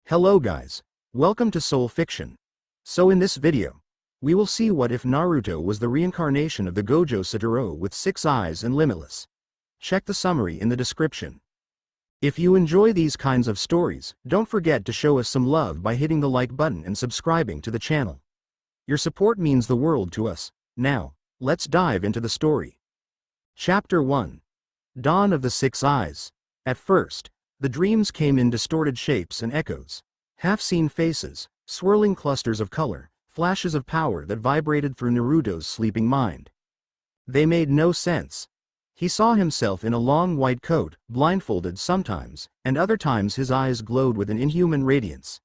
Hello guys. Welcome to Soul Fiction. So in this video, we will see what if Naruto was the reincarnation of the Gojo Saturo with 6 eyes and limitless. Check the summary in the description. If you enjoy these kinds of stories, don't forget to show us some love by hitting the like button and subscribing to the channel. Your support means the world to us. Now, let's dive into the story. Chapter 1. Dawn of the 6 Eyes. At first, the dreams came in distorted shapes and echoes. Half-seen faces, swirling clusters of color, flashes of power that vibrated through Naruto's sleeping mind. They made no sense. He saw himself in a long white coat, blindfolded sometimes, and other times his eyes glowed with an inhuman radiance.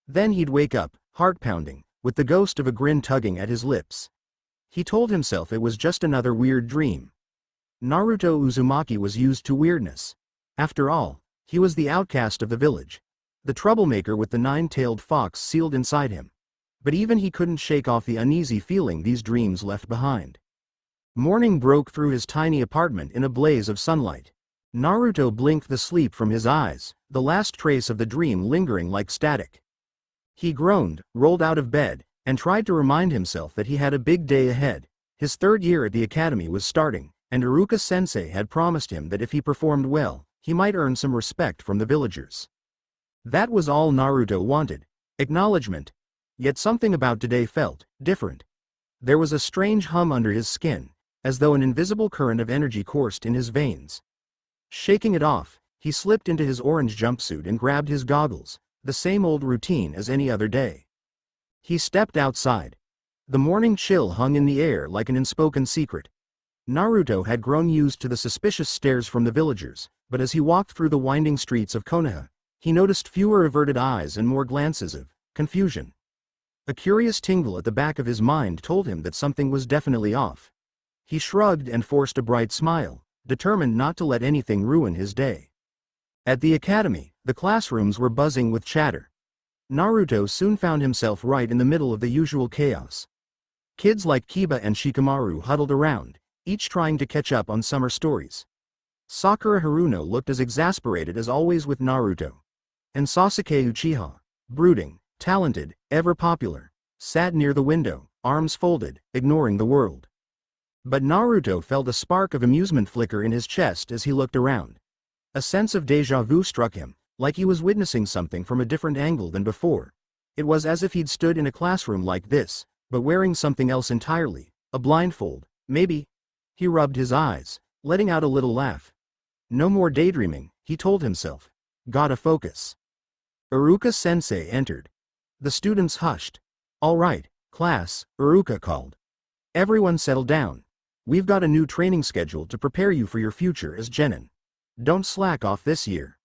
Then he'd wake up, heart pounding, with the ghost of a grin tugging at his lips. He told himself it was just another weird dream. Naruto Uzumaki was used to weirdness. After all, he was the outcast of the village, the troublemaker with the 9-tailed fox sealed inside him. But even he couldn't shake off the uneasy feeling these dreams left behind. Morning broke through his tiny apartment in a blaze of sunlight. Naruto blinked the sleep from his eyes, the last trace of the dream lingering like static. He groaned, rolled out of bed, and tried to remind himself that he had a big day ahead. His third year at the academy was starting, and Iruka-sensei had promised him that if he performed well, he might earn some respect from the villagers. That was all Naruto wanted, acknowledgement. Yet something about today felt different. There was a strange hum under his skin, as though an invisible current of energy coursed in his veins. Shaking it off, he slipped into his orange jumpsuit and grabbed his goggles, the same old routine as any other day. He stepped outside. The morning chill hung in the air like an unspoken secret. Naruto had grown used to the suspicious stares from the villagers, but as he walked through the winding streets of Konoha, he noticed fewer averted eyes and more glances of confusion. A curious tingle at the back of his mind told him that something was definitely off. He shrugged and forced a bright smile, determined not to let anything ruin his day. At the academy, the classrooms were buzzing with chatter. Naruto soon found himself right in the middle of the usual chaos. Kids like Kiba and Shikamaru huddled around, each trying to catch up on summer stories. Sakura Haruno looked as exasperated as always with Naruto. And Sasuke Uchiha, brooding, talented, ever popular, sat near the window, arms folded, ignoring the world. But Naruto felt a spark of amusement flicker in his chest as he looked around. A sense of déjà vu struck him, like he was witnessing something from a different angle than before. It was as if he'd stood in a classroom like this, but wearing something else entirely, a blindfold, maybe. He rubbed his eyes, letting out a little laugh. No more daydreaming, he told himself. Gotta focus. Iruka-sensei entered. The students hushed. All right, class, Iruka called. Everyone settle down. We've got a new training schedule to prepare you for your future as genin. Don't slack off this year.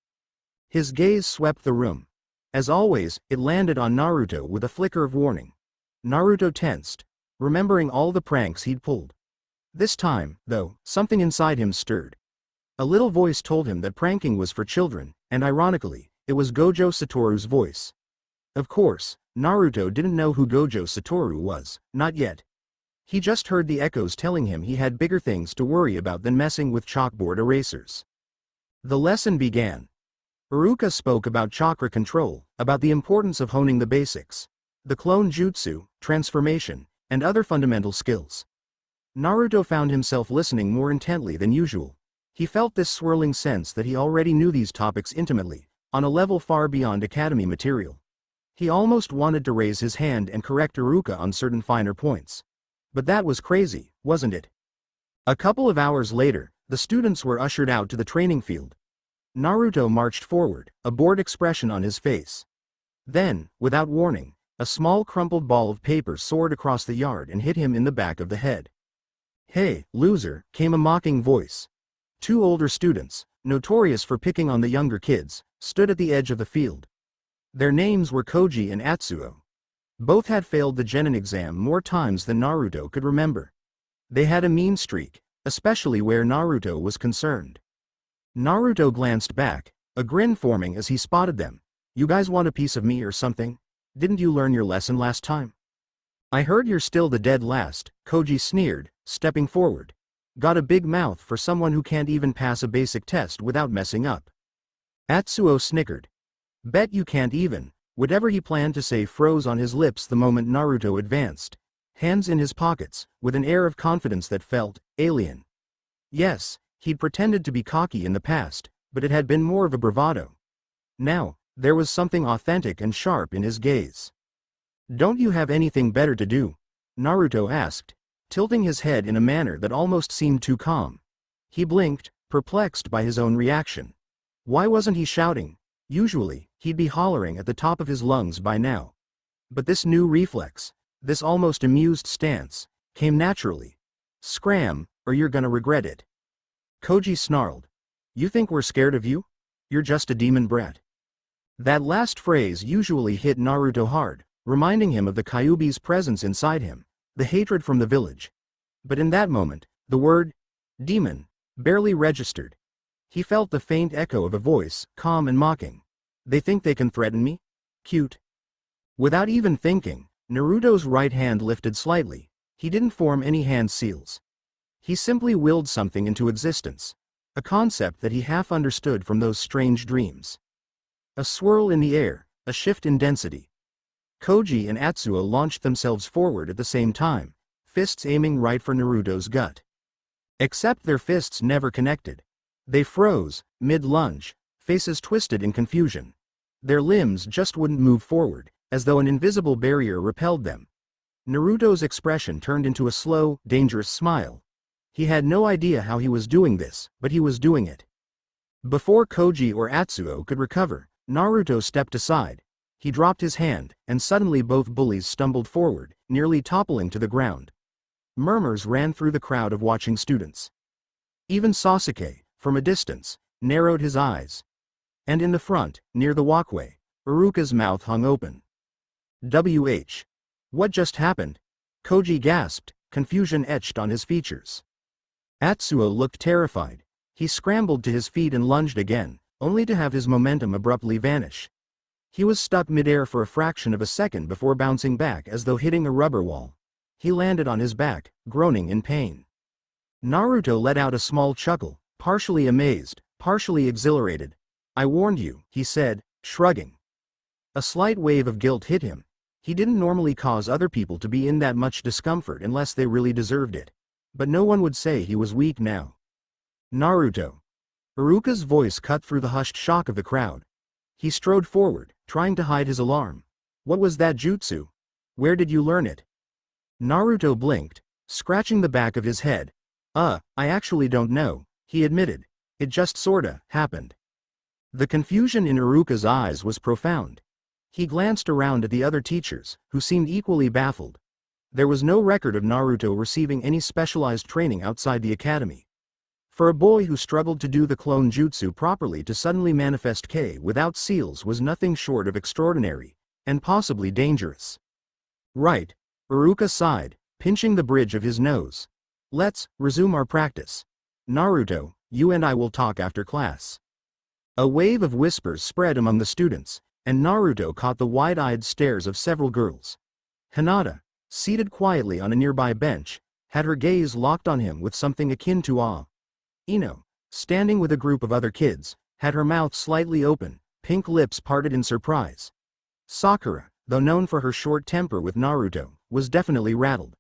His gaze swept the room. As always, it landed on Naruto with a flicker of warning. Naruto tensed, remembering all the pranks he'd pulled. This time, though, something inside him stirred. A little voice told him that pranking was for children, and ironically, it was Gojo Satoru's voice. Of course, Naruto didn't know who Gojo Satoru was, not yet. He just heard the echoes telling him he had bigger things to worry about than messing with chalkboard erasers. The lesson began. Iruka spoke about chakra control, about the importance of honing the basics, the clone jutsu, transformation, and other fundamental skills. Naruto found himself listening more intently than usual. He felt this swirling sense that he already knew these topics intimately, on a level far beyond academy material. He almost wanted to raise his hand and correct Iruka on certain finer points. But that was crazy, wasn't it? A couple of hours later, the students were ushered out to the training field. Naruto marched forward, a bored expression on his face. Then, without warning, a small crumpled ball of paper soared across the yard and hit him in the back of the head. "Hey, loser," came a mocking voice. Two older students, notorious for picking on the younger kids, stood at the edge of the field. Their names were Koji and Atsuo. Both had failed the genin exam more times than Naruto could remember. They had a mean streak, especially where Naruto was concerned. Naruto glanced back, a grin forming as he spotted them. "You guys want a piece of me or something? Didn't you learn your lesson last time?" "I heard you're still the dead last," Koji sneered, stepping forward. "Got a big mouth for someone who can't even pass a basic test without messing up." Atsuo snickered. "Bet you can't even," Whatever he planned to say froze on his lips the moment Naruto advanced, hands in his pockets, with an air of confidence that felt alien. Yes, he'd pretended to be cocky in the past, but it had been more of a bravado. Now, there was something authentic and sharp in his gaze. "Don't you have anything better to do?" Naruto asked, tilting his head in a manner that almost seemed too calm. He blinked, perplexed by his own reaction. Why wasn't he shouting? Usually, he'd be hollering at the top of his lungs by now. But this new reflex, this almost amused stance, came naturally. "Scram, or you're gonna regret it." Koji snarled. "You think we're scared of you? You're just a demon brat." That last phrase usually hit Naruto hard, reminding him of the Kyuubi's presence inside him, the hatred from the village. But in that moment, the word demon barely registered. He felt the faint echo of a voice, calm and mocking. "They think they can threaten me? Cute." Without even thinking, Naruto's right hand lifted slightly. He didn't form any hand seals. He simply willed something into existence, a concept that he half understood from those strange dreams. A swirl in the air, a shift in density. Koji and Atsuo launched themselves forward at the same time, fists aiming right for Naruto's gut. Except their fists never connected. They froze, mid-lunge, faces twisted in confusion. Their limbs just wouldn't move forward, as though an invisible barrier repelled them. Naruto's expression turned into a slow, dangerous smile. He had no idea how he was doing this, but he was doing it. Before Koji or Atsuo could recover, Naruto stepped aside. He dropped his hand, and suddenly both bullies stumbled forward, nearly toppling to the ground. Murmurs ran through the crowd of watching students. Even Sasuke, from a distance, narrowed his eyes. And in the front, near the walkway, Iruka's mouth hung open. What just happened?" Koji gasped, confusion etched on his features. Atsuo looked terrified. He scrambled to his feet and lunged again, only to have his momentum abruptly vanish. He was stuck midair for a fraction of a second before bouncing back as though hitting a rubber wall. He landed on his back, groaning in pain. Naruto let out a small chuckle, partially amazed, partially exhilarated. "I warned you," he said, shrugging. A slight wave of guilt hit him. He didn't normally cause other people to be in that much discomfort unless they really deserved it. But no one would say he was weak now. "Naruto." Iruka's voice cut through the hushed shock of the crowd. He strode forward, trying to hide his alarm. "What was that jutsu? Where did you learn it?" Naruto blinked, scratching the back of his head. I actually don't know," he admitted. "It just sorta happened." The confusion in Iruka's eyes was profound. He glanced around at the other teachers, who seemed equally baffled. There was no record of Naruto receiving any specialized training outside the academy. For a boy who struggled to do the clone jutsu properly to suddenly manifest K without seals was nothing short of extraordinary, and possibly dangerous. "Right," Iruka sighed, pinching the bridge of his nose. "Let's resume our practice. Naruto, you and I will talk after class." A wave of whispers spread among the students, and Naruto caught the wide-eyed stares of several girls. Hinata, seated quietly on a nearby bench, had her gaze locked on him with something akin to awe. Ino, standing with a group of other kids, had her mouth slightly open, pink lips parted in surprise. Sakura, though known for her short temper with Naruto, was definitely rattled.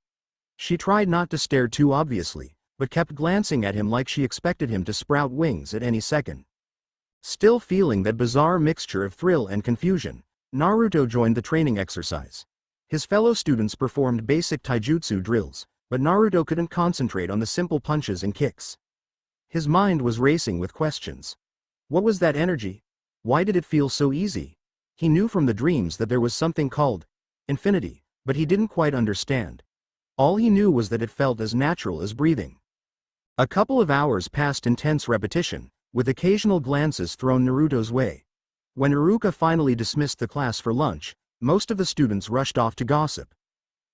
She tried not to stare too obviously, but kept glancing at him like she expected him to sprout wings at any second. Still feeling that bizarre mixture of thrill and confusion, Naruto joined the training exercise. His fellow students performed basic taijutsu drills, but Naruto couldn't concentrate on the simple punches and kicks. His mind was racing with questions. What was that energy? Why did it feel so easy? He knew from the dreams that there was something called infinity, but he didn't quite understand. All he knew was that it felt as natural as breathing. A couple of hours passed in tense repetition, with occasional glances thrown Naruto's way. When Iruka finally dismissed the class for lunch, most of the students rushed off to gossip.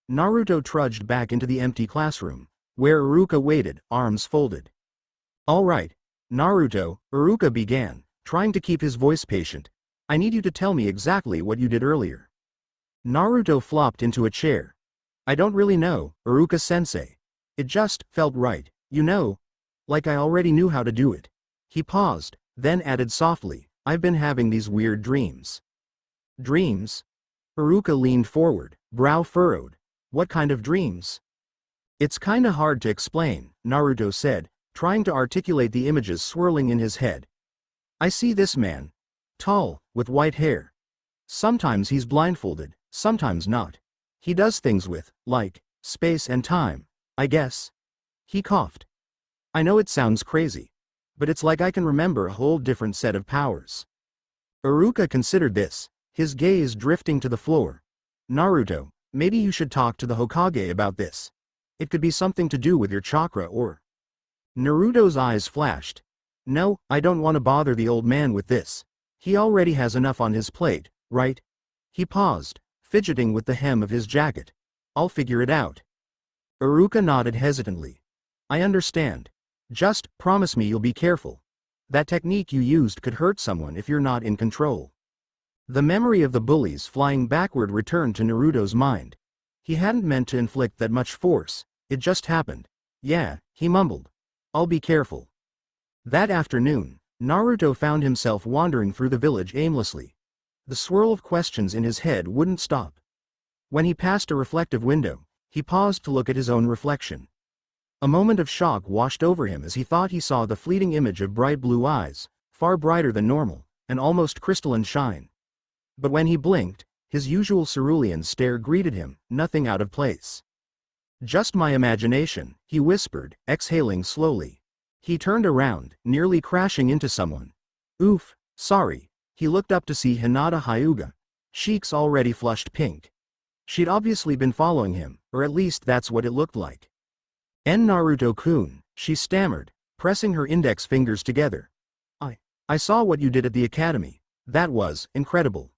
Naruto trudged back into the empty classroom, where Iruka waited, arms folded. "All right, Naruto," Iruka began, trying to keep his voice patient. "I need you to tell me exactly what you did earlier." Naruto flopped into a chair. "I don't really know, Iruka-sensei. It just felt right, you know? Like I already knew how to do it." He paused, then added softly, "I've been having these weird dreams." Dreams? Iruka leaned forward, brow furrowed. What kind of dreams? It's kinda hard to explain, Naruto said, trying to articulate the images swirling in his head. I see this man. Tall, with white hair. Sometimes he's blindfolded, sometimes not. He does things with, like, space and time, I guess. He coughed. I know it sounds crazy. But it's like I can remember a whole different set of powers. Iruka considered this, his gaze drifting to the floor. Naruto, maybe you should talk to the Hokage about this. It could be something to do with your chakra or... Naruto's eyes flashed. No, I don't want to bother the old man with this. He already has enough on his plate, right? He paused, fidgeting with the hem of his jacket. I'll figure it out. Iruka nodded hesitantly. I understand. Just promise me you'll be careful. That technique you used could hurt someone if you're not in control. The memory of the bullies flying backward returned to Naruto's mind. He hadn't meant to inflict that much force, it just happened. Yeah, he mumbled. I'll be careful. That afternoon, Naruto found himself wandering through the village aimlessly. The swirl of questions in his head wouldn't stop. When he passed a reflective window, he paused to look at his own reflection. A moment of shock washed over him as he thought he saw the fleeting image of bright blue eyes, far brighter than normal, an almost crystalline shine. But when he blinked, his usual cerulean stare greeted him, nothing out of place. Just my imagination, he whispered, exhaling slowly. He turned around, nearly crashing into someone. Oof, sorry. He looked up to see Hinata Hyuga. Cheeks already flushed pink. She'd obviously been following him, or at least that's what it looked like. Naruto-kun, she stammered, pressing her index fingers together. I saw what you did at the academy. That was incredible.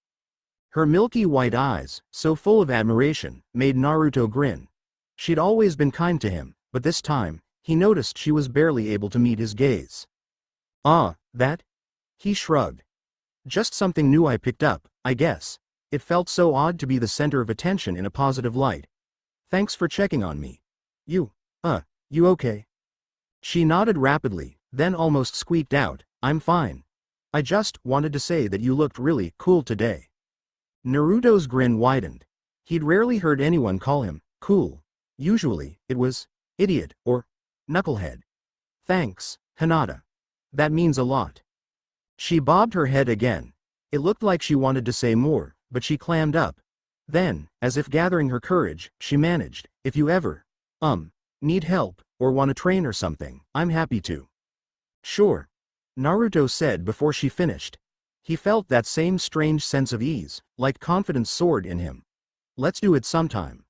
Her milky white eyes, so full of admiration, made Naruto grin. She'd always been kind to him, but this time, he noticed she was barely able to meet his gaze. That? He shrugged. Just something new I picked up, I guess. It felt so odd to be the center of attention in a positive light. Thanks for checking on me. You okay? She nodded rapidly, then almost squeaked out, I'm fine. I just wanted to say that you looked really cool today. Naruto's grin widened. He'd rarely heard anyone call him cool. Usually, it was idiot or knucklehead. Thanks, Hinata. That means a lot. She bobbed her head again. It looked like she wanted to say more, but she clammed up. Then, as if gathering her courage, she managed, if you ever, need help, or want to train or something, I'm happy to. Sure. Naruto said before she finished. He felt that same strange sense of ease, like confidence soared in him. Let's do it sometime.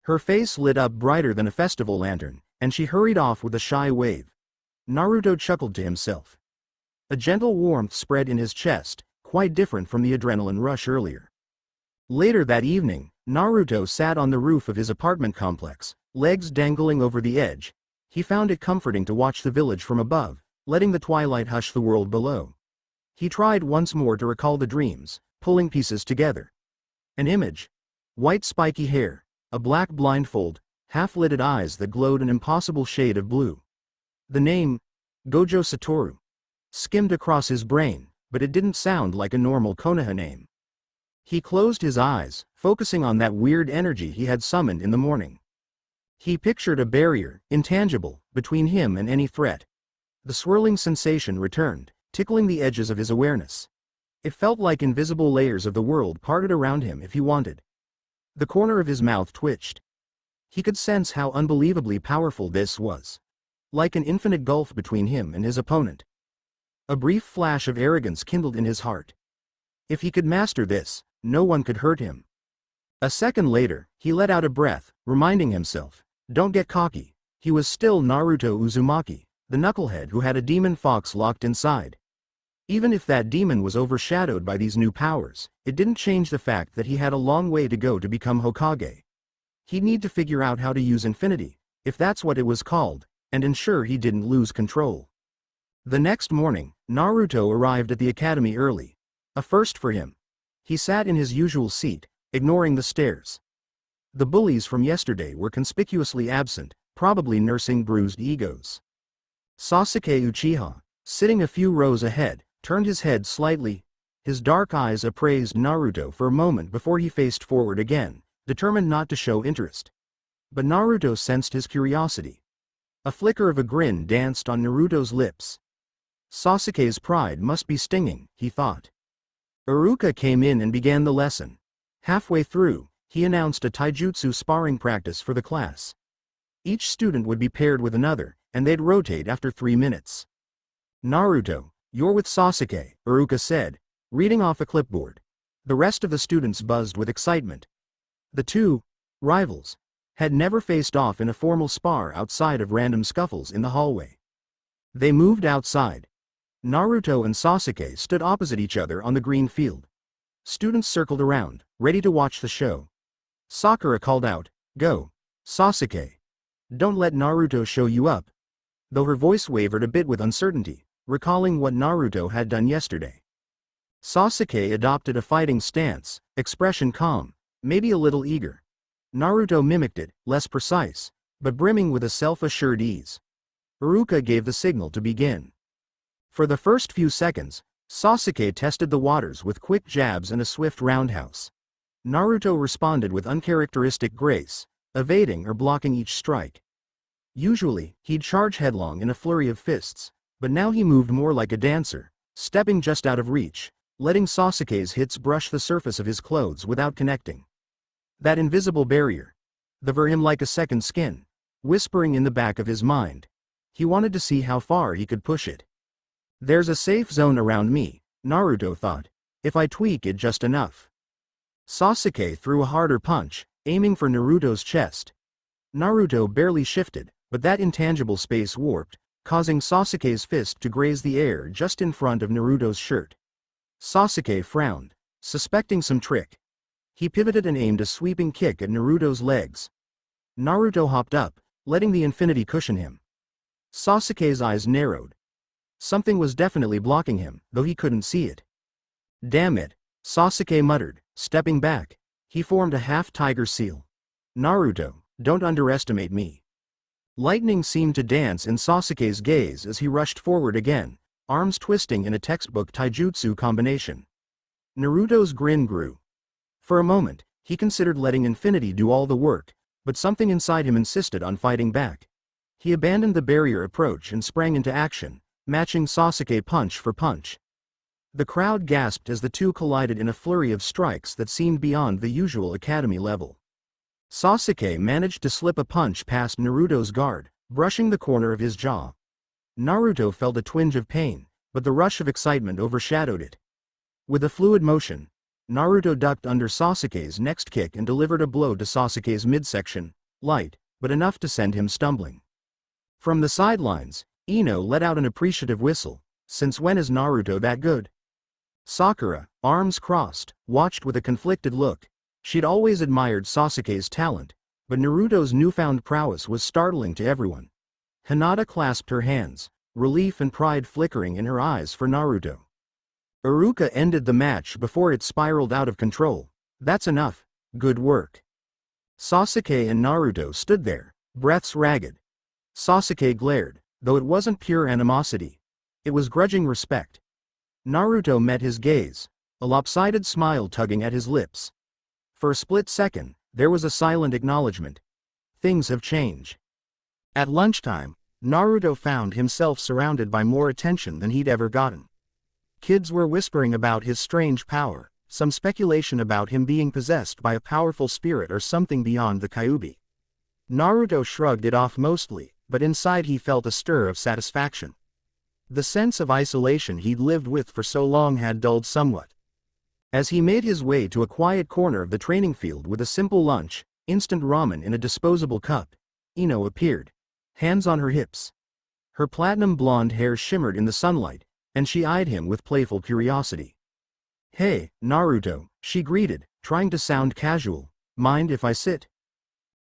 Her face lit up brighter than a festival lantern, and she hurried off with a shy wave. Naruto chuckled to himself. A gentle warmth spread in his chest, quite different from the adrenaline rush earlier. Later that evening, Naruto sat on the roof of his apartment complex, legs dangling over the edge. He found it comforting to watch the village from above, letting the twilight hush the world below. He tried once more to recall the dreams, pulling pieces together. An image. White spiky hair, a black blindfold, half-lidded eyes that glowed an impossible shade of blue. The name, Gojo Saturo, skimmed across his brain, but it didn't sound like a normal Konoha name. He closed his eyes, focusing on that weird energy he had summoned in the morning. He pictured a barrier, intangible, between him and any threat. The swirling sensation returned, tickling the edges of his awareness. It felt like invisible layers of the world parted around him if he wanted. The corner of his mouth twitched. He could sense how unbelievably powerful this was. Like an infinite gulf between him and his opponent. A brief flash of arrogance kindled in his heart. If he could master this, no one could hurt him. A second later, he let out a breath, reminding himself, don't get cocky. He was still Naruto Uzumaki, the knucklehead who had a demon fox locked inside. Even if that demon was overshadowed by these new powers, it didn't change the fact that he had a long way to go to become Hokage. He'd need to figure out how to use infinity, if that's what it was called, and ensure he didn't lose control. The next morning, Naruto arrived at the academy early. A first for him. He sat in his usual seat, ignoring the stares. The bullies from yesterday were conspicuously absent, probably nursing bruised egos. Sasuke Uchiha, sitting a few rows ahead, turned his head slightly. His dark eyes appraised Naruto for a moment before he faced forward again, determined not to show interest. But Naruto sensed his curiosity. A flicker of a grin danced on Naruto's lips. Sasuke's pride must be stinging, he thought. Iruka came in and began the lesson. Halfway through, he announced a taijutsu sparring practice for the class. Each student would be paired with another, and they'd rotate after 3 minutes. Naruto, you're with Sasuke, Iruka said, reading off a clipboard. The rest of the students buzzed with excitement. The two rivals had never faced off in a formal spar outside of random scuffles in the hallway. They moved outside. Naruto and Sasuke stood opposite each other on the green field. Students circled around, ready to watch the show. Sakura called out, "Go, Sasuke. Don't let Naruto show you up," though her voice wavered a bit with uncertainty, recalling what Naruto had done yesterday. Sasuke adopted a fighting stance, expression calm, maybe a little eager. Naruto mimicked it, less precise, but brimming with a self-assured ease. Iruka gave the signal to begin. For the first few seconds, Sasuke tested the waters with quick jabs and a swift roundhouse. Naruto responded with uncharacteristic grace, evading or blocking each strike. Usually, he'd charge headlong in a flurry of fists, but now he moved more like a dancer, stepping just out of reach, letting Sasuke's hits brush the surface of his clothes without connecting. That invisible barrier. The for him like a second skin, whispering in the back of his mind. He wanted to see how far he could push it. There's a safe zone around me, Naruto thought, if I tweak it just enough. Sasuke threw a harder punch, aiming for Naruto's chest. Naruto barely shifted, but that intangible space warped, causing Sasuke's fist to graze the air just in front of Naruto's shirt. Sasuke frowned, suspecting some trick. He pivoted and aimed a sweeping kick at Naruto's legs. Naruto hopped up, letting the infinity cushion him. Sasuke's eyes narrowed. Something was definitely blocking him, though he couldn't see it. Damn it, Sasuke muttered, stepping back. He formed a half-tiger seal. Naruto, don't underestimate me. Lightning seemed to dance in Sasuke's gaze as he rushed forward again, arms twisting in a textbook taijutsu combination. Naruto's grin grew. For a moment, he considered letting infinity do all the work, but something inside him insisted on fighting back. He abandoned the barrier approach and sprang into action, matching Sasuke punch for punch. The crowd gasped as the two collided in a flurry of strikes that seemed beyond the usual academy level. Sasuke managed to slip a punch past Naruto's guard, brushing the corner of his jaw. Naruto felt a twinge of pain, but the rush of excitement overshadowed it. With a fluid motion, Naruto ducked under Sasuke's next kick and delivered a blow to Sasuke's midsection, light, but enough to send him stumbling. From the sidelines, Ino let out an appreciative whistle. Since when is Naruto that good? Sakura, arms crossed, watched with a conflicted look. She'd always admired Sasuke's talent, but Naruto's newfound prowess was startling to everyone. Hinata clasped her hands, relief and pride flickering in her eyes for Naruto. Iruka ended the match before it spiraled out of control. That's enough, good work. Sasuke and Naruto stood there, breaths ragged. Sasuke glared, though it wasn't pure animosity. It was grudging respect. Naruto met his gaze, a lopsided smile tugging at his lips. For a split second, there was a silent acknowledgement. Things have changed. At lunchtime, Naruto found himself surrounded by more attention than he'd ever gotten. Kids were whispering about his strange power, some speculation about him being possessed by a powerful spirit or something beyond the Kyuubi. Naruto shrugged it off mostly, but inside he felt a stir of satisfaction. The sense of isolation he'd lived with for so long had dulled somewhat. As he made his way to a quiet corner of the training field with a simple lunch, instant ramen in a disposable cup, Ino appeared, hands on her hips. Her platinum blonde hair shimmered in the sunlight, and she eyed him with playful curiosity. "Hey, Naruto," she greeted, trying to sound casual. "Mind if I sit?"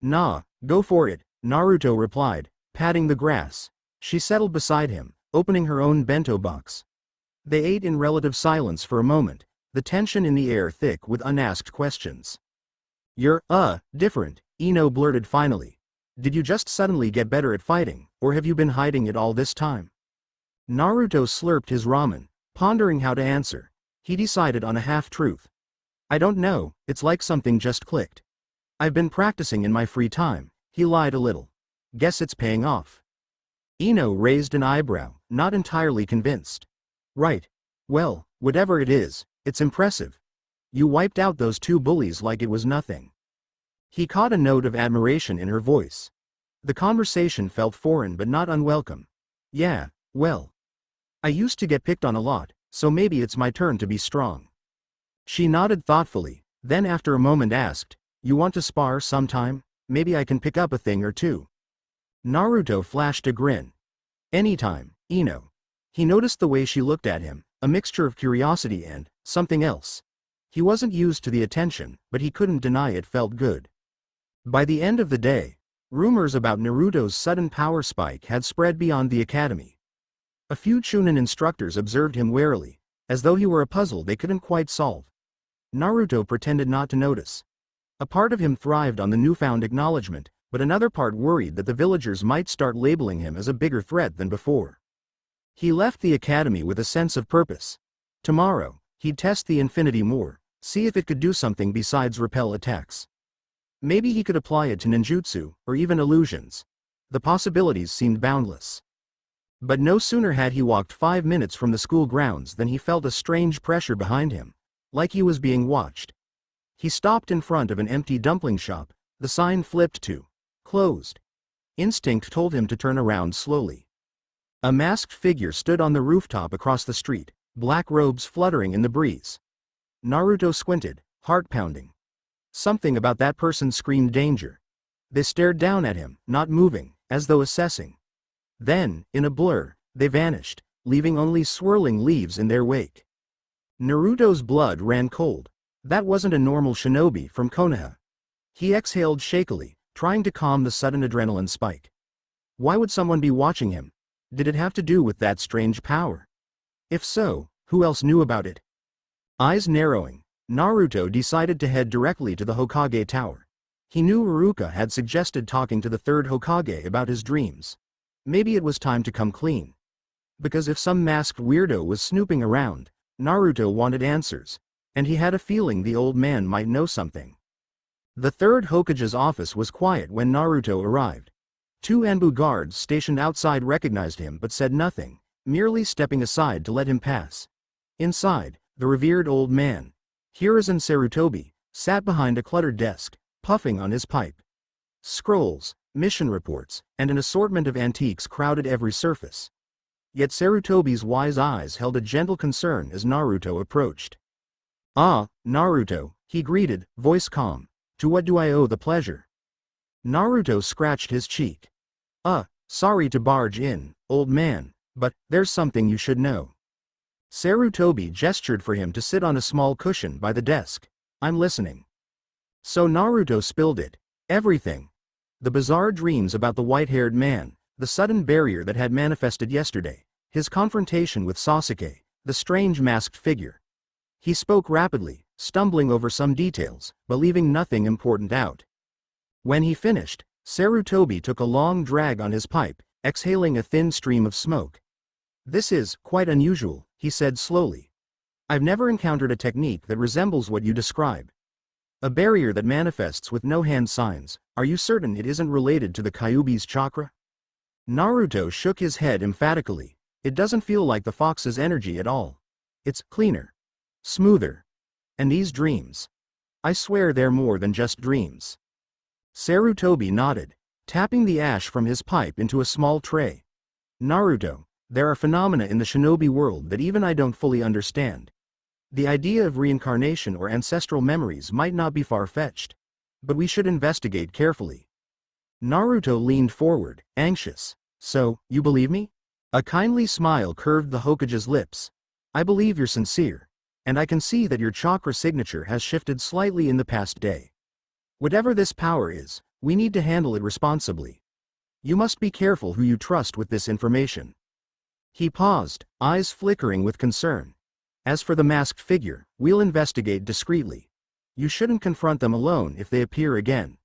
"Nah, go for it," Naruto replied, patting the grass. She settled beside him, opening her own bento box. They ate in relative silence for a moment, the tension in the air thick with unasked questions. "You're, different," Ino blurted finally. "Did you just suddenly get better at fighting, or have you been hiding it all this time?" Naruto slurped his ramen, pondering how to answer. He decided on a half-truth. I don't know, it's like something just clicked. I've been practicing in my free time, he lied a little. Guess it's paying off. Ino raised an eyebrow, not entirely convinced. Right. Well, whatever it is, it's impressive. You wiped out those two bullies like it was nothing. He caught a note of admiration in her voice. The conversation felt foreign but not unwelcome. Yeah, well. I used to get picked on a lot, so maybe it's my turn to be strong. She nodded thoughtfully, then after a moment asked, you want to spar sometime? Maybe I can pick up a thing or two. Naruto flashed a grin. Anytime, Ino. He noticed the way she looked at him, a mixture of curiosity and something else. He wasn't used to the attention, but he couldn't deny it felt good. By the end of the day, rumors about Naruto's sudden power spike had spread beyond the academy. A few Chunin instructors observed him warily, as though he were a puzzle they couldn't quite solve. Naruto pretended not to notice. A part of him thrived on the newfound acknowledgement, but another part worried that the villagers might start labeling him as a bigger threat than before. He left the academy with a sense of purpose. Tomorrow, he'd test the Infinity More, see if it could do something besides repel attacks. Maybe he could apply it to ninjutsu, or even illusions. The possibilities seemed boundless. But no sooner had he walked 5 minutes from the school grounds than he felt a strange pressure behind him, like he was being watched. He stopped in front of an empty dumpling shop, the sign flipped to closed. Instinct told him to turn around slowly. A masked figure stood on the rooftop across the street, black robes fluttering in the breeze. Naruto squinted, heart pounding. Something about that person screamed danger. They stared down at him, not moving, as though assessing. Then, in a blur, they vanished, leaving only swirling leaves in their wake. Naruto's blood ran cold. That wasn't a normal shinobi from Konoha. He exhaled shakily, trying to calm the sudden adrenaline spike. Why would someone be watching him? Did it have to do with that strange power? If so, who else knew about it? Eyes narrowing, Naruto decided to head directly to the Hokage Tower. He knew Iruka had suggested talking to the third Hokage about his dreams. Maybe it was time to come clean. Because if some masked weirdo was snooping around, Naruto wanted answers, and he had a feeling the old man might know something. The third Hokage's office was quiet when Naruto arrived. 2 Anbu guards stationed outside recognized him but said nothing, merely stepping aside to let him pass. Inside, the revered old man, Hiruzen Sarutobi, sat behind a cluttered desk, puffing on his pipe. Scrolls, mission reports, and an assortment of antiques crowded every surface. Yet Sarutobi's wise eyes held a gentle concern as Naruto approached. Ah, Naruto, he greeted, voice calm. To what do I owe the pleasure? Naruto scratched his cheek. Sorry to barge in, old man, but there's something you should know. Sarutobi gestured for him to sit on a small cushion by the desk. I'm listening. So Naruto spilled it. Everything. The bizarre dreams about the white-haired man, the sudden barrier that had manifested yesterday, his confrontation with Sasuke, the strange masked figure. He spoke rapidly, stumbling over some details, but leaving nothing important out. When he finished, Sarutobi took a long drag on his pipe, exhaling a thin stream of smoke. This is quite unusual, he said slowly. I've never encountered a technique that resembles what you describe. A barrier that manifests with no hand signs. Are you certain it isn't related to the Kyuubi's chakra? Naruto shook his head emphatically. It doesn't feel like the fox's energy at all. It's cleaner. Smoother. And these dreams. I swear they're more than just dreams. Sarutobi nodded, tapping the ash from his pipe into a small tray. Naruto, there are phenomena in the shinobi world that even I don't fully understand. The idea of reincarnation or ancestral memories might not be far-fetched. But we should investigate carefully. Naruto leaned forward, anxious. So, you believe me? A kindly smile curved the Hokage's lips. I believe you're sincere. And I can see that your chakra signature has shifted slightly in the past day. Whatever this power is, we need to handle it responsibly. You must be careful who you trust with this information. He paused, eyes flickering with concern. As for the masked figure, we'll investigate discreetly. You shouldn't confront them alone if they appear again.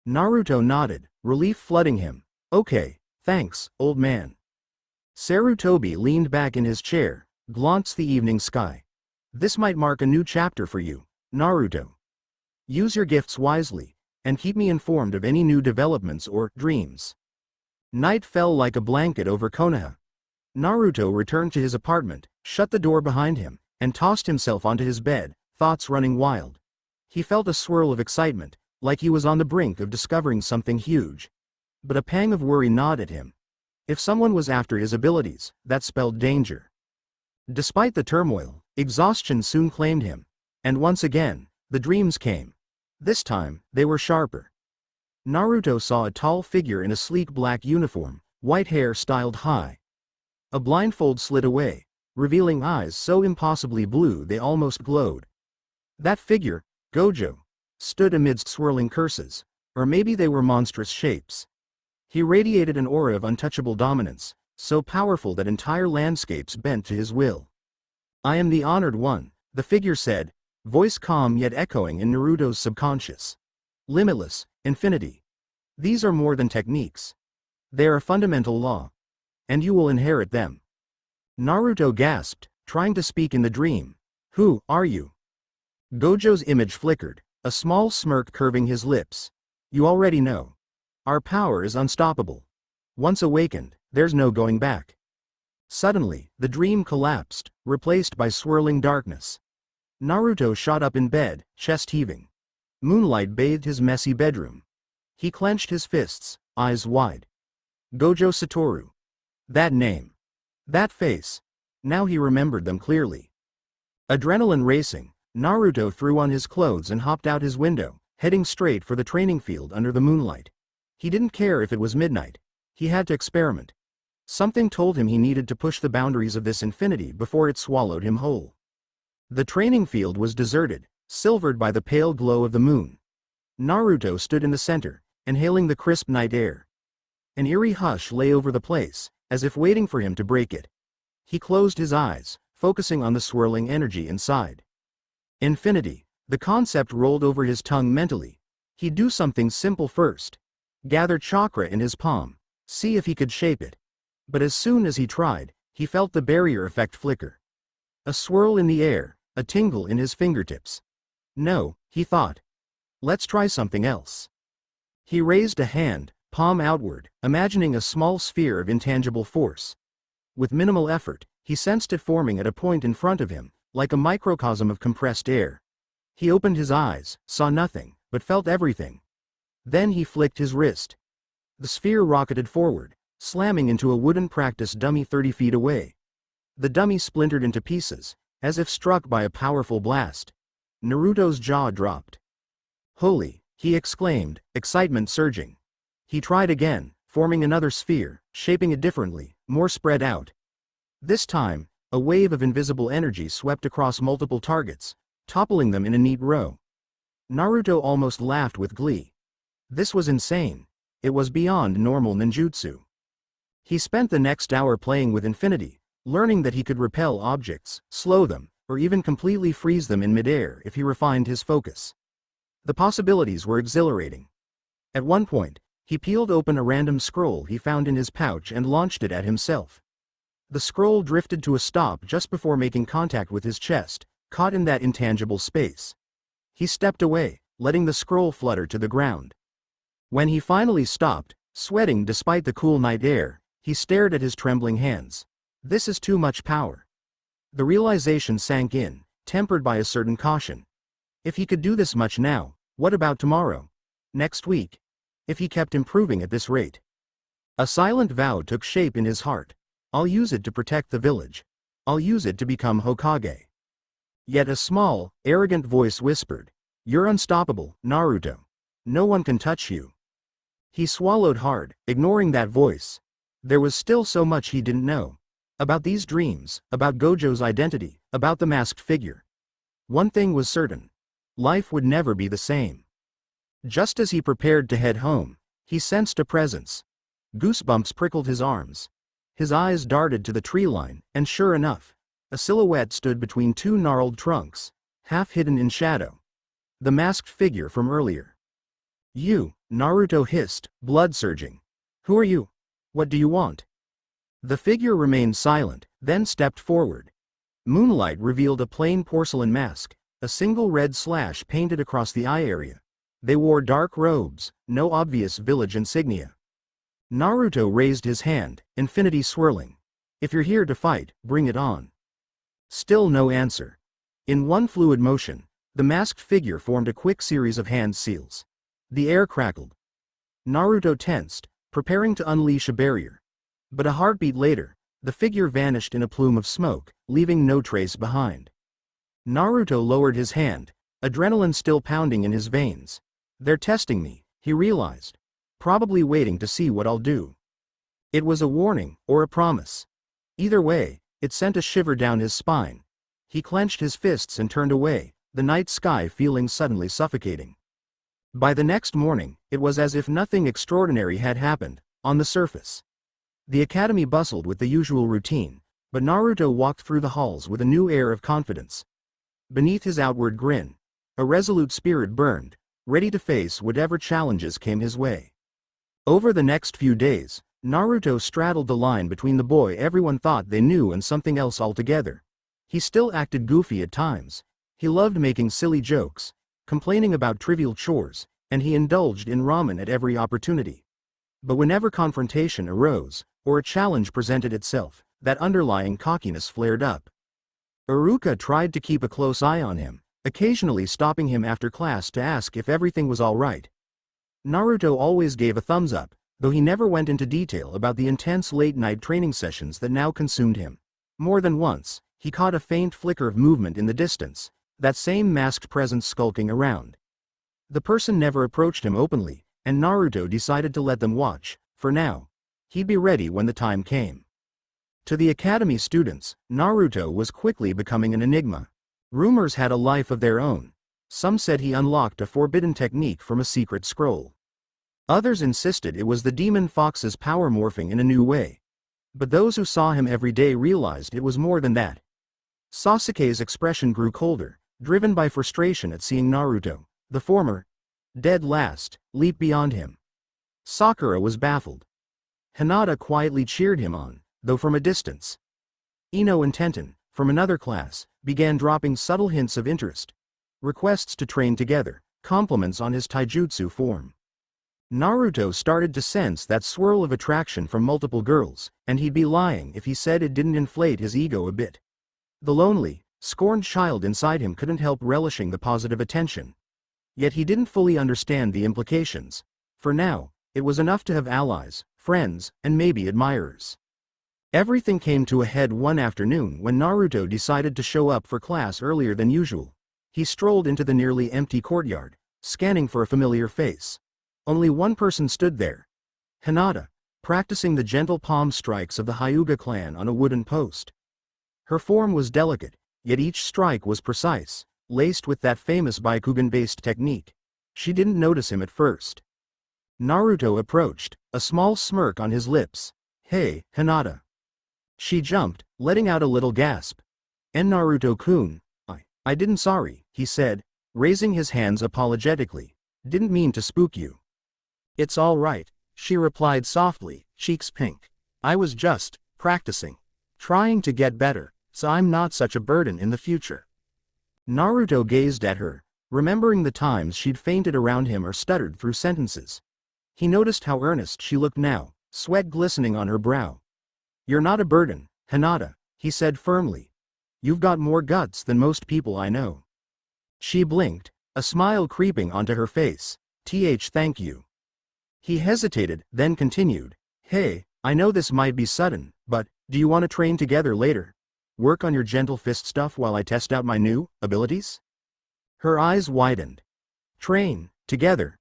Naruto nodded, relief flooding him. Okay, thanks, old man. Sarutobi leaned back in his chair, glanced the evening sky. This might mark a new chapter for you, Naruto. Use your gifts wisely, and keep me informed of any new developments or dreams. Night fell like a blanket over Konoha. Naruto returned to his apartment, shut the door behind him, and tossed himself onto his bed, thoughts running wild. He felt a swirl of excitement, like he was on the brink of discovering something huge. But a pang of worry gnawed at him. If someone was after his abilities, that spelled danger. Despite the turmoil, exhaustion soon claimed him. And once again, the dreams came. This time, they were sharper. Naruto saw a tall figure in a sleek black uniform, white hair styled high. A blindfold slid away, revealing eyes so impossibly blue they almost glowed. That figure, Gojo, stood amidst swirling curses, or maybe they were monstrous shapes. He radiated an aura of untouchable dominance, so powerful that entire landscapes bent to his will. "I am the honored one," the figure said, voice calm yet echoing in Naruto's subconscious. "Limitless, infinity. These are more than techniques. They are a fundamental law. And you will inherit them." Naruto gasped, trying to speak in the dream. "Who are you?" Gojo's image flickered, a small smirk curving his lips. "You already know. Our power is unstoppable. Once awakened, there's no going back." Suddenly, the dream collapsed, replaced by swirling darkness. Naruto shot up in bed, chest heaving. Moonlight bathed his messy bedroom. He clenched his fists, eyes wide. Gojo Saturo. That name. That face. Now he remembered them clearly. Adrenaline racing, Naruto threw on his clothes and hopped out his window, heading straight for the training field under the moonlight. He didn't care if it was midnight. He had to experiment. Something told him he needed to push the boundaries of this infinity before it swallowed him whole. The training field was deserted, silvered by the pale glow of the moon. Naruto stood in the center, inhaling the crisp night air. An eerie hush lay over the place, as if waiting for him to break it. He closed his eyes, focusing on the swirling energy inside. Infinity. The concept rolled over his tongue mentally. He'd do something simple first. Gather chakra in his palm. See if he could shape it. But as soon as he tried, he felt the barrier effect flicker. A swirl in the air, a tingle in his fingertips. No, he thought. Let's try something else. He raised a hand, palm outward, imagining a small sphere of intangible force. With minimal effort, he sensed it forming at a point in front of him, like a microcosm of compressed air. He opened his eyes, saw nothing, but felt everything. Then he flicked his wrist. The sphere rocketed forward, slamming into a wooden practice dummy 30 feet away. The dummy splintered into pieces, as if struck by a powerful blast. Naruto's jaw dropped. "Holy!" he exclaimed, excitement surging. He tried again, forming another sphere, shaping it differently, more spread out. This time, a wave of invisible energy swept across multiple targets, toppling them in a neat row. Naruto almost laughed with glee. This was insane. It was beyond normal ninjutsu. He spent the next hour playing with infinity, learning that he could repel objects, slow them, or even completely freeze them in midair if he refined his focus. The possibilities were exhilarating. At one point, he peeled open a random scroll he found in his pouch and launched it at himself. The scroll drifted to a stop just before making contact with his chest, caught in that intangible space. He stepped away, letting the scroll flutter to the ground. When he finally stopped, sweating despite the cool night air, he stared at his trembling hands. This is too much power. The realization sank in, tempered by a certain caution. If he could do this much now, what about tomorrow? Next week? If he kept improving at this rate? A silent vow took shape in his heart. I'll use it to protect the village. I'll use it to become Hokage. Yet a small, arrogant voice whispered, "You're unstoppable, Naruto. No one can touch you." He swallowed hard, ignoring that voice. There was still so much he didn't know. About these dreams, about Gojo's identity, about the masked figure. One thing was certain. Life would never be the same. Just as he prepared to head home, he sensed a presence. Goosebumps prickled his arms. His eyes darted to the tree line, and sure enough, a silhouette stood between two gnarled trunks, half hidden in shadow. The masked figure from earlier. "You," Naruto hissed, blood surging. "Who are you? What do you want?" The figure remained silent, then stepped forward. Moonlight revealed a plain porcelain mask, a single red slash painted across the eye area. They wore dark robes, no obvious village insignia. Naruto raised his hand, infinity swirling. If you're here to fight, bring it on. Still no answer. In one fluid motion, the masked figure formed a quick series of hand seals. The air crackled. Naruto tensed, preparing to unleash a barrier. But a heartbeat later, the figure vanished in a plume of smoke, leaving no trace behind. Naruto lowered his hand, adrenaline still pounding in his veins. They're testing me, he realized. Probably waiting to see what I'll do. It was a warning, or a promise. Either way, it sent a shiver down his spine. He clenched his fists and turned away, the night sky feeling suddenly suffocating. By the next morning, it was as if nothing extraordinary had happened, on the surface. The academy bustled with the usual routine, but Naruto walked through the halls with a new air of confidence. Beneath his outward grin, a resolute spirit burned, ready to face whatever challenges came his way. Over the next few days, Naruto straddled the line between the boy everyone thought they knew and something else altogether. He still acted goofy at times. He loved making silly jokes, complaining about trivial chores, and he indulged in ramen at every opportunity. But whenever confrontation arose, or a challenge presented itself, that underlying cockiness flared up. Iruka tried to keep a close eye on him, occasionally stopping him after class to ask if everything was all right. Naruto always gave a thumbs up, though he never went into detail about the intense late-night training sessions that now consumed him. More than once, he caught a faint flicker of movement in the distance, that same masked presence skulking around. The person never approached him openly, and Naruto decided to let them watch, for now. He'd be ready when the time came. To the academy students, Naruto was quickly becoming an enigma. Rumors had a life of their own. Some said he unlocked a forbidden technique from a secret scroll. Others insisted it was the demon fox's power morphing in a new way. But those who saw him every day realized it was more than that. Sasuke's expression grew colder, driven by frustration at seeing Naruto, the former, dead last, leap beyond him. Sakura was baffled. Hinata quietly cheered him on, though from a distance. Ino and Tenten, from another class, began dropping subtle hints of interest. Requests to train together, compliments on his taijutsu form. Naruto started to sense that swirl of attraction from multiple girls, and he'd be lying if he said it didn't inflate his ego a bit. The lonely, scorned child inside him couldn't help relishing the positive attention. Yet he didn't fully understand the implications. For now, it was enough to have allies, friends, and maybe admirers. Everything came to a head one afternoon when Naruto decided to show up for class earlier than usual. He strolled into the nearly empty courtyard, scanning for a familiar face. Only one person stood there. Hinata, practicing the gentle palm strikes of the Hyuga clan on a wooden post. Her form was delicate, yet each strike was precise, laced with that famous Byakugan-based technique. She didn't notice him at first. Naruto approached, a small smirk on his lips. "Hey, Hinata." She jumped, letting out a little gasp. "And Naruto-kun, I didn't sorry," he said, raising his hands apologetically. "Didn't mean to spook you." "It's all right," she replied softly, cheeks pink. "I was just practicing. Trying to get better, so I'm not such a burden in the future." Naruto gazed at her, remembering the times she'd fainted around him or stuttered through sentences. He noticed how earnest she looked now, sweat glistening on her brow. "You're not a burden, Hinata," he said firmly. "You've got more guts than most people I know." She blinked, a smile creeping onto her face. Thank you." He hesitated, then continued. "Hey, I know this might be sudden, but, do you want to train together later? Work on your gentle fist stuff while I test out my new abilities?" Her eyes widened. "Train, together?"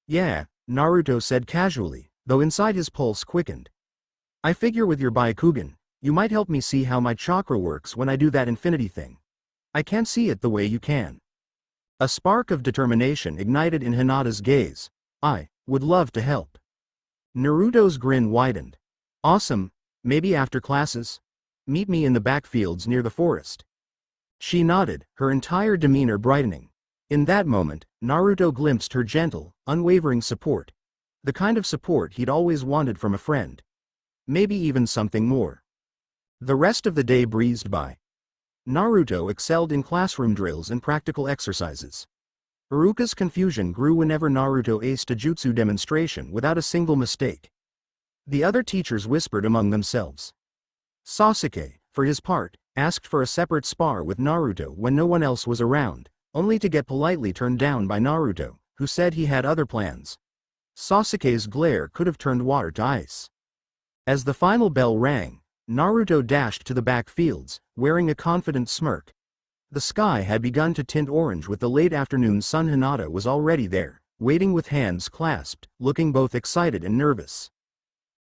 "Yeah," Naruto said casually, though inside his pulse quickened. "I figure with your Byakugan, you might help me see how my chakra works when I do that infinity thing. I can't see it the way you can." A spark of determination ignited in Hinata's gaze. "I would love to help." Naruto's grin widened. "Awesome, maybe after classes? Meet me in the backfields near the forest." She nodded, her entire demeanor brightening. In that moment, Naruto glimpsed her gentle, unwavering support. The kind of support he'd always wanted from a friend. Maybe even something more. The rest of the day breezed by. Naruto excelled in classroom drills and practical exercises. Iruka's confusion grew whenever Naruto aced a jutsu demonstration without a single mistake. The other teachers whispered among themselves. Sasuke, for his part, asked for a separate spar with Naruto when no one else was around, only to get politely turned down by Naruto, who said he had other plans. Sasuke's glare could have turned water to ice. As the final bell rang, Naruto dashed to the backfields, wearing a confident smirk. The sky had begun to tint orange with the late afternoon sun. Hinata was already there, waiting with hands clasped, looking both excited and nervous.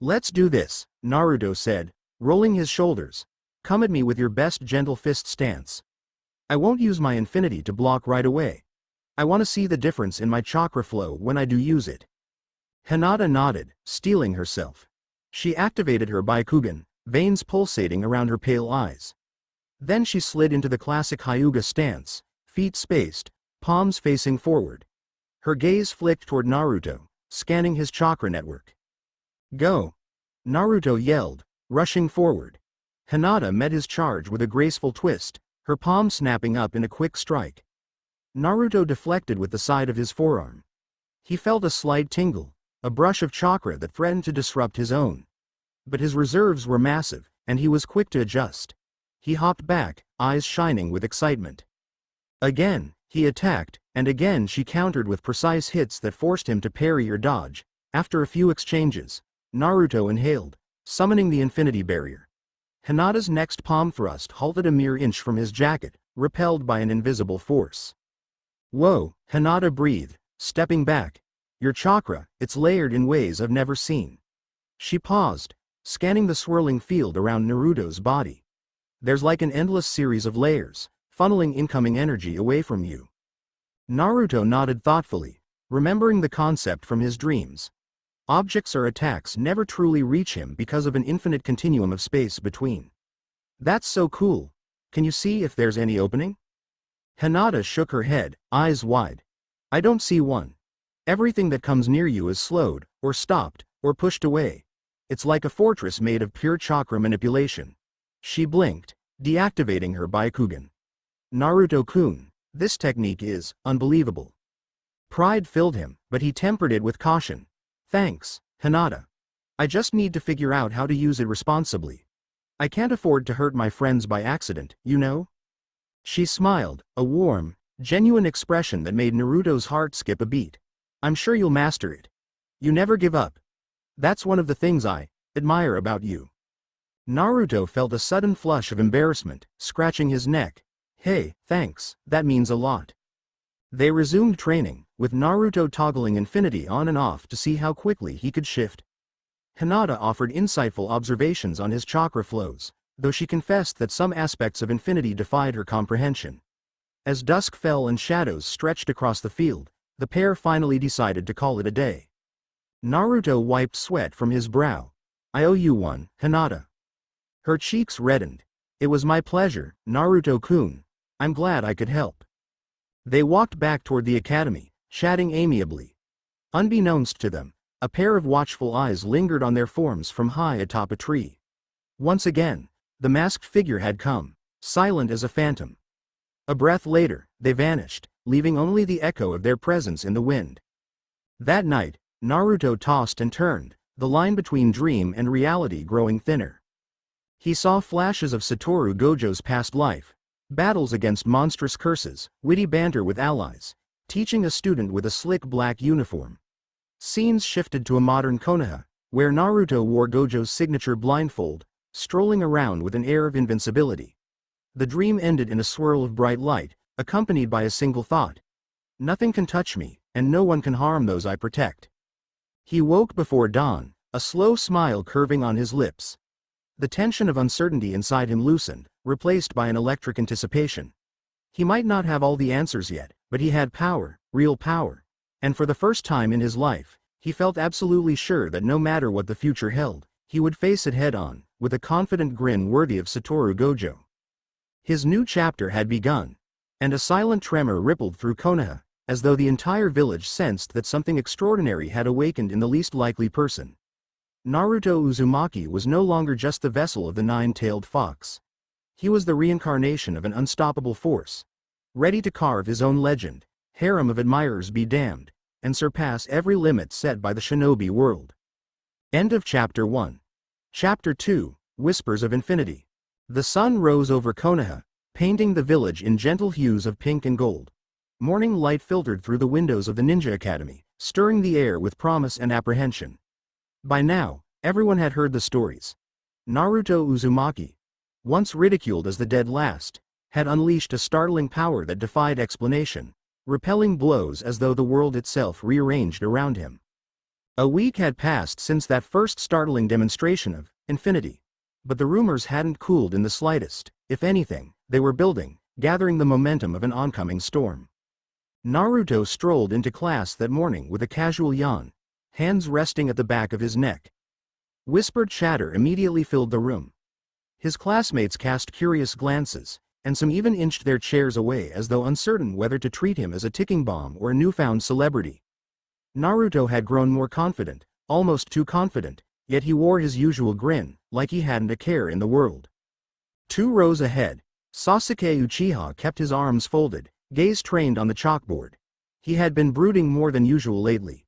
"Let's do this," Naruto said, rolling his shoulders. "Come at me with your best gentle fist stance. I won't use my infinity to block right away. I want to see the difference in my chakra flow when I do use it." Hinata nodded, steeling herself. She activated her Byakugan, veins pulsating around her pale eyes. Then she slid into the classic Hyuga stance, feet spaced, palms facing forward. Her gaze flicked toward Naruto, scanning his chakra network. "Go!" Naruto yelled, rushing forward. Hinata met his charge with a graceful twist, her palm snapping up in a quick strike. Naruto deflected with the side of his forearm. He felt a slight tingle, a brush of chakra that threatened to disrupt his own. But his reserves were massive, and he was quick to adjust. He hopped back, eyes shining with excitement. Again, he attacked, and again she countered with precise hits that forced him to parry or dodge. After a few exchanges, Naruto inhaled, summoning the infinity barrier. Hinata's next palm thrust halted a mere inch from his jacket, repelled by an invisible force. "Whoa," Hinata breathed, stepping back. "Your chakra, it's layered in ways I've never seen." She paused, scanning the swirling field around Naruto's body. "There's like an endless series of layers, funneling incoming energy away from you." Naruto nodded thoughtfully, remembering the concept from his dreams. Objects or attacks never truly reach him because of an infinite continuum of space between. "That's so cool. Can you see if there's any opening?" Hinata shook her head, eyes wide. "I don't see one. Everything that comes near you is slowed, or stopped, or pushed away. It's like a fortress made of pure chakra manipulation." She blinked, deactivating her Byakugan. "Naruto-kun, this technique is unbelievable." Pride filled him, but he tempered it with caution. "Thanks, Hinata. I just need to figure out how to use it responsibly. I can't afford to hurt my friends by accident, you know?" She smiled, a warm, genuine expression that made Naruto's heart skip a beat. "I'm sure you'll master it. You never give up. That's one of the things I admire about you." Naruto felt a sudden flush of embarrassment, scratching his neck. "Hey, thanks, that means a lot." They resumed training, with Naruto toggling infinity on and off to see how quickly he could shift. Hinata offered insightful observations on his chakra flows, though she confessed that some aspects of infinity defied her comprehension. As dusk fell and shadows stretched across the field, the pair finally decided to call it a day. Naruto wiped sweat from his brow. "I owe you one, Hinata." Her cheeks reddened. "It was my pleasure, Naruto-kun. I'm glad I could help." They walked back toward the academy, chatting amiably. Unbeknownst to them, a pair of watchful eyes lingered on their forms from high atop a tree. Once again, the masked figure had come, silent as a phantom. A breath later, they vanished, leaving only the echo of their presence in the wind. That night, Naruto tossed and turned, the line between dream and reality growing thinner. He saw flashes of Satoru Gojo's past life, battles against monstrous curses, witty banter with allies, teaching a student with a slick black uniform. Scenes shifted to a modern Konoha, where Naruto wore Gojo's signature blindfold, strolling around with an air of invincibility. The dream ended in a swirl of bright light, accompanied by a single thought. "Nothing can touch me, and no one can harm those I protect." He woke before dawn, a slow smile curving on his lips. The tension of uncertainty inside him loosened, replaced by an electric anticipation. He might not have all the answers yet, but he had power, real power. And for the first time in his life, he felt absolutely sure that no matter what the future held, he would face it head-on, with a confident grin worthy of Satoru Gojo. His new chapter had begun, and a silent tremor rippled through Konoha, as though the entire village sensed that something extraordinary had awakened in the least likely person. Naruto Uzumaki was no longer just the vessel of the nine-tailed fox. He was the reincarnation of an unstoppable force, ready to carve his own legend, harem of admirers be damned, and surpass every limit set by the shinobi world. End of Chapter 1. Chapter 2, Whispers of Infinity. The sun rose over Konoha, painting the village in gentle hues of pink and gold. Morning light filtered through the windows of the Ninja Academy, stirring the air with promise and apprehension. By now, everyone had heard the stories. Naruto Uzumaki, once ridiculed as the dead last, had unleashed a startling power that defied explanation, repelling blows as though the world itself rearranged around him. A week had passed since that first startling demonstration of infinity, but the rumors hadn't cooled in the slightest. If anything, they were building, gathering the momentum of an oncoming storm. Naruto strolled into class that morning with a casual yawn, hands resting at the back of his neck. Whispered chatter immediately filled the room. His classmates cast curious glances, and some even inched their chairs away as though uncertain whether to treat him as a ticking bomb or a newfound celebrity. Naruto had grown more confident, almost too confident, yet he wore his usual grin, like he hadn't a care in the world. 2 rows ahead, Sasuke Uchiha kept his arms folded, gaze trained on the chalkboard. He had been brooding more than usual lately.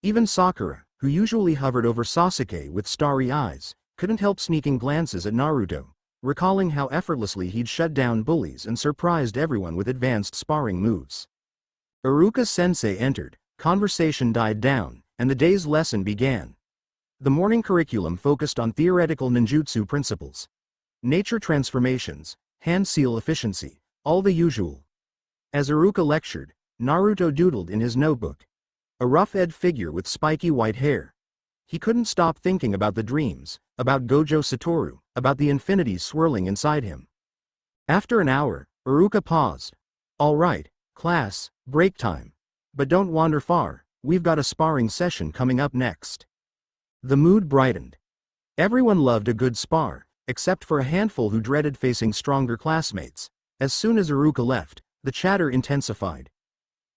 Even Sakura, who usually hovered over Sasuke with starry eyes, couldn't help sneaking glances at Naruto, recalling how effortlessly he'd shut down bullies and surprised everyone with advanced sparring moves. Iruka-sensei entered, conversation died down, and the day's lesson began. The morning curriculum focused on theoretical ninjutsu principles. Nature transformations, hand seal efficiency, all the usual. As Iruka lectured, Naruto doodled in his notebook. A rough-edged figure with spiky white hair. He couldn't stop thinking about the dreams, about Gojo Saturo, about the infinities swirling inside him. After an hour, Iruka paused. "All right, class, break time. But don't wander far, we've got a sparring session coming up next." The mood brightened. Everyone loved a good spar, except for a handful who dreaded facing stronger classmates. As soon as Iruka left, the chatter intensified.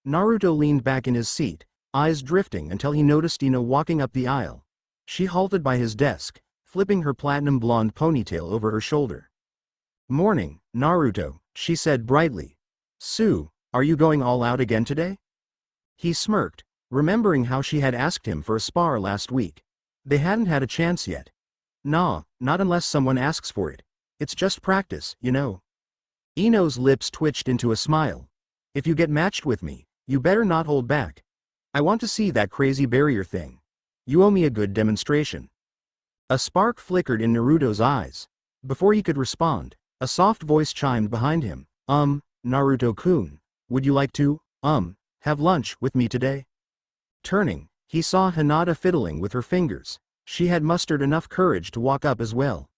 Naruto leaned back in his seat, eyes drifting until he noticed Ino walking up the aisle. She halted by his desk, flipping her platinum blonde ponytail over her shoulder. "Morning, Naruto," she said brightly. "Sue, are you going all out again today?" He smirked, remembering how she had asked him for a spar last week. They hadn't had a chance yet. "Nah, not unless someone asks for it. It's just practice, you know." Ino's lips twitched into a smile. "If you get matched with me, you better not hold back. I want to see that crazy barrier thing. You owe me a good demonstration." A spark flickered in Naruto's eyes. Before he could respond, a soft voice chimed behind him. Naruto-kun, would you like to, have lunch with me today?" Turning, he saw Hinata fiddling with her fingers. She had mustered enough courage to walk up as well.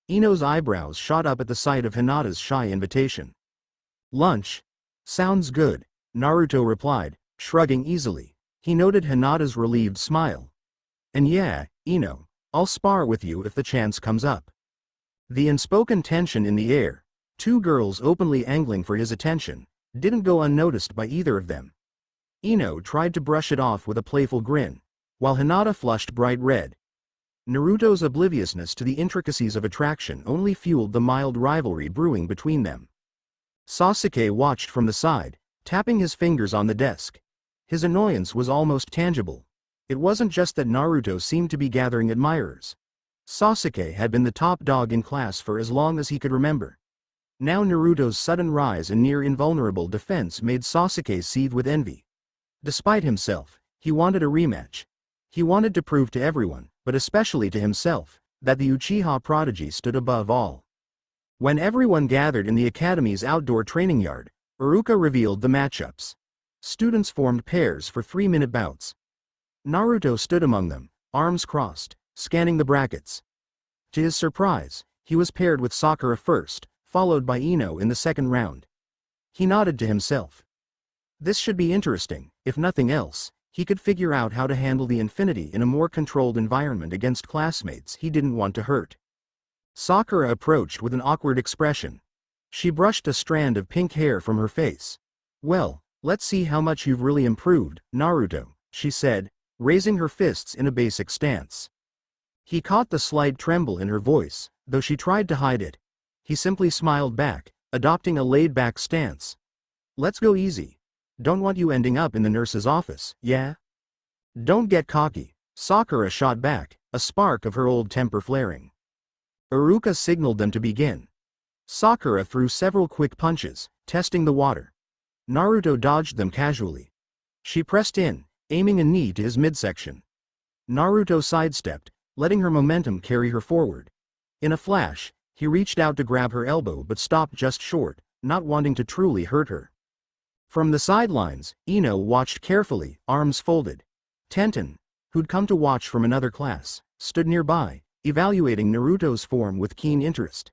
Ino's eyebrows shot up at the sight of Hinata's shy invitation. "Lunch? Sounds good," Naruto replied, shrugging easily. He noted Hinata's relieved smile. "And yeah, Ino, I'll spar with you if the chance comes up." The unspoken tension in the air, 2 girls openly angling for his attention, didn't go unnoticed by either of them. Ino tried to brush it off with a playful grin, while Hinata flushed bright red. Naruto's obliviousness to the intricacies of attraction only fueled the mild rivalry brewing between them. Sasuke watched from the side, tapping his fingers on the desk. His annoyance was almost tangible. It wasn't just that Naruto seemed to be gathering admirers. Sasuke had been the top dog in class for as long as he could remember. Now Naruto's sudden rise and near invulnerable defense made Sasuke seethe with envy. Despite himself, he wanted a rematch. He wanted to prove to everyone, but especially to himself, that the Uchiha prodigy stood above all. When everyone gathered in the academy's outdoor training yard, Iruka revealed the matchups. Students formed pairs for 3-minute bouts. Naruto stood among them, arms crossed, scanning the brackets. To his surprise, he was paired with Sakura first, followed by Ino in the second round. He nodded to himself. This should be interesting. If nothing else, he could figure out how to handle the infinity in a more controlled environment against classmates he didn't want to hurt. Sakura approached with an awkward expression. She brushed a strand of pink hair from her face. "Well, let's see how much you've really improved, Naruto," she said, raising her fists in a basic stance. He caught the slight tremble in her voice, though she tried to hide it. He simply smiled back, adopting a laid-back stance. Let's go easy. Don't want you ending up in the nurse's office, yeah? Don't get cocky, Sakura shot back, a spark of her old temper flaring. Iruka signaled them to begin. Sakura threw several quick punches, testing the water. Naruto dodged them casually. She pressed in, aiming a knee to his midsection. Naruto sidestepped, letting her momentum carry her forward. In a flash, he reached out to grab her elbow but stopped just short, not wanting to truly hurt her. From the sidelines, Ino watched carefully, arms folded. Tenten, who'd come to watch from another class, stood nearby, evaluating Naruto's form with keen interest.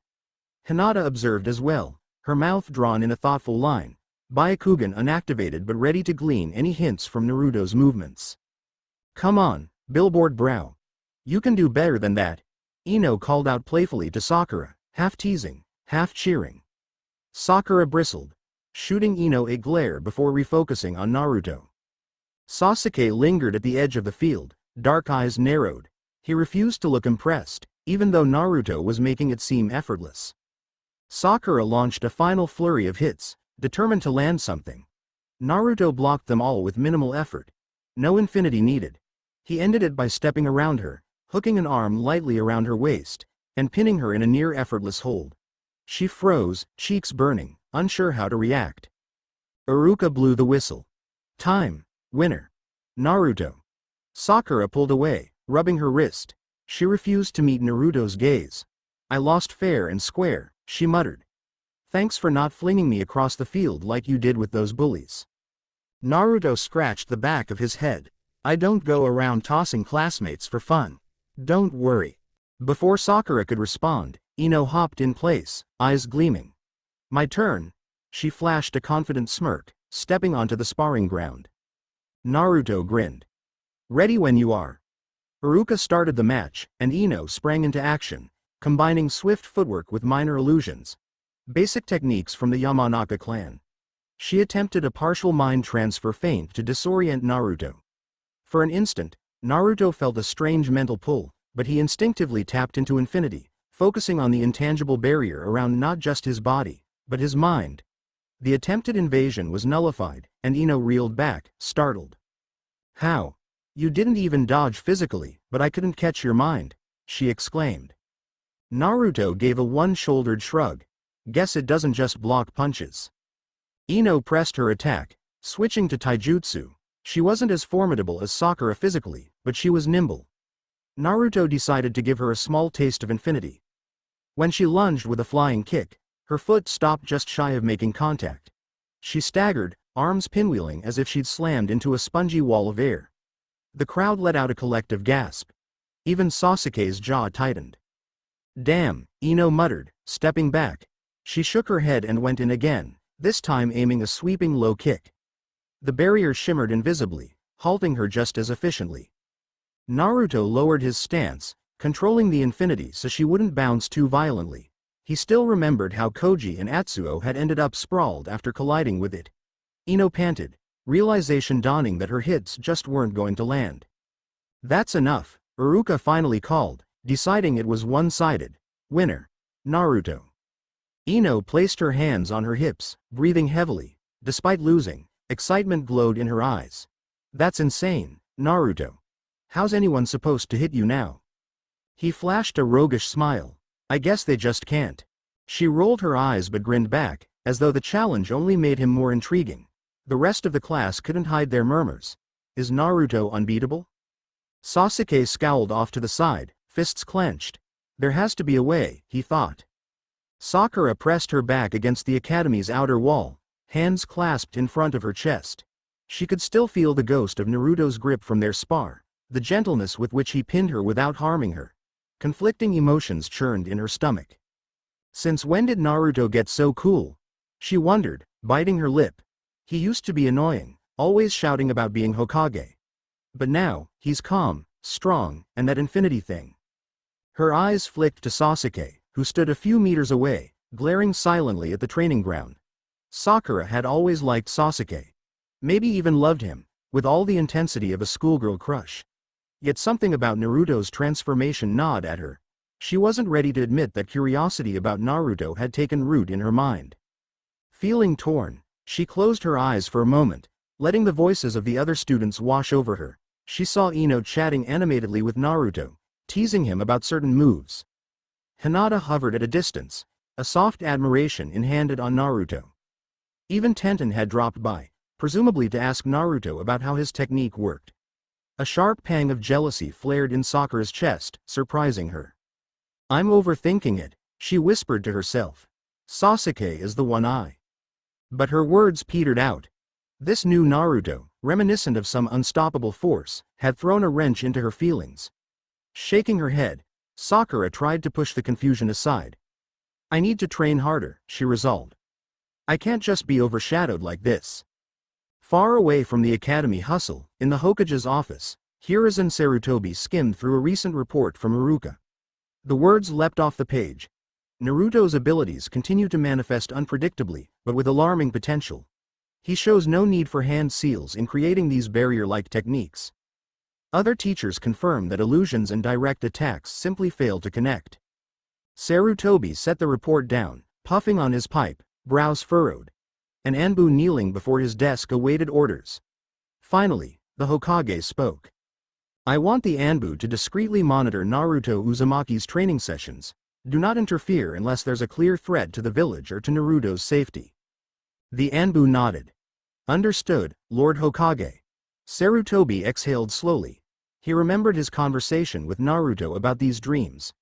Hinata observed as well, her mouth drawn in a thoughtful line, Byakugan unactivated but ready to glean any hints from Naruto's movements. Come on, billboard brow. You can do better than that, Ino called out playfully to Sakura, half teasing, half cheering. Sakura bristled, shooting Ino a glare before refocusing on Naruto. Sasuke lingered at the edge of the field, dark eyes narrowed. He refused to look impressed, even though Naruto was making it seem effortless. Sakura launched a final flurry of hits, determined to land something. Naruto blocked them all with minimal effort. No infinity needed. He ended it by stepping around her, hooking an arm lightly around her waist, and pinning her in a near-effortless hold. She froze, cheeks burning, unsure how to react. Iruka blew the whistle. Time. Winner. Naruto. Sakura pulled away, rubbing her wrist. She refused to meet Naruto's gaze. I lost fair and square, she muttered. Thanks for not flinging me across the field like you did with those bullies. Naruto scratched the back of his head. I don't go around tossing classmates for fun. Don't worry. Before Sakura could respond, Ino hopped in place, eyes gleaming. My turn. She flashed a confident smirk, stepping onto the sparring ground. Naruto grinned. Ready when you are. Iruka started the match, and Ino sprang into action, combining swift footwork with minor illusions. Basic techniques from the Yamanaka clan. She attempted a partial mind transfer feint to disorient Naruto. For an instant, Naruto felt a strange mental pull, but he instinctively tapped into infinity, focusing on the intangible barrier around not just his body, but his mind. The attempted invasion was nullified, and Ino reeled back, startled. How? You didn't even dodge physically, but I couldn't catch your mind, she exclaimed. Naruto gave a one-shouldered shrug. Guess it doesn't just block punches. Ino pressed her attack, switching to taijutsu. She wasn't as formidable as Sakura physically, but she was nimble. Naruto decided to give her a small taste of infinity. When she lunged with a flying kick, her foot stopped just shy of making contact. She staggered, arms pinwheeling as if she'd slammed into a spongy wall of air. The crowd let out a collective gasp. Even Sasuke's jaw tightened. Damn, Ino muttered, stepping back. She shook her head and went in again, this time aiming a sweeping low kick. The barrier shimmered invisibly, halting her just as efficiently. Naruto lowered his stance, controlling the infinity so she wouldn't bounce too violently. He still remembered how Koji and Atsuo had ended up sprawled after colliding with it. Ino panted, realization dawning that her hits just weren't going to land. That's enough, Iruka finally called, deciding it was one-sided. Winner. Naruto. Ino placed her hands on her hips, breathing heavily. Despite losing, excitement glowed in her eyes. That's insane, Naruto. How's anyone supposed to hit you now? He flashed a roguish smile. I guess they just can't. She rolled her eyes but grinned back, as though the challenge only made him more intriguing. The rest of the class couldn't hide their murmurs. Is Naruto unbeatable? Sasuke scowled off to the side, fists clenched. There has to be a way, he thought. Sakura pressed her back against the academy's outer wall, hands clasped in front of her chest. She could still feel the ghost of Naruto's grip from their spar, the gentleness with which he pinned her without harming her. Conflicting emotions churned in her stomach. Since when did Naruto get so cool? She wondered, biting her lip. He used to be annoying, always shouting about being Hokage. But now, he's calm, strong, and that infinity thing. Her eyes flicked to Sasuke, who stood a few meters away, glaring silently at the training ground. Sakura had always liked Sasuke. Maybe even loved him, with all the intensity of a schoolgirl crush. Yet something about Naruto's transformation gnawed at her. She wasn't ready to admit that curiosity about Naruto had taken root in her mind. Feeling torn, she closed her eyes for a moment, letting the voices of the other students wash over her. She saw Ino chatting animatedly with Naruto, teasing him about certain moves. Hinata hovered at a distance, a soft admiration in handed on Naruto. Even Tenten had dropped by, presumably to ask Naruto about how his technique worked. A sharp pang of jealousy flared in Sakura's chest, surprising her. "I'm overthinking it," she whispered to herself. "Sasuke is the one I." But her words petered out. This new Naruto, reminiscent of some unstoppable force, had thrown a wrench into her feelings. Shaking her head, Sakura tried to push the confusion aside. "I need to train harder," she resolved. "I can't just be overshadowed like this." Far away from the academy hustle, in the Hokage's office, Hiruzen Sarutobi skimmed through a recent report from Iruka. The words leapt off the page. Naruto's abilities continue to manifest unpredictably, but with alarming potential. He shows no need for hand seals in creating these barrier-like techniques. Other teachers confirm that illusions and direct attacks simply fail to connect. Sarutobi set the report down, puffing on his pipe, brows furrowed. An Anbu kneeling before his desk awaited orders. Finally, the Hokage spoke. "I want the Anbu to discreetly monitor Naruto Uzumaki's training sessions. Do not interfere unless there's a clear threat to the village or to Naruto's safety." The Anbu nodded. "Understood, Lord Hokage." Sarutobi exhaled slowly. He remembered his conversation with Naruto about these dreams.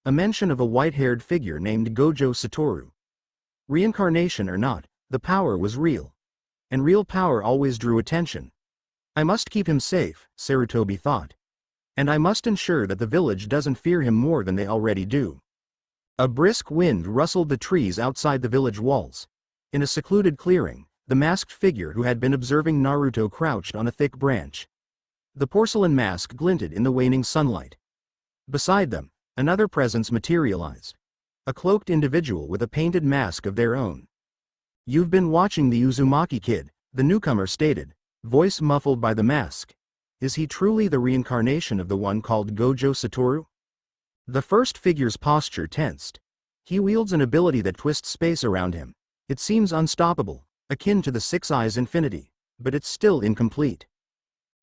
A mention of a white-haired figure named Gojo Saturo. Reincarnation or not, the power was real. And real power always drew attention. "I must keep him safe," Sarutobi thought. "And I must ensure that the village doesn't fear him more than they already do." A brisk wind rustled the trees outside the village walls. In a secluded clearing, the masked figure who had been observing Naruto crouched on a thick branch. The porcelain mask glinted in the waning sunlight. Beside them, another presence materialized. A cloaked individual with a painted mask of their own. "You've been watching the Uzumaki kid," the newcomer stated, voice muffled by the mask. "Is he truly the reincarnation of the one called Gojo Saturo?" The first figure's posture tensed. He wields an ability that twists space around him. It seems unstoppable, akin to the Six Eyes Infinity, but it's still incomplete.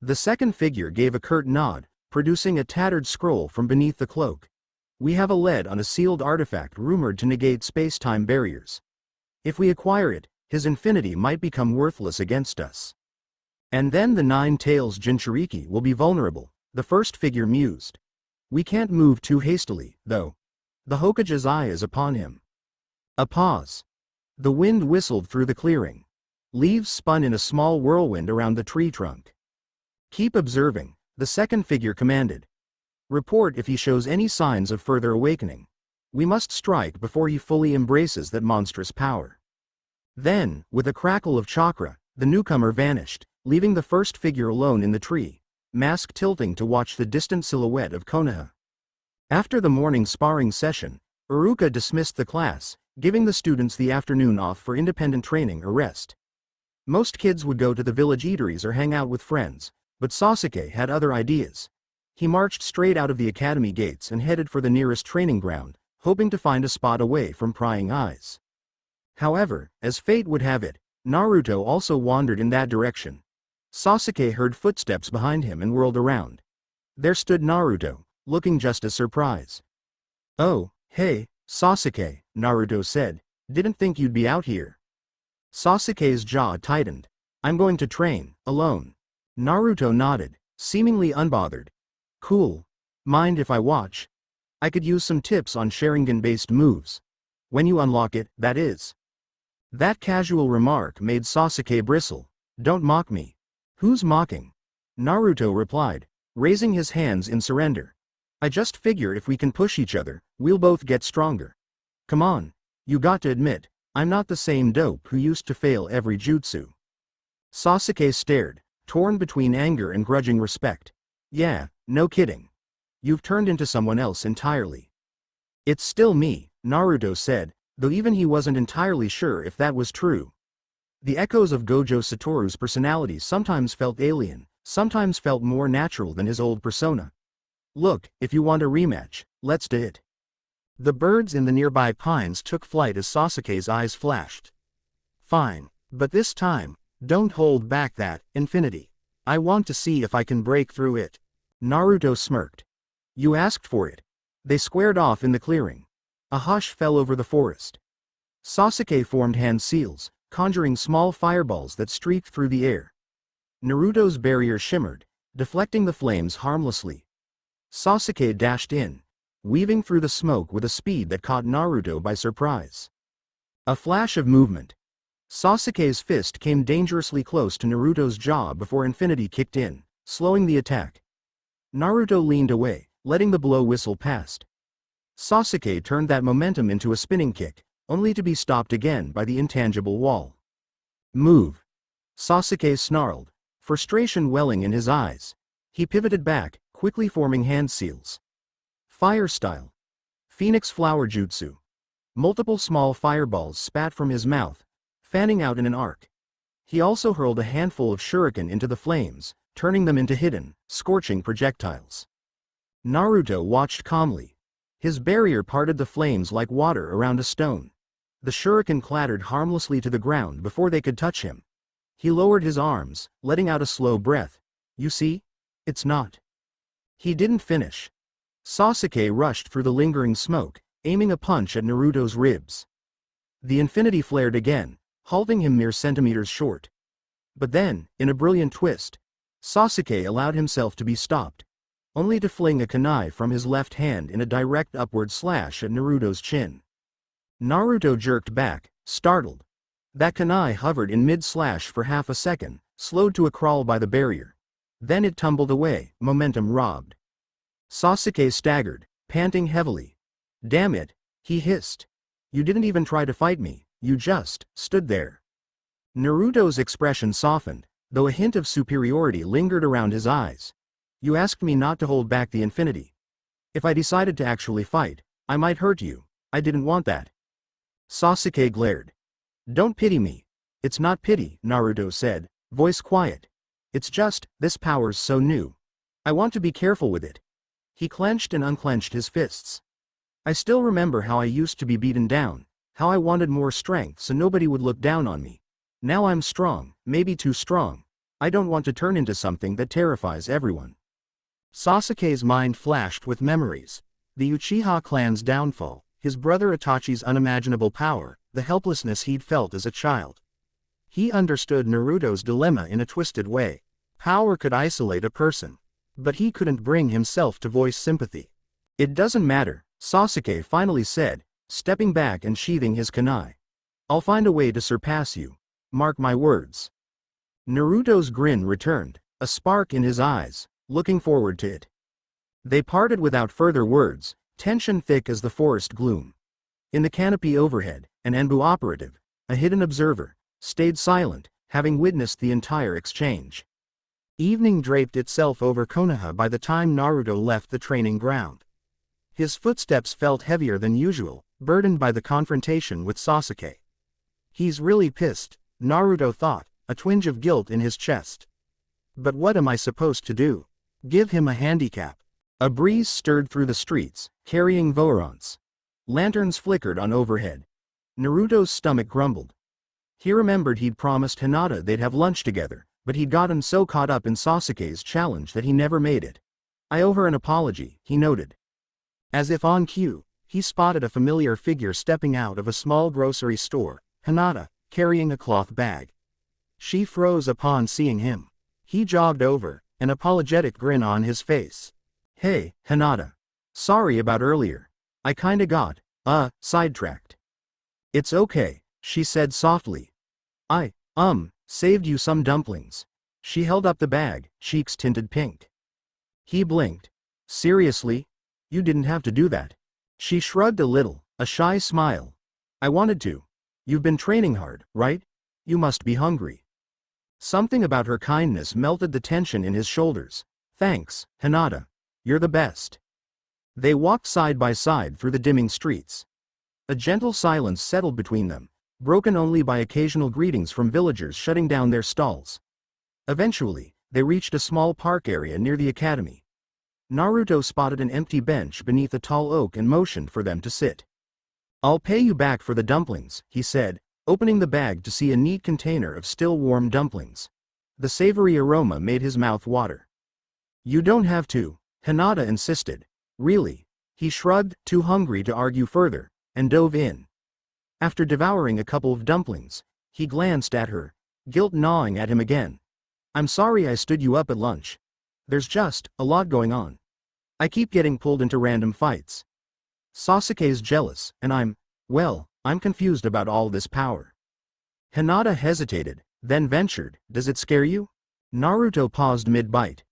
The second figure gave a curt nod, producing a tattered scroll from beneath the cloak. "We have a lead on a sealed artifact rumored to negate space-time barriers. If we acquire it, his infinity might become worthless against us. And then the Nine Tails Jinchuriki will be vulnerable," the first figure mused. "We can't move too hastily, though. The Hokage's eye is upon him." A pause. The wind whistled through the clearing. Leaves spun in a small whirlwind around the tree trunk. "Keep observing," the second figure commanded. "Report if he shows any signs of further awakening. We must strike before he fully embraces that monstrous power." Then, with a crackle of chakra, the newcomer vanished, leaving the first figure alone in the tree, mask tilting to watch the distant silhouette of Konoha. After the morning sparring session, Iruka dismissed the class, giving the students the afternoon off for independent training or rest. Most kids would go to the village eateries or hang out with friends, but Sasuke had other ideas. He marched straight out of the academy gates and headed for the nearest training ground, hoping to find a spot away from prying eyes. However, as fate would have it, Naruto also wandered in that direction. Sasuke heard footsteps behind him and whirled around. There stood Naruto, looking just as surprised. "Oh, hey, Sasuke," Naruto said, "didn't think you'd be out here." Sasuke's jaw tightened. "I'm going to train, alone." Naruto nodded, seemingly unbothered. "Cool. Mind if I watch? I could use some tips on Sharingan-based moves. When you unlock it, that is." That casual remark made Sasuke bristle. "Don't mock me." "Who's mocking?" Naruto replied, raising his hands in surrender. "I just figure if we can push each other, we'll both get stronger. Come on. You got to admit, I'm not the same dope who used to fail every jutsu." Sasuke stared, torn between anger and grudging respect. "Yeah, no kidding. You've turned into someone else entirely." "It's still me," Naruto said, though even he wasn't entirely sure if that was true. The echoes of Gojo Satoru's personality sometimes felt alien, sometimes felt more natural than his old persona. "Look, if you want a rematch, let's do it." The birds in the nearby pines took flight as Sasuke's eyes flashed. Fine, but this time, don't hold back that infinity. I want to see if I can break through it. Naruto smirked. You asked for it. They squared off in the clearing. A hush fell over the forest. Sasuke formed hand seals, conjuring small fireballs that streaked through the air. Naruto's barrier shimmered, deflecting the flames harmlessly. Sasuke dashed in, weaving through the smoke with a speed that caught Naruto by surprise. A flash of movement. Sasuke's fist came dangerously close to Naruto's jaw before infinity kicked in, slowing the attack. Naruto leaned away, letting the blow whistle past. Sasuke turned that momentum into a spinning kick, only to be stopped again by the intangible wall. Move! Sasuke snarled, frustration welling in his eyes. He pivoted back, quickly forming hand seals. Fire style. Phoenix flower jutsu. Multiple small fireballs spat from his mouth, fanning out in an arc. He also hurled a handful of shuriken into the flames, turning them into hidden, scorching projectiles. Naruto watched calmly. His barrier parted the flames like water around a stone. The shuriken clattered harmlessly to the ground before they could touch him. He lowered his arms, letting out a slow breath. You see? It's not. He didn't finish. Sasuke rushed through the lingering smoke, aiming a punch at Naruto's ribs. The infinity flared again, halting him mere centimeters short. But then, in a brilliant twist, Sasuke allowed himself to be stopped, only to fling a kunai from his left hand in a direct upward slash at Naruto's chin. Naruto jerked back, startled. That kunai hovered in mid-slash for half a second, slowed to a crawl by the barrier. Then it tumbled away, momentum robbed. Sasuke staggered, panting heavily. Damn it, he hissed. You didn't even try to fight me, you just stood there. Naruto's expression softened, though a hint of superiority lingered around his eyes. You asked me not to hold back the infinity. If I decided to actually fight, I might hurt you. I didn't want that. Sasuke glared. Don't pity me. It's not pity, Naruto said, voice quiet. It's just, this power's so new. I want to be careful with it. He clenched and unclenched his fists. I still remember how I used to be beaten down, how I wanted more strength so nobody would look down on me. Now I'm strong, maybe too strong. I don't want to turn into something that terrifies everyone. Sasuke's mind flashed with memories. The Uchiha clan's downfall, his brother Itachi's unimaginable power, the helplessness he'd felt as a child. He understood Naruto's dilemma in a twisted way. Power could isolate a person, but he couldn't bring himself to voice sympathy. It doesn't matter, Sasuke finally said, stepping back and sheathing his kunai. I'll find a way to surpass you. Mark my words. Naruto's grin returned, a spark in his eyes, looking forward to it. They parted without further words, tension thick as the forest gloom. In the canopy overhead, an Enbu operative, a hidden observer, stayed silent, having witnessed the entire exchange. Evening draped itself over Konoha by the time Naruto left the training ground. His footsteps felt heavier than usual, burdened by the confrontation with Sasuke. He's really pissed, Naruto thought, a twinge of guilt in his chest. But what am I supposed to do? Give him a handicap. A breeze stirred through the streets, carrying Vorons. Lanterns flickered on overhead. Naruto's stomach grumbled. He remembered he'd promised Hinata they'd have lunch together, but he'd gotten so caught up in Sasuke's challenge that he never made it. I owe her an apology, he noted. As if on cue, he spotted a familiar figure stepping out of a small grocery store, Hinata, carrying a cloth bag. She froze upon seeing him. He jogged over, an apologetic grin on his face. Hey, Hinata. Sorry about earlier. I kinda got, sidetracked. It's okay, she said softly. I, saved you some dumplings. She held up the bag, cheeks tinted pink. He blinked. Seriously? You didn't have to do that. She shrugged a little, a shy smile. I wanted to. You've been training hard, right? You must be hungry. Something about her kindness melted the tension in his shoulders. Thanks, Hinata. You're the best. They walked side by side through the dimming streets. A gentle silence settled between them, broken only by occasional greetings from villagers shutting down their stalls. Eventually, they reached a small park area near the academy. Naruto spotted an empty bench beneath a tall oak and motioned for them to sit. "I'll pay you back for the dumplings," he said, opening the bag to see a neat container of still warm dumplings. The savory aroma made his mouth water. "You don't have to," Hinata insisted. "Really?" He shrugged, too hungry to argue further, and dove in. After devouring a couple of dumplings, he glanced at her, guilt gnawing at him again. "I'm sorry I stood you up at lunch. There's just a lot going on. I keep getting pulled into random fights. Sasuke's jealous, and I'm confused about all this power." Hinata hesitated, then ventured, "Does it scare you?" Naruto paused mid-bite.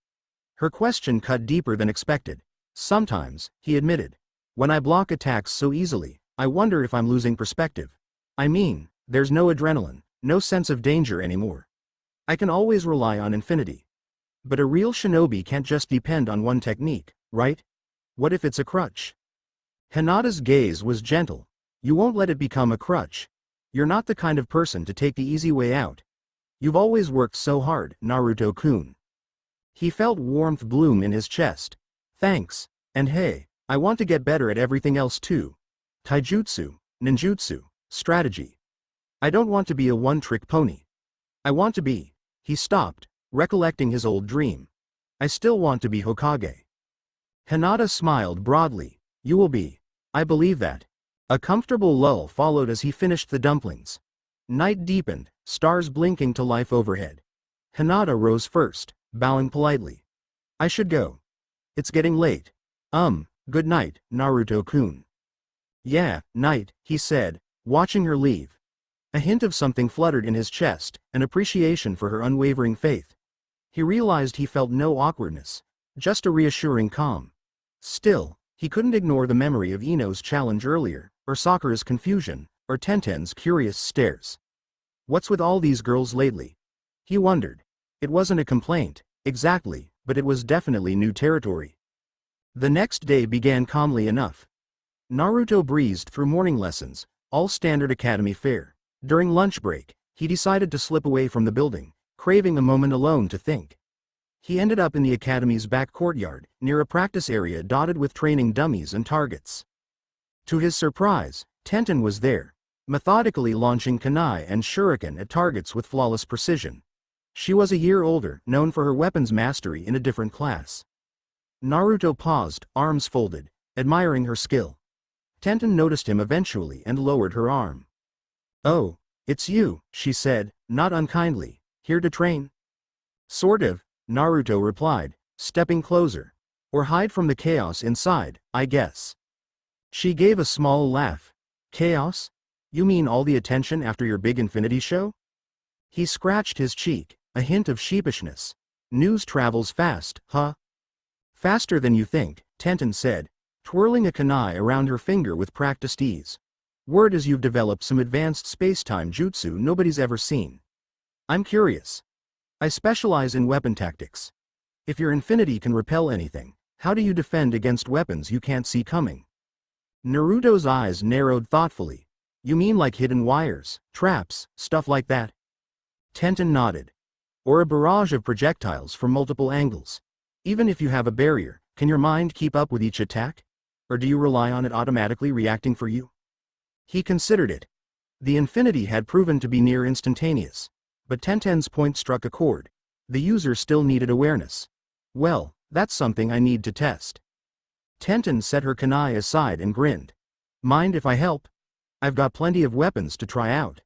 Her question cut deeper than expected. "Sometimes," he admitted. "When I block attacks so easily, I wonder if I'm losing perspective. I mean, there's no adrenaline, no sense of danger anymore. I can always rely on infinity. But a real shinobi can't just depend on one technique, right? What if it's a crutch?" Hinata's gaze was gentle. "You won't let it become a crutch. You're not the kind of person to take the easy way out. You've always worked so hard, Naruto-kun." He felt warmth bloom in his chest. "Thanks, and hey, I want to get better at everything else too. Taijutsu, ninjutsu, strategy. I don't want to be a one-trick pony. I want to be..." He stopped, recollecting his old dream. "I still want to be Hokage." Hinata smiled broadly. "You will be. I believe that." A comfortable lull followed as he finished the dumplings. Night deepened, stars blinking to life overhead. Hinata rose first, bowing politely. "I should go. It's getting late." Good night, Naruto-kun." "Yeah, night," he said, watching her leave. A hint of something fluttered in his chest, an appreciation for her unwavering faith. He realized he felt no awkwardness, just a reassuring calm. Still, he couldn't ignore the memory of Ino's challenge earlier, or Sakura's confusion, or Tenten's curious stares. What's with all these girls lately? He wondered. It wasn't a complaint, exactly, but it was definitely new territory. The next day began calmly enough. Naruto breezed through morning lessons, all standard academy fare. During lunch break, he decided to slip away from the building, craving a moment alone to think. He ended up in the academy's back courtyard, near a practice area dotted with training dummies and targets. To his surprise, Tenten was there, methodically launching kunai and shuriken at targets with flawless precision. She was a year older, known for her weapons mastery in a different class. Naruto paused, arms folded, admiring her skill. Tenten noticed him eventually and lowered her arm. "Oh, it's you," she said, not unkindly. "Here to train?" "Sort of," Naruto replied, stepping closer. "Or hide from the chaos inside, I guess." She gave a small laugh. "Chaos? You mean all the attention after your big infinity show?" He scratched his cheek, a hint of sheepishness. "News travels fast, huh?" "Faster than you think," Tenten said, twirling a kunai around her finger with practiced ease. "Word is you've developed some advanced space-time jutsu nobody's ever seen. I'm curious. I specialize in weapon tactics. If your infinity can repel anything, how do you defend against weapons you can't see coming?" Naruto's eyes narrowed thoughtfully. "You mean like hidden wires, traps, stuff like that?" Tenten nodded. "Or a barrage of projectiles from multiple angles. Even if you have a barrier, can your mind keep up with each attack? Or do you rely on it automatically reacting for you?" He considered it. The infinity had proven to be near instantaneous. But Tenten's point struck a chord. The user still needed awareness. "Well, that's something I need to test." Tenten set her kunai aside and grinned. "Mind if I help? I've got plenty of weapons to try out."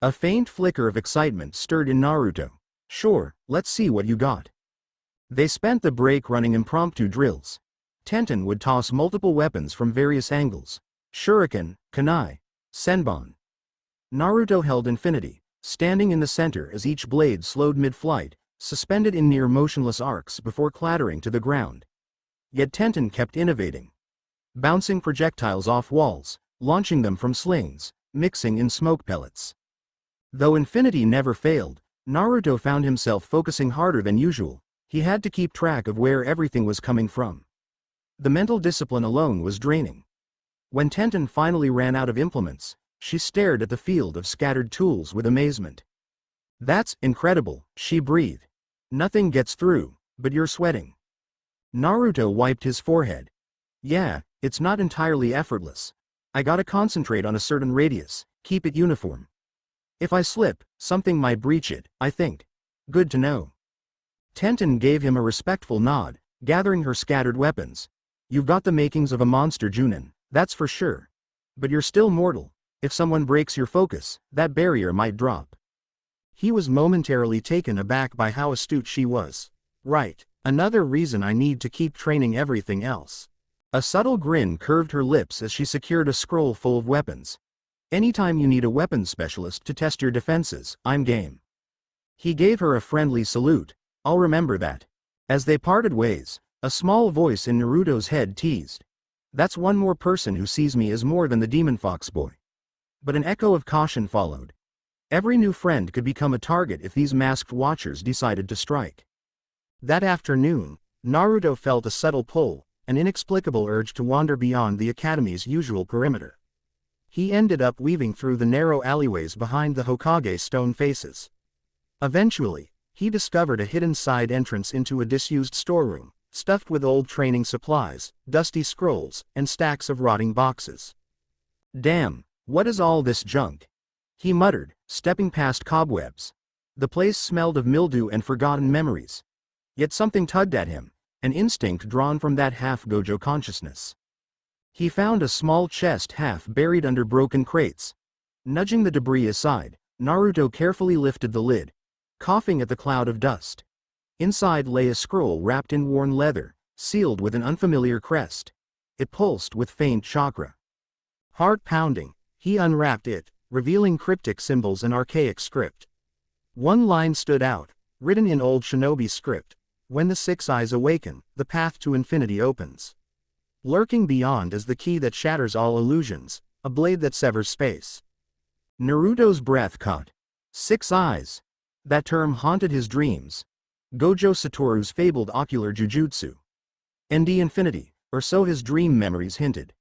A faint flicker of excitement stirred in Naruto. "Sure, let's see what you got." They spent the break running impromptu drills. Tenten would toss multiple weapons from various angles. Shuriken, kunai, senbon. Naruto held infinity, standing in the center as each blade slowed mid-flight, suspended in near motionless arcs before clattering to the ground. Yet Tenten kept innovating. Bouncing projectiles off walls, launching them from slings, mixing in smoke pellets. Though infinity never failed, Naruto found himself focusing harder than usual. He had to keep track of where everything was coming from. The mental discipline alone was draining. When Tenten finally ran out of implements, she stared at the field of scattered tools with amazement. "That's incredible," she breathed. "Nothing gets through, but you're sweating." Naruto wiped his forehead. Yeah, it's not entirely effortless. I gotta concentrate on a certain radius, keep it uniform. If I slip, something might breach it, I think. Good to know. Tenten gave him a respectful nod, gathering her scattered weapons. You've got the makings of a monster Junin, that's for sure. But you're still mortal. If someone breaks your focus, that barrier might drop. He was momentarily taken aback by how astute she was. Right, another reason I need to keep training everything else. A subtle grin curved her lips as she secured a scroll full of weapons. Anytime you need a weapons specialist to test your defenses, I'm game. He gave her a friendly salute. I'll remember that. As they parted ways, a small voice in Naruto's head teased. That's one more person who sees me as more than the demon fox boy. But an echo of caution followed. Every new friend could become a target if these masked watchers decided to strike. That afternoon, Naruto felt a subtle pull, an inexplicable urge to wander beyond the academy's usual perimeter. He ended up weaving through the narrow alleyways behind the Hokage stone faces. Eventually, he discovered a hidden side entrance into a disused storeroom, stuffed with old training supplies, dusty scrolls, and stacks of rotting boxes. Damn, what is all this junk? He muttered, stepping past cobwebs. The place smelled of mildew and forgotten memories. Yet something tugged at him, an instinct drawn from that half-Gojo consciousness. He found a small chest half buried under broken crates. Nudging the debris aside, Naruto carefully lifted the lid, coughing at the cloud of dust. Inside lay a scroll wrapped in worn leather, sealed with an unfamiliar crest. It pulsed with faint chakra. Heart pounding, he unwrapped it, revealing cryptic symbols and archaic script. One line stood out, written in old shinobi script. When the Six Eyes awaken, the path to infinity opens. Lurking beyond is the key that shatters all illusions, a blade that severs space. Naruto's breath caught. 6 eyes. That term haunted his dreams. Gojo Satoru's fabled ocular jujutsu. ND infinity, or so his dream memories hinted.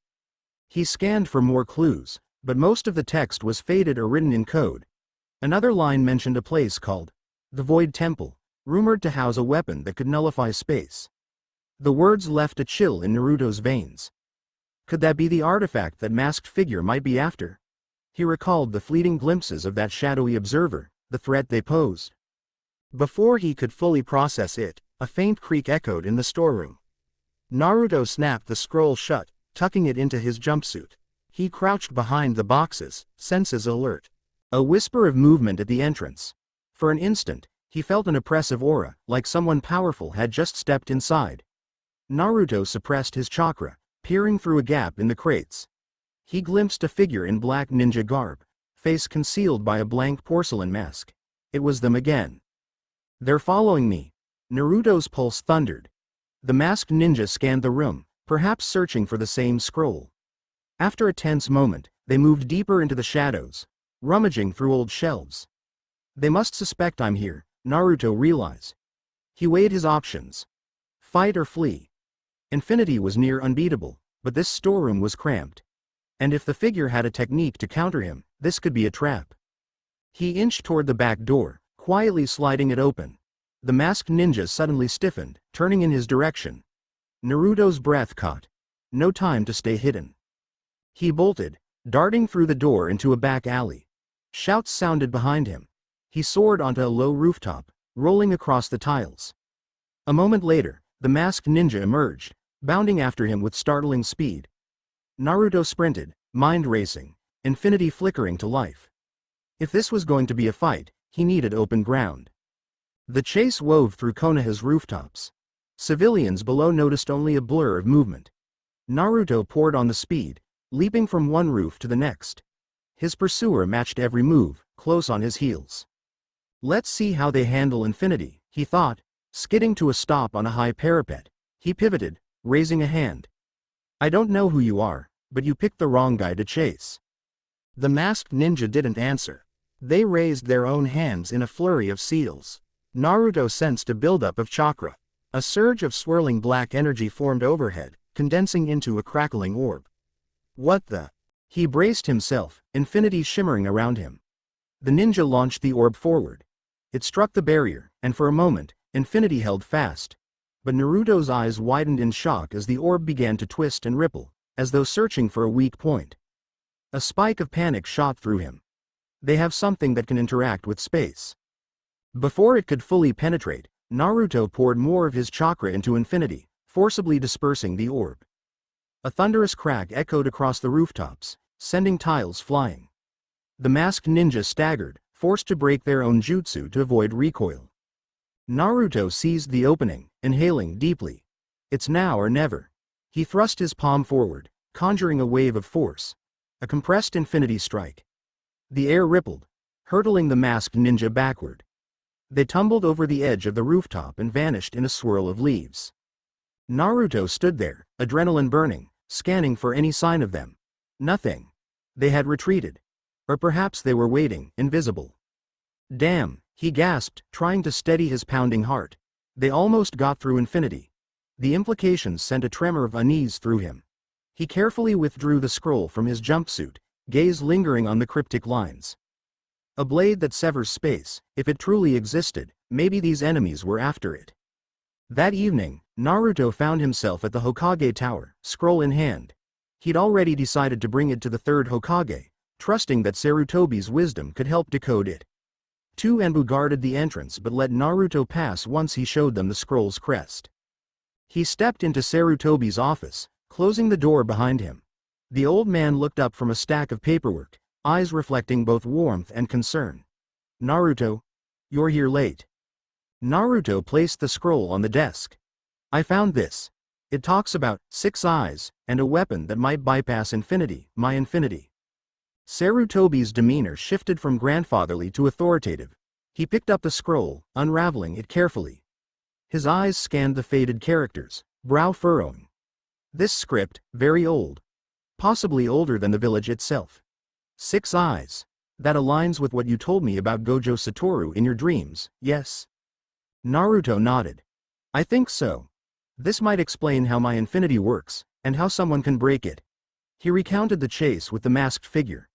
He scanned for more clues, but most of the text was faded or written in code. Another line mentioned a place called the Void Temple, rumored to house a weapon that could nullify space. The words left a chill in Naruto's veins. Could that be the artifact that masked figure might be after? He recalled the fleeting glimpses of that shadowy observer, the threat they posed. Before he could fully process it, a faint creak echoed in the storeroom. Naruto snapped the scroll shut, tucking it into his jumpsuit. He crouched behind the boxes, senses alert. A whisper of movement at the entrance. For an instant, he felt an oppressive aura, like someone powerful had just stepped inside. Naruto suppressed his chakra, peering through a gap in the crates. He glimpsed a figure in black ninja garb, face concealed by a blank porcelain mask. It was them again. They're following me. Naruto's pulse thundered. The masked ninja scanned the room, perhaps searching for the same scroll. After a tense moment, they moved deeper into the shadows, rummaging through old shelves. They must suspect I'm here, Naruto realized. He weighed his options. Fight or flee. Infinity was near unbeatable, but this storeroom was cramped. And if the figure had a technique to counter him, this could be a trap. He inched toward the back door, quietly sliding it open. The masked ninja suddenly stiffened, turning in his direction. Naruto's breath caught. No time to stay hidden. He bolted, darting through the door into a back alley. Shouts sounded behind him. He soared onto a low rooftop, rolling across the tiles. A moment later, the masked ninja emerged, bounding after him with startling speed. Naruto sprinted, mind racing, infinity flickering to life. If this was going to be a fight, he needed open ground. The chase wove through Konoha's rooftops. Civilians below noticed only a blur of movement. Naruto poured on the speed, leaping from one roof to the next. His pursuer matched every move, close on his heels. Let's see how they handle infinity, he thought, skidding to a stop on a high parapet. He pivoted, raising a hand. I don't know who you are, but you picked the wrong guy to chase. The masked ninja didn't answer. They raised their own hands in a flurry of seals. Naruto sensed a buildup of chakra. A surge of swirling black energy formed overhead, condensing into a crackling orb. What the? He braced himself, infinity shimmering around him. The ninja launched the orb forward. It struck the barrier, and for a moment, infinity held fast. but Naruto's eyes widened in shock as the orb began to twist and ripple, as though searching for a weak point. A spike of panic shot through him. They have something that can interact with space. Before it could fully penetrate, Naruto poured more of his chakra into infinity, forcibly dispersing the orb. A thunderous crack echoed across the rooftops, sending tiles flying. The masked ninja staggered, forced to break their own jutsu to avoid recoil. Naruto seized the opening, inhaling deeply. It's now or never. He thrust his palm forward, conjuring a wave of force. A compressed infinity strike. The air rippled, hurtling the masked ninja backward. They tumbled over the edge of the rooftop and vanished in a swirl of leaves. Naruto stood there, adrenaline burning, scanning for any sign of them. Nothing. They had retreated. Or perhaps they were waiting, invisible. Damn, he gasped, trying to steady his pounding heart. They almost got through infinity. The implications sent a tremor of unease through him. He carefully withdrew the scroll from his jumpsuit, gaze lingering on the cryptic lines. A blade that severs space, if it truly existed, maybe these enemies were after it. That evening, Naruto found himself at the Hokage Tower, scroll in hand. He'd already decided to bring it to the third Hokage, trusting that Sarutobi's wisdom could help decode it. Two Enbu guarded the entrance but let Naruto pass once he showed them the scroll's crest. He stepped into Sarutobi's office, closing the door behind him. The old man looked up from a stack of paperwork, eyes reflecting both warmth and concern. Naruto, you're here late. Naruto placed the scroll on the desk. I found this. It talks about 6 eyes, and a weapon that might bypass infinity, my infinity. Sarutobi's demeanor shifted from grandfatherly to authoritative. He picked up the scroll, unraveling it carefully. His eyes scanned the faded characters, brow furrowing. This script, very old. Possibly older than the village itself. 6 eyes. That aligns with what you told me about Gojo Saturo in your dreams, yes? Naruto nodded. I think so. This might explain how my infinity works, and how someone can break it. He recounted the chase with the masked figure.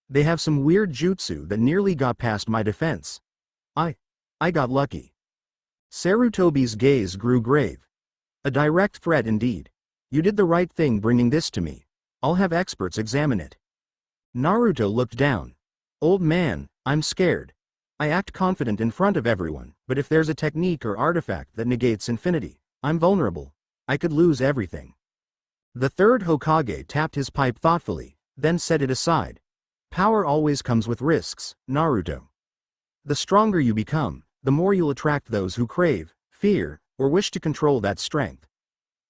They have some weird jutsu that nearly got past my defense. I got lucky. Sarutobi's gaze grew grave. A direct threat indeed. You did the right thing bringing this to me. I'll have experts examine it. Naruto looked down. Old man, I'm scared. I act confident in front of everyone, but if there's a technique or artifact that negates infinity, I'm vulnerable. I could lose everything. The third Hokage tapped his pipe thoughtfully, then set it aside. Power always comes with risks, Naruto. The stronger you become, the more you'll attract those who crave, fear, or wish to control that strength.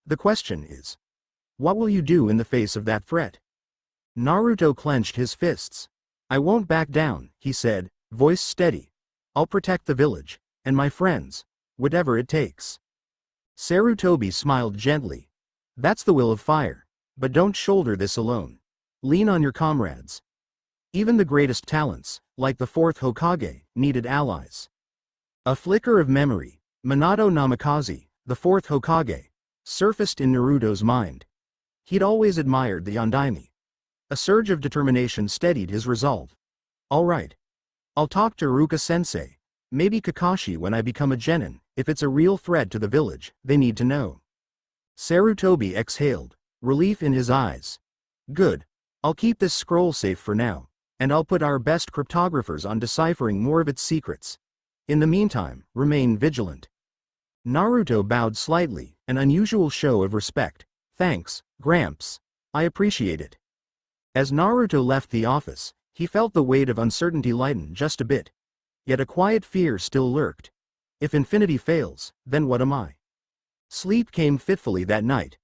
The question is, what will you do in the face of that threat? Naruto clenched his fists. I won't back down, he said, voice steady. I'll protect the village, and my friends, whatever it takes. Sarutobi smiled gently. That's the will of fire. But don't shoulder this alone. Lean on your comrades. Even the greatest talents, like the fourth Hokage, needed allies. A flicker of memory, Minato Namikaze, the fourth Hokage, surfaced in Naruto's mind. He'd always admired the Yondaime. A surge of determination steadied his resolve. All right. I'll talk to Iruka-sensei, maybe Kakashi when I become a genin. If it's a real threat to the village, they need to know. Sarutobi exhaled, relief in his eyes. Good. I'll keep this scroll safe for now, and I'll put our best cryptographers on deciphering more of its secrets. In the meantime, remain vigilant. Naruto bowed slightly, an unusual show of respect. Thanks, Gramps. I appreciate it. As Naruto left the office, he felt the weight of uncertainty lighten just a bit. Yet a quiet fear still lurked. If infinity fails, then what am I? Sleep came fitfully that night.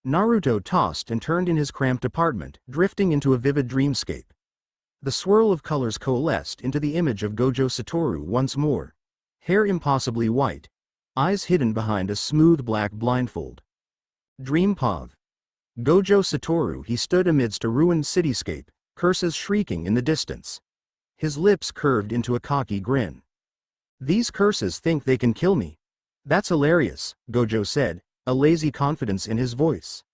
Naruto tossed and turned in his cramped apartment, drifting into a vivid dreamscape. The swirl of colors coalesced into the image of Gojo Saturo once more. Hair impossibly white. Eyes hidden behind a smooth black blindfold. Dream Pav. Gojo Saturo. He stood amidst a ruined cityscape, curses shrieking in the distance. His lips curved into a cocky grin. These curses think they can kill me. That's hilarious, Gojo said, a lazy confidence in his voice.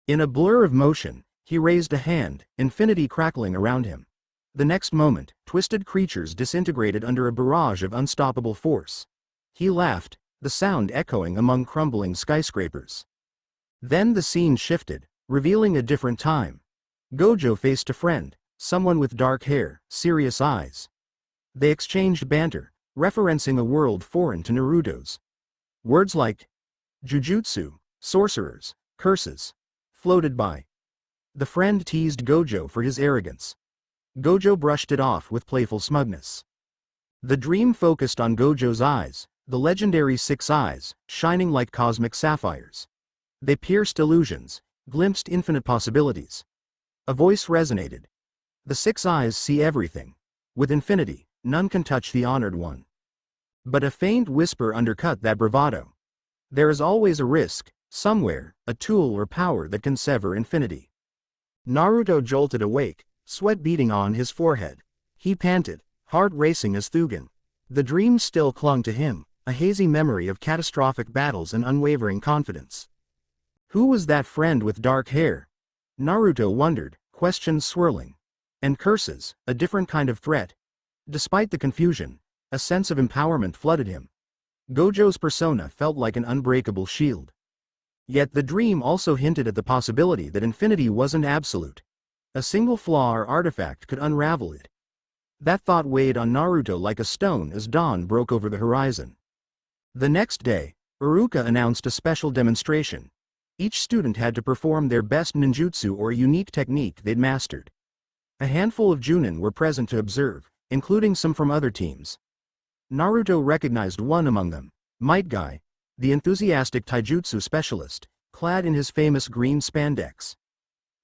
In a blur of motion, he raised a hand, infinity crackling around him. The next moment, twisted creatures disintegrated under a barrage of unstoppable force. He laughed, the sound echoing among crumbling skyscrapers. Then the scene shifted, revealing a different time. Gojo faced a friend, someone with dark hair, serious eyes. They exchanged banter, referencing a world foreign to Naruto's. Words like jujutsu, sorcerers, curses, floated by. The friend teased Gojo for his arrogance. Gojo brushed it off with playful smugness. The dream focused on Gojo's eyes, the legendary six eyes, shining like cosmic sapphires. They pierced illusions, glimpsed infinite possibilities. A voice resonated. The six eyes see everything. With infinity, none can touch the honored one. But a faint whisper undercut that bravado. There is always a risk, somewhere, a tool or power that can sever infinity. Naruto jolted awake, sweat beading on his forehead. He panted, heart racing as Thugen. The dream still clung to him, a hazy memory of catastrophic battles and unwavering confidence. Who was that friend with dark hair? Naruto wondered, questions swirling. And curses, a different kind of threat. Despite the confusion, a sense of empowerment flooded him. Gojo's persona felt like an unbreakable shield. Yet the dream also hinted at the possibility that infinity wasn't absolute. A single flaw or artifact could unravel it. That thought weighed on Naruto like a stone as dawn broke over the horizon. The next day, Iruka announced a special demonstration. Each student had to perform their best ninjutsu or unique technique they'd mastered. A handful of Junin were present to observe, including some from other teams. Naruto recognized one among them, Might Guy, the enthusiastic taijutsu specialist, clad in his famous green spandex.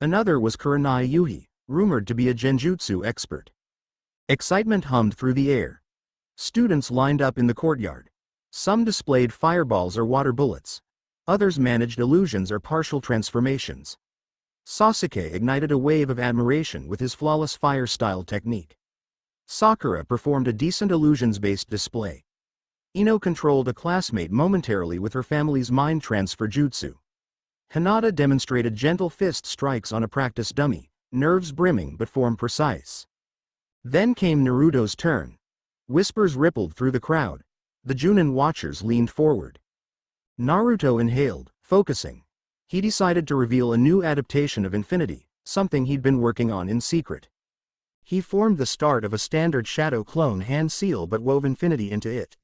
Another was Kurenai Yuhi, rumored to be a genjutsu expert. Excitement hummed through the air. Students lined up in the courtyard. Some displayed fireballs or water bullets. Others managed illusions or partial transformations. Sasuke ignited a wave of admiration with his flawless fire-style technique. Sakura performed a decent illusions-based display. Ino controlled a classmate momentarily with her family's mind transfer jutsu. Hinata demonstrated gentle fist strikes on a practice dummy, nerves brimming but form precise. Then came Naruto's turn. Whispers rippled through the crowd. The Junin watchers leaned forward. Naruto inhaled, focusing. He decided to reveal a new adaptation of infinity, something he'd been working on in secret. He formed the start of a standard shadow clone hand seal but wove infinity into it.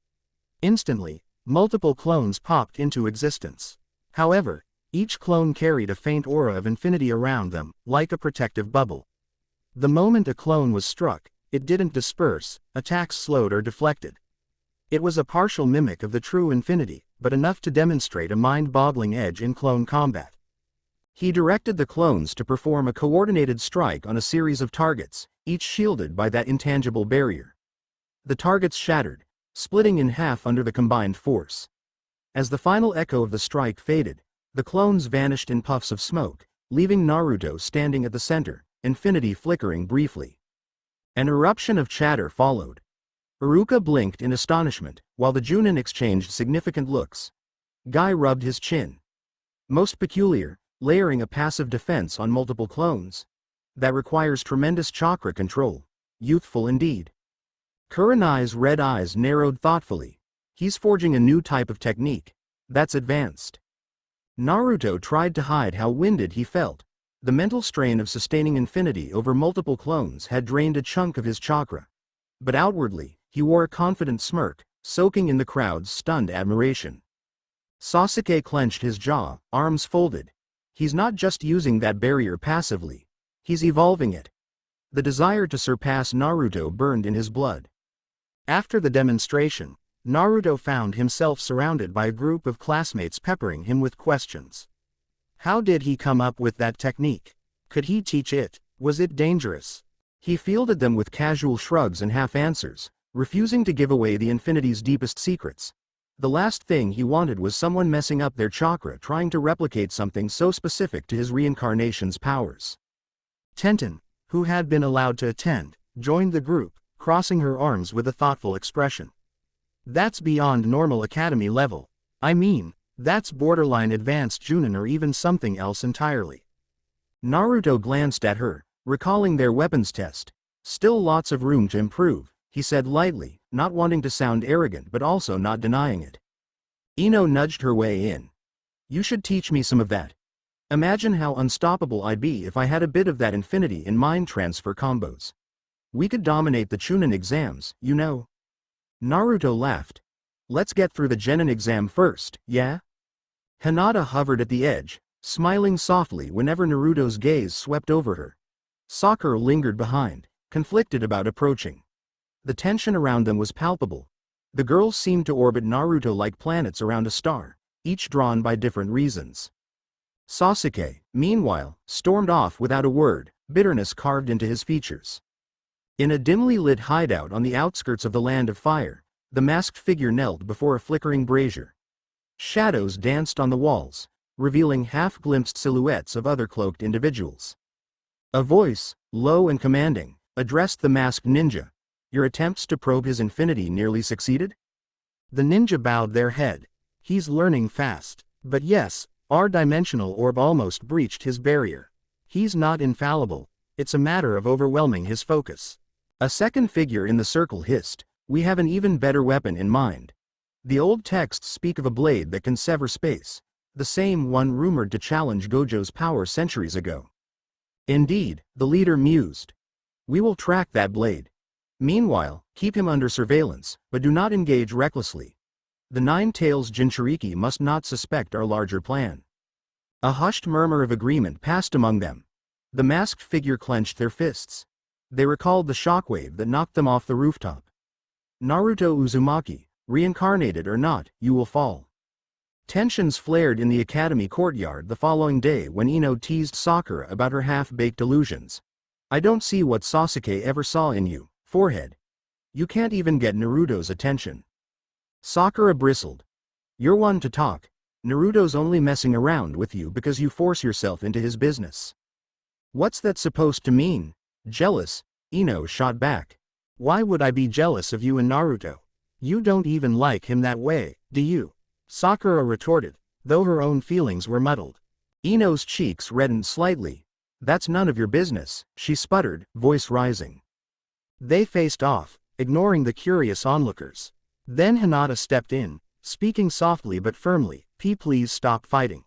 Instantly, multiple clones popped into existence. However, each clone carried a faint aura of infinity around them, like a protective bubble. The moment a clone was struck, it didn't disperse, attacks slowed or deflected. It was a partial mimic of the true infinity, but enough to demonstrate a mind-boggling edge in clone combat. He directed the clones to perform a coordinated strike on a series of targets, each shielded by that intangible barrier. The targets shattered, splitting in half under the combined force. As the final echo of the strike faded, the clones vanished in puffs of smoke, leaving Naruto standing at the center, infinity flickering briefly. An eruption of chatter followed. Iruka blinked in astonishment, while the Junin exchanged significant looks. Guy rubbed his chin. Most peculiar, layering a passive defense on multiple clones. That requires tremendous chakra control. Youthful indeed. Kurenai's red eyes narrowed thoughtfully. He's forging a new type of technique. That's advanced. Naruto tried to hide how winded he felt. The mental strain of sustaining infinity over multiple clones had drained a chunk of his chakra. But outwardly, he wore a confident smirk, soaking in the crowd's stunned admiration. Sasuke clenched his jaw, arms folded. He's not just using that barrier passively. He's evolving it. The desire to surpass Naruto burned in his blood. After the demonstration, Naruto found himself surrounded by a group of classmates peppering him with questions. How did he come up with that technique? Could he teach it? Was it dangerous? He fielded them with casual shrugs and half-answers, refusing to give away the infinity's deepest secrets. The last thing he wanted was someone messing up their chakra trying to replicate something so specific to his reincarnation's powers. Tenten, who had been allowed to attend, joined the group, crossing her arms with a thoughtful expression. That's beyond normal academy level. I mean, that's borderline advanced Junin or even something else entirely. Naruto glanced at her, recalling their weapons test. Still lots of room to improve, he said lightly, not wanting to sound arrogant but also not denying it. Ino nudged her way in. You should teach me some of that. Imagine how unstoppable I'd be if I had a bit of that infinity in mind transfer combos. We could dominate the Chunin exams, you know. Naruto laughed. Let's get through the Genin exam first, yeah? Hinata hovered at the edge, smiling softly whenever Naruto's gaze swept over her. Sakura lingered behind, conflicted about approaching. The tension around them was palpable. The girls seemed to orbit Naruto like planets around a star, each drawn by different reasons. Sasuke, meanwhile, stormed off without a word, bitterness carved into his features. In a dimly lit hideout on the outskirts of the Land of Fire, the masked figure knelt before a flickering brazier. Shadows danced on the walls, revealing half-glimpsed silhouettes of other cloaked individuals. A voice, low and commanding, addressed the masked ninja. Your attempts to probe his infinity nearly succeeded? The ninja bowed their head. He's learning fast. But yes, our dimensional orb almost breached his barrier. He's not infallible. It's a matter of overwhelming his focus. A second figure in the circle hissed. We have an even better weapon in mind. The old texts speak of a blade that can sever space, the same one rumored to challenge Gojo's power centuries ago. Indeed, the leader mused. We will track that blade. Meanwhile, keep him under surveillance, but do not engage recklessly. The Nine-Tails Jinchuriki must not suspect our larger plan. A hushed murmur of agreement passed among them. The masked figure clenched their fists. They recalled the shockwave that knocked them off the rooftop. Naruto Uzumaki, reincarnated or not, you will fall. Tensions flared in the academy courtyard the following day when Ino teased Sakura about her half-baked illusions. I don't see what Sasuke ever saw in you, forehead. You can't even get Naruto's attention. Sakura bristled. You're one to talk. Naruto's only messing around with you because you force yourself into his business. What's that supposed to mean? Jealous? Ino shot back. Why would I be jealous of you and Naruto? You don't even like him that way, do you? Sakura retorted, though her own feelings were muddled. Ino's cheeks reddened slightly. That's none of your business, she sputtered, voice rising. They faced off, ignoring the curious onlookers. Then Hinata stepped in, speaking softly but firmly, please stop fighting.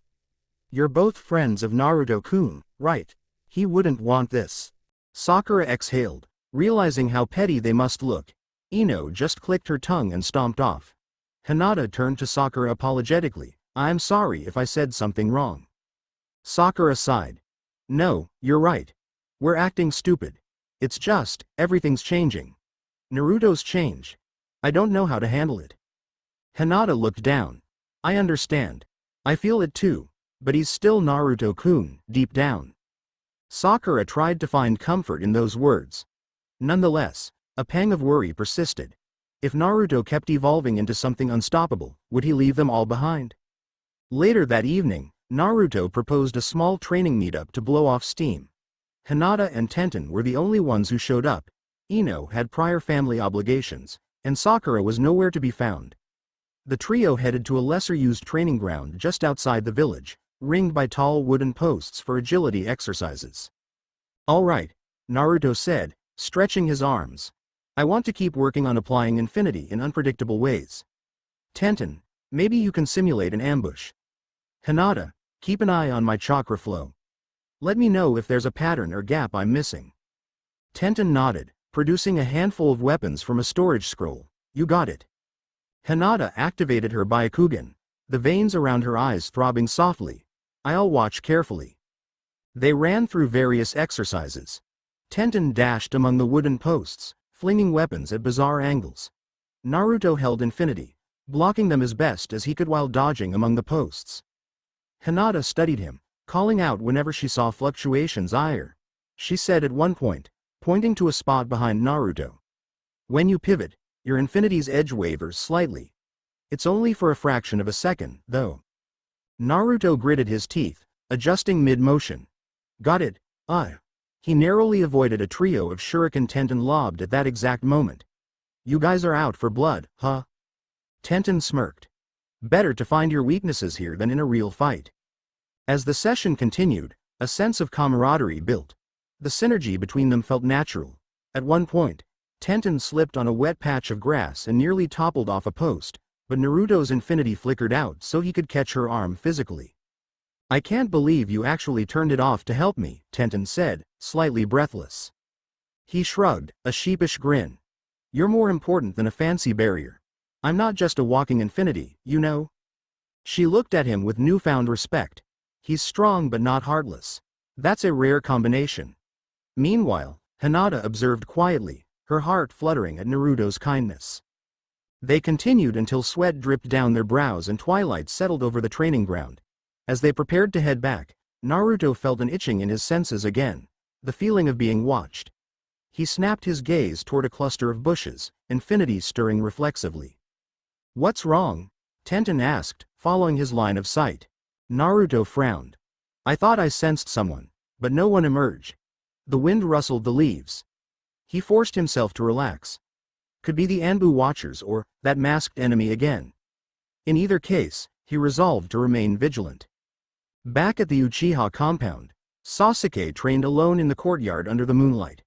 You're both friends of Naruto-kun, right? He wouldn't want this. Sakura exhaled, realizing how petty they must look. Ino just clicked her tongue and stomped off. Hinata turned to Sakura apologetically. I'm sorry if I said something wrong. Sakura sighed. No, you're right. We're acting stupid. It's just, everything's changing. Naruto's changed. I don't know how to handle it. Hinata looked down. I understand. I feel it too, but he's still Naruto-kun, deep down. Sakura tried to find comfort in those words. Nonetheless, a pang of worry persisted. If Naruto kept evolving into something unstoppable, would he leave them all behind? Later that evening, Naruto proposed a small training meetup to blow off steam. Hinata and Tenten were the only ones who showed up. Ino had prior family obligations, and Sakura was nowhere to be found. The trio headed to a lesser-used training ground just outside the village, ringed by tall wooden posts for agility exercises. All right, Naruto said, stretching his arms. I want to keep working on applying infinity in unpredictable ways. Tenten, maybe you can simulate an ambush. Hinata, keep an eye on my chakra flow. Let me know if there's a pattern or gap I'm missing. Tenten nodded, producing a handful of weapons from a storage scroll. You got it. Hinata activated her Byakugan, the veins around her eyes throbbing softly. I'll watch carefully. They ran through various exercises. Tenten dashed among the wooden posts, flinging weapons at bizarre angles. Naruto held infinity, blocking them as best as he could while dodging among the posts. Hinata studied him, calling out whenever she saw fluctuations ire. She said at one point, pointing to a spot behind Naruto. When you pivot, your infinity's edge wavers slightly. It's only for a fraction of a second, though. Naruto gritted his teeth, adjusting mid-motion. Got it, He narrowly avoided a trio of shuriken Tenten lobbed at that exact moment. You guys are out for blood, huh? Tenten smirked. Better to find your weaknesses here than in a real fight. As the session continued, a sense of camaraderie built. The synergy between them felt natural. At one point, Tenten slipped on a wet patch of grass and nearly toppled off a post, but Naruto's infinity flickered out so he could catch her arm physically. "I can't believe you actually turned it off to help me," Tenten said, slightly breathless. He shrugged, a sheepish grin. "You're more important than a fancy barrier. I'm not just a walking infinity, you know." She looked at him with newfound respect. He's strong but not heartless. That's a rare combination. Meanwhile, Hinata observed quietly, her heart fluttering at Naruto's kindness. They continued until sweat dripped down their brows and twilight settled over the training ground. As they prepared to head back, Naruto felt an itching in his senses again, the feeling of being watched. He snapped his gaze toward a cluster of bushes, infinity stirring reflexively. "What's wrong?" Tenten asked, following his line of sight. Naruto frowned. "I thought I sensed someone, but no one emerged." The wind rustled the leaves. He forced himself to relax. Could be the Anbu Watchers or that masked enemy again. In either case, he resolved to remain vigilant. Back at the Uchiha compound, Sasuke trained alone in the courtyard under the moonlight.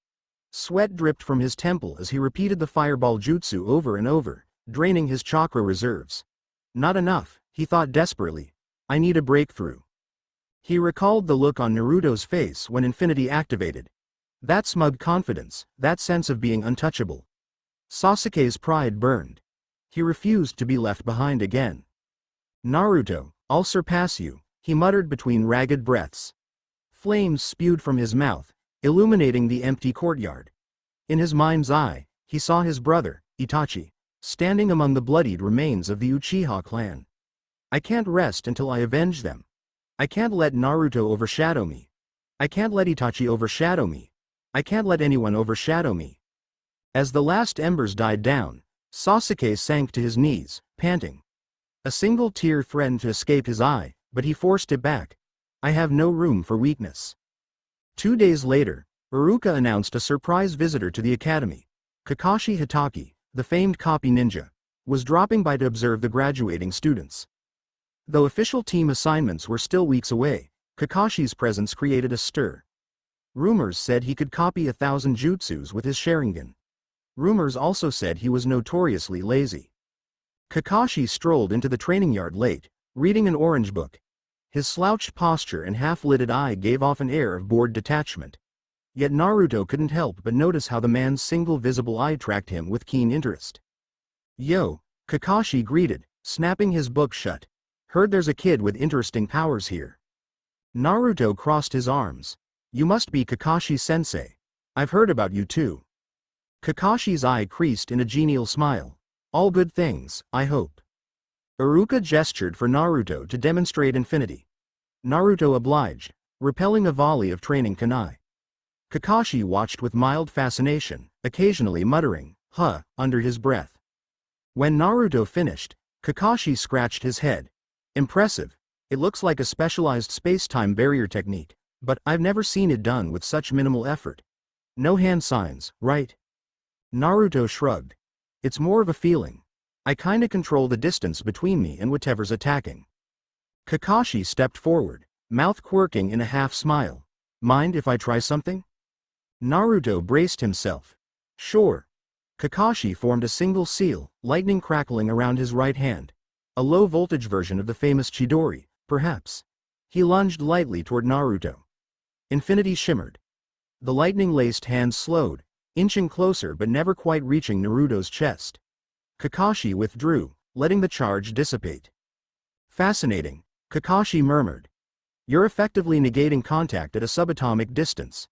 Sweat dripped from his temple as he repeated the fireball jutsu over and over, draining his chakra reserves. Not enough, he thought desperately. I need a breakthrough. He recalled the look on Naruto's face when Infinity activated. That smug confidence, that sense of being untouchable. Sasuke's pride burned. He refused to be left behind again. "Naruto, I'll surpass you," he muttered between ragged breaths. Flames spewed from his mouth, illuminating the empty courtyard. In his mind's eye, he saw his brother, Itachi, standing among the bloodied remains of the Uchiha clan. "I can't rest until I avenge them. I can't let Naruto overshadow me. I can't let Itachi overshadow me. I can't let anyone overshadow me." As the last embers died down, Sasuke sank to his knees, panting. A single tear threatened to escape his eye, but he forced it back. "I have no room for weakness." 2 days later, Iruka announced a surprise visitor to the academy. Kakashi Hitaki, the famed copy ninja, was dropping by to observe the graduating students. Though official team assignments were still weeks away, Kakashi's presence created a stir. Rumors said he could copy 1,000 jutsus with his Sharingan. Rumors also said he was notoriously lazy. Kakashi strolled into the training yard late, reading an orange book. His slouched posture and half-lidded eye gave off an air of bored detachment. Yet Naruto couldn't help but notice how the man's single visible eye tracked him with keen interest. "Yo," Kakashi greeted, snapping his book shut. "Heard there's a kid with interesting powers here." Naruto crossed his arms. "You must be Kakashi-sensei. I've heard about you too." Kakashi's eye creased in a genial smile. "All good things, I hope." Iruka gestured for Naruto to demonstrate infinity. Naruto obliged, repelling a volley of training kunai. Kakashi watched with mild fascination, occasionally muttering, "Huh," under his breath. When Naruto finished, Kakashi scratched his head. "Impressive. It looks like a specialized space-time barrier technique, but I've never seen it done with such minimal effort. No hand signs, right?" Naruto shrugged. "It's more of a feeling. I kinda control the distance between me and whatever's attacking." Kakashi stepped forward, mouth quirking in a half-smile. "Mind if I try something?" Naruto braced himself. "Sure." Kakashi formed a single seal, lightning crackling around his right hand. A low-voltage version of the famous Chidori, perhaps. He lunged lightly toward Naruto. Infinity shimmered. The lightning-laced hand slowed, inching closer but never quite reaching Naruto's chest. Kakashi withdrew, letting the charge dissipate. "Fascinating," Kakashi murmured. "You're effectively negating contact at a subatomic distance.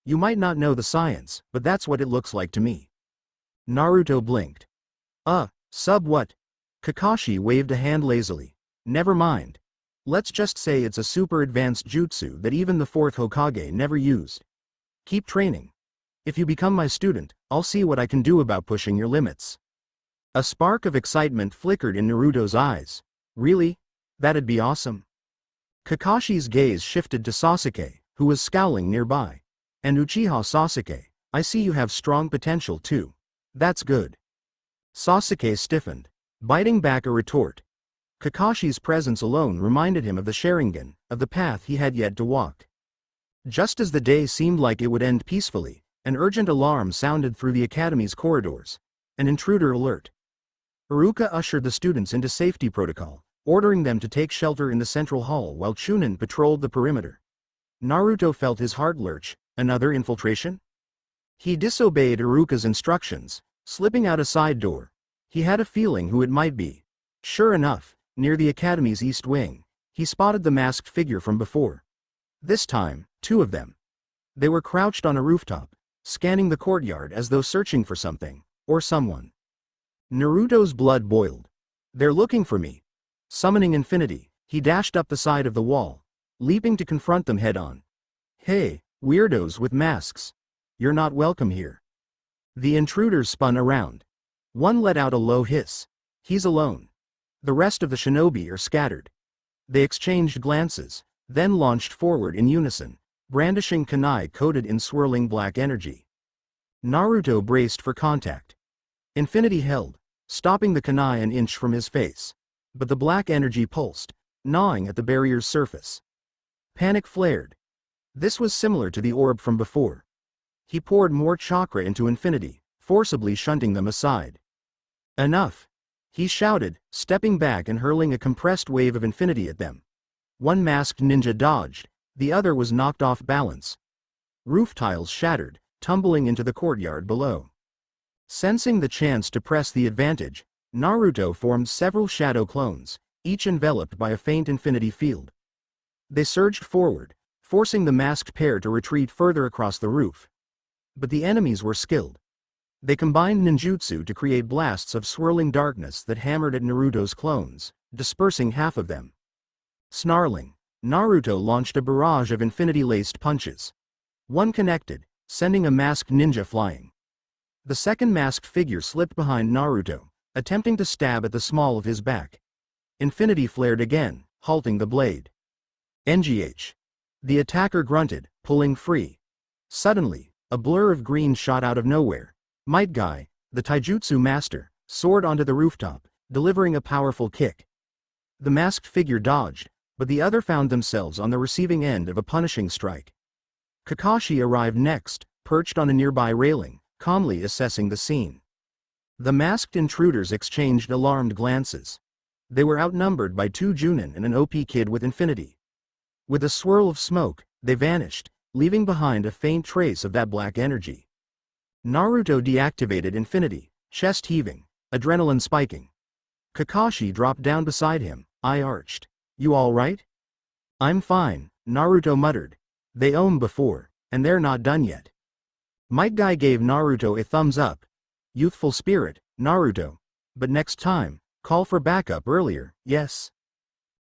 You might not know the science, but that's what it looks like to me." Naruto blinked. Sub what?" Kakashi waved a hand lazily. "Never mind. Let's just say it's a super advanced jutsu that even the 4th Hokage never used. Keep training. If you become my student, I'll see what I can do about pushing your limits." A spark of excitement flickered in Naruto's eyes. "Really? That'd be awesome." Kakashi's gaze shifted to Sasuke, who was scowling nearby. "And Uchiha Sasuke, I see you have strong potential too. That's good." Sasuke stiffened, biting back a retort. Kakashi's presence alone reminded him of the Sharingan, of the path he had yet to walk. Just as the day seemed like it would end peacefully, an urgent alarm sounded through the academy's corridors. An intruder alert. Iruka ushered the students into safety protocol, ordering them to take shelter in the central hall while Chunin patrolled the perimeter. Naruto felt his heart lurch. Another infiltration? He disobeyed Iruka's instructions, slipping out a side door. He had a feeling who it might be. Sure enough, near the academy's east wing, he spotted the masked figure from before. This time, two of them. They were crouched on a rooftop, scanning the courtyard as though searching for something, or someone. Naruto's blood boiled. They're looking for me. Summoning infinity, he dashed up the side of the wall, leaping to confront them head-on. Hey, weirdos with masks. You're not welcome here. The intruders spun around. One let out a low hiss. He's alone. The rest of the shinobi are scattered. They exchanged glances, then launched forward in unison, brandishing kunai coated in swirling black energy. Naruto braced for contact. Infinity held, stopping the kunai an inch from his face. But the black energy pulsed, gnawing at the barrier's surface. Panic flared. This was similar to the orb from before. He poured more chakra into infinity, forcibly shunting them aside. Enough! He shouted, stepping back and hurling a compressed wave of infinity at them. One masked ninja dodged, the other was knocked off balance. Roof tiles shattered, tumbling into the courtyard below. Sensing the chance to press the advantage, Naruto formed several shadow clones, each enveloped by a faint infinity field. They surged forward, forcing the masked pair to retreat further across the roof. But the enemies were skilled. They combined ninjutsu to create blasts of swirling darkness that hammered at Naruto's clones, dispersing half of them. Snarling, Naruto launched a barrage of infinity-laced punches. One connected, sending a masked ninja flying. The second masked figure slipped behind Naruto, attempting to stab at the small of his back. Infinity flared again, halting the blade. NGH. The attacker grunted, pulling free. Suddenly, a blur of green shot out of nowhere. Might Guy, the taijutsu master, soared onto the rooftop, delivering a powerful kick. The masked figure dodged, but the other found themselves on the receiving end of a punishing strike. Kakashi arrived next, perched on a nearby railing, calmly assessing the scene. The masked intruders exchanged alarmed glances. They were outnumbered by two Junin and an OP kid with infinity. With a swirl of smoke, they vanished, leaving behind a faint trace of that black energy. Naruto deactivated infinity, chest heaving, adrenaline spiking. Kakashi dropped down beside him, eye arched. You all right? I'm fine, Naruto muttered. They owned before, and they're not done yet. Might Guy gave Naruto a thumbs up. Youthful spirit, Naruto. But next time, call for backup earlier, yes?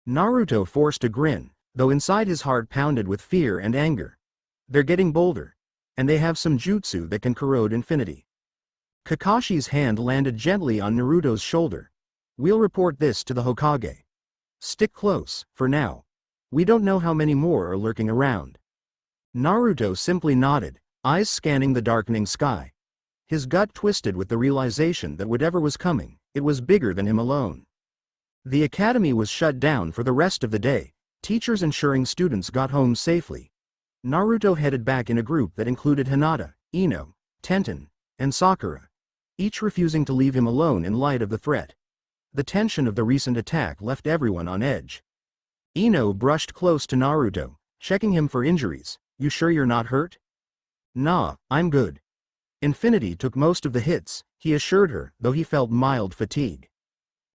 Naruto forced a grin, though inside his heart pounded with fear and anger. They're getting bolder. And they have some jutsu that can corrode infinity. Kakashi's hand landed gently on Naruto's shoulder. We'll report this to the Hokage. Stick close, for now. We don't know how many more are lurking around. Naruto simply nodded, eyes scanning the darkening sky. His gut twisted with the realization that whatever was coming, it was bigger than him alone. The academy was shut down for the rest of the day, teachers ensuring students got home safely. Naruto headed back in a group that included Hinata, Ino, Tenten, and Sakura, each refusing to leave him alone in light of the threat. The tension of the recent attack left everyone on edge. Ino brushed close to Naruto, checking him for injuries. You sure you're not hurt? Nah, I'm good. Infinity took most of the hits, he assured her, though he felt mild fatigue.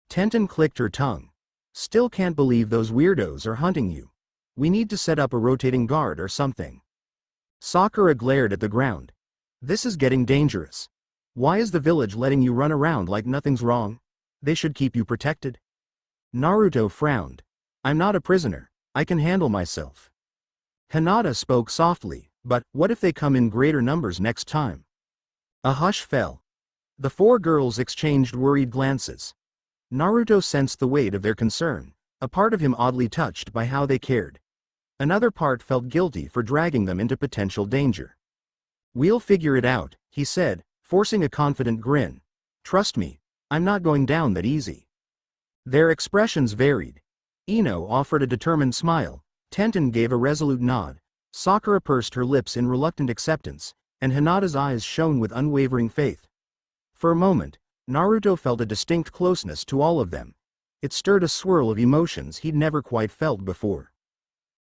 Tenten clicked her tongue. Still can't believe those weirdos are hunting you. We need to set up a rotating guard or something. Sakura glared at the ground. This is getting dangerous. Why is the village letting you run around like nothing's wrong? They should keep you protected. Naruto frowned. I'm not a prisoner. I can handle myself. Hinata spoke softly, but what if they come in greater numbers next time? A hush fell. The four girls exchanged worried glances. Naruto sensed the weight of their concern, a part of him oddly touched by how they cared. Another part felt guilty for dragging them into potential danger. We'll figure it out, he said, forcing a confident grin. Trust me, I'm not going down that easy. Their expressions varied. Ino offered a determined smile, Tenten gave a resolute nod, Sakura pursed her lips in reluctant acceptance, and Hinata's eyes shone with unwavering faith. For a moment, Naruto felt a distinct closeness to all of them. It stirred a swirl of emotions he'd never quite felt before.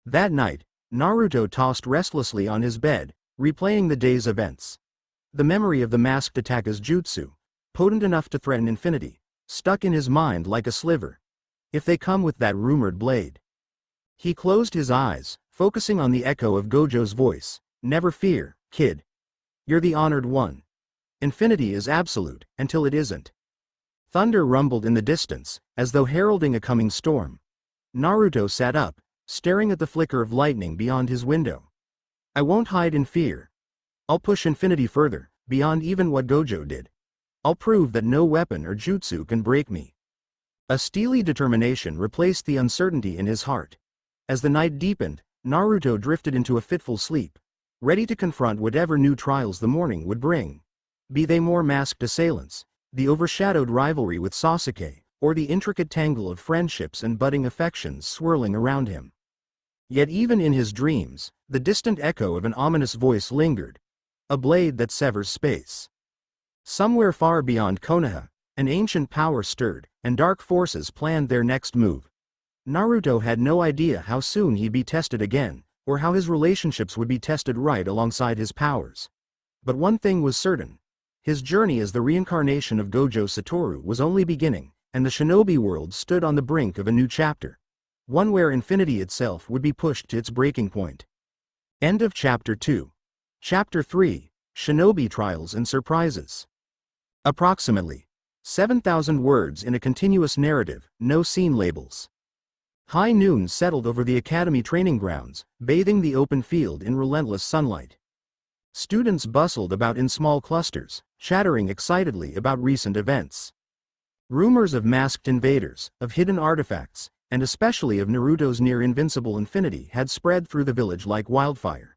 That night, Naruto tossed restlessly on his bed, replaying the day's events. The memory of the masked attackers jutsu, potent enough to threaten infinity, stuck in his mind like a sliver. If they come with that rumored blade. He closed his eyes, focusing on the echo of Gojo's voice. Never fear, kid. You're the honored one. Infinity is absolute, until it isn't. Thunder rumbled in the distance, as though heralding a coming storm. Naruto sat up, staring at the flicker of lightning beyond his window. I won't hide in fear. I'll push infinity further, beyond even what Gojo did. I'll prove that no weapon or jutsu can break me. A steely determination replaced the uncertainty in his heart. As the night deepened, Naruto drifted into a fitful sleep, ready to confront whatever new trials the morning would bring. Be they more masked assailants, the overshadowed rivalry with Sasuke, or the intricate tangle of friendships and budding affections swirling around him. Yet even in his dreams, the distant echo of an ominous voice lingered, a blade that severs space. Somewhere far beyond Konoha, an ancient power stirred, and dark forces planned their next move. Naruto had no idea how soon he'd be tested again, or how his relationships would be tested right alongside his powers. But one thing was certain. His journey as the reincarnation of Gojo Saturo was only beginning, and the shinobi world stood on the brink of a new chapter. One where infinity itself would be pushed to its breaking point. End of Chapter 2. Chapter 3, Shinobi Trials and Surprises. Approximately 7,000 words in a continuous narrative, no scene labels. High noon settled over the academy training grounds, bathing the open field in relentless sunlight. Students bustled about in small clusters, chattering excitedly about recent events. Rumors of masked invaders, of hidden artifacts, and especially of Naruto's near-invincible infinity had spread through the village like wildfire.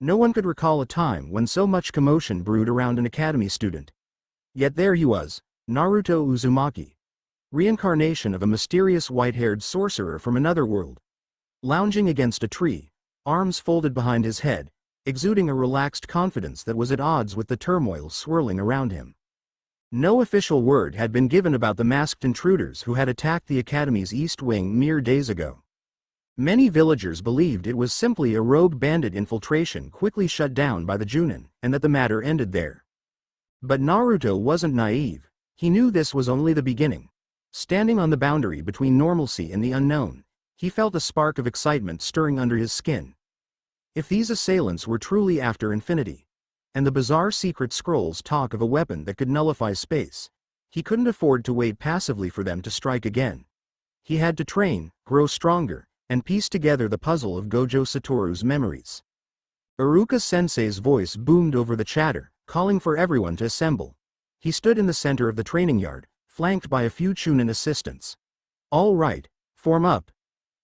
No one could recall a time when so much commotion brewed around an academy student. Yet there he was, Naruto Uzumaki, reincarnation of a mysterious white-haired sorcerer from another world. Lounging against a tree, arms folded behind his head, exuding a relaxed confidence that was at odds with the turmoil swirling around him. No official word had been given about the masked intruders who had attacked the academy's east wing mere days ago. Many villagers believed it was simply a rogue bandit infiltration quickly shut down by the Junin, and that the matter ended there. But Naruto wasn't naive. He knew this was only the beginning. Standing on the boundary between normalcy and the unknown, he felt a spark of excitement stirring under his skin. If these assailants were truly after infinity, and the bizarre secret scrolls talk of a weapon that could nullify space, he couldn't afford to wait passively for them to strike again. He had to train, grow stronger, and piece together the puzzle of Gojo Satoru's memories. Iruka-sensei's voice boomed over the chatter, calling for everyone to assemble. He stood in the center of the training yard, flanked by a few Chunin assistants. All right, form up.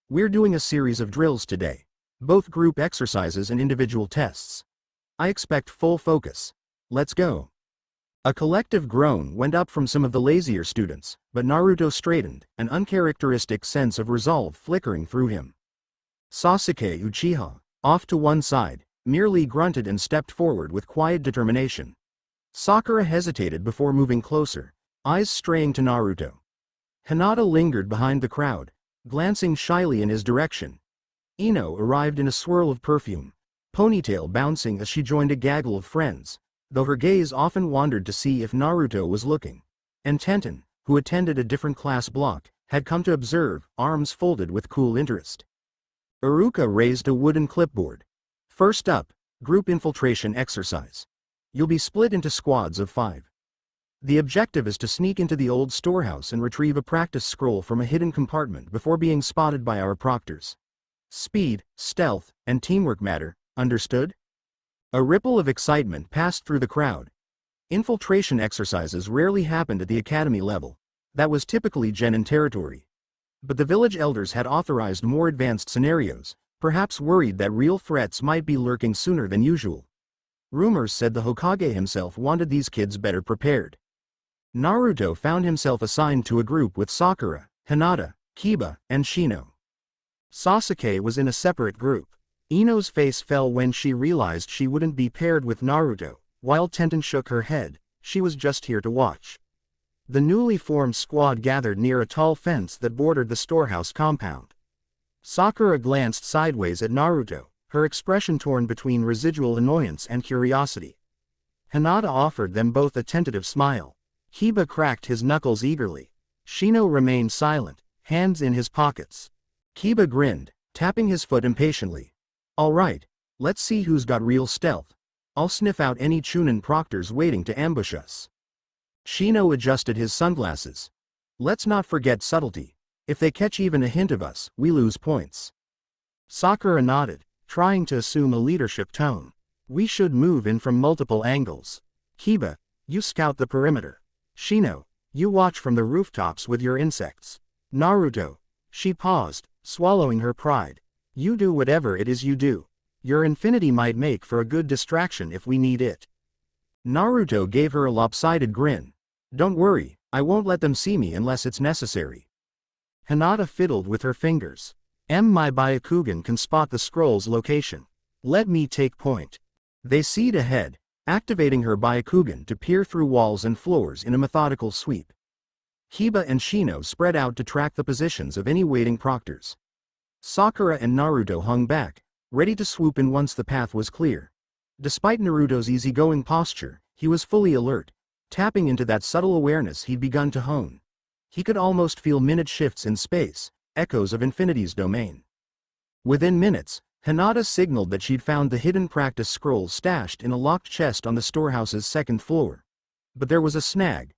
We're doing a series of drills today, both group exercises and individual tests. I expect full focus. Let's go. A collective groan went up from some of the lazier students, but Naruto straightened, an uncharacteristic sense of resolve flickering through him. Sasuke Uchiha, off to one side, merely grunted and stepped forward with quiet determination. Sakura hesitated before moving closer, eyes straying to Naruto. Hinata lingered behind the crowd, glancing shyly in his direction. Ino arrived in a swirl of perfume, ponytail bouncing as she joined a gaggle of friends, though her gaze often wandered to see if Naruto was looking. And Tenten, who attended a different class block, had come to observe, arms folded with cool interest. Iruka raised a wooden clipboard. First up, group infiltration exercise. You'll be split into squads of 5. The objective is to sneak into the old storehouse and retrieve a practice scroll from a hidden compartment before being spotted by our proctors. Speed, stealth, and teamwork matter, understood? A ripple of excitement passed through the crowd. Infiltration exercises rarely happened at the academy level. That was typically genin territory. But the village elders had authorized more advanced scenarios, perhaps worried that real threats might be lurking sooner than usual. Rumors said the Hokage himself wanted these kids better prepared. Naruto found himself assigned to a group with Sakura, Hinata, Kiba, and Shino. Sasuke was in a separate group. Ino's face fell when she realized she wouldn't be paired with Naruto, while Tenten shook her head. She was just here to watch. The newly formed squad gathered near a tall fence that bordered the storehouse compound. Sakura glanced sideways at Naruto, her expression torn between residual annoyance and curiosity. Hinata offered them both a tentative smile. Kiba cracked his knuckles eagerly. Shino remained silent, hands in his pockets. Kiba grinned, tapping his foot impatiently. All right, let's see who's got real stealth. I'll sniff out any Chunin proctors waiting to ambush us. Shino adjusted his sunglasses. Let's not forget subtlety. If they catch even a hint of us, we lose points. Sakura nodded, trying to assume a leadership tone. We should move in from multiple angles. Kiba, you scout the perimeter. Shino, you watch from the rooftops with your insects. Naruto, she paused, swallowing her pride. You do whatever it is you do. Your infinity might make for a good distraction if we need it. Naruto gave her a lopsided grin. Don't worry, I won't let them see me unless it's necessary. Hinata fiddled with her fingers. My Byakugan can spot the scroll's location. Let me take point. They seed ahead, activating her Byakugan to peer through walls and floors in a methodical sweep. Kiba and Shino spread out to track the positions of any waiting proctors. Sakura and Naruto hung back, ready to swoop in once the path was clear. Despite Naruto's easygoing posture, he was fully alert, tapping into that subtle awareness he'd begun to hone. He could almost feel minute shifts in space, echoes of infinity's domain. Within minutes, Hinata signaled that she'd found the hidden practice scroll stashed in a locked chest on the storehouse's second floor. But there was a snag.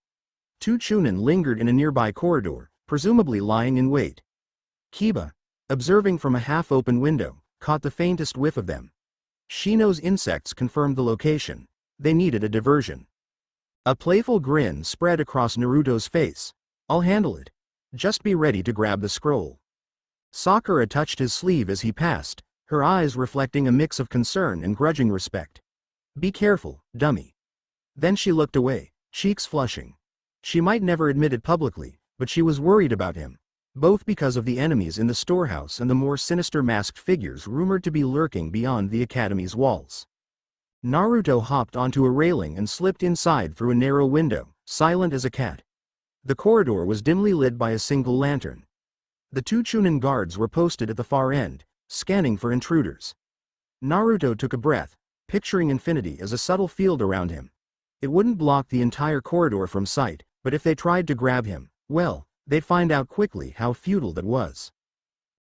Two Chunin lingered in a nearby corridor, presumably lying in wait. Kiba, observing from a half-open window, caught the faintest whiff of them. Shino's insects confirmed the location. They needed a diversion. A playful grin spread across Naruto's face. I'll handle it. Just be ready to grab the scroll. Sakura touched his sleeve as he passed, her eyes reflecting a mix of concern and grudging respect. Be careful, dummy. Then she looked away, cheeks flushing. She might never admit it publicly, but she was worried about him, both because of the enemies in the storehouse and the more sinister masked figures rumored to be lurking beyond the academy's walls. Naruto hopped onto a railing and slipped inside through a narrow window, silent as a cat. The corridor was dimly lit by a single lantern. The two Chunin guards were posted at the far end, scanning for intruders. Naruto took a breath, picturing infinity as a subtle field around him. It wouldn't block the entire corridor from sight, but if they tried to grab him, well, they'd find out quickly how futile that was.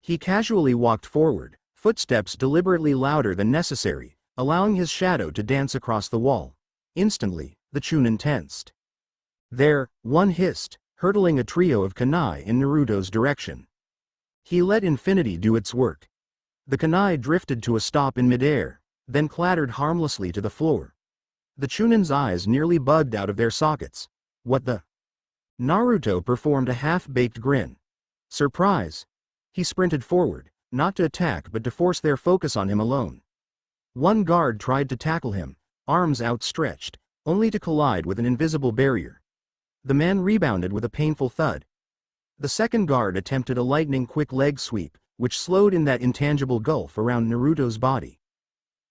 He casually walked forward, footsteps deliberately louder than necessary, allowing his shadow to dance across the wall. Instantly, the Chunin tensed. There, one hissed, hurtling a trio of kunai in Naruto's direction. He let infinity do its work. The kunai drifted to a stop in midair, then clattered harmlessly to the floor. The Chunin's eyes nearly bugged out of their sockets. What the? Naruto performed a half-baked grin. Surprise! He sprinted forward, not to attack but to force their focus on him alone. One guard tried to tackle him, arms outstretched, only to collide with an invisible barrier. The man rebounded with a painful thud. The second guard attempted a lightning-quick leg sweep, which slowed in that intangible gulf around Naruto's body.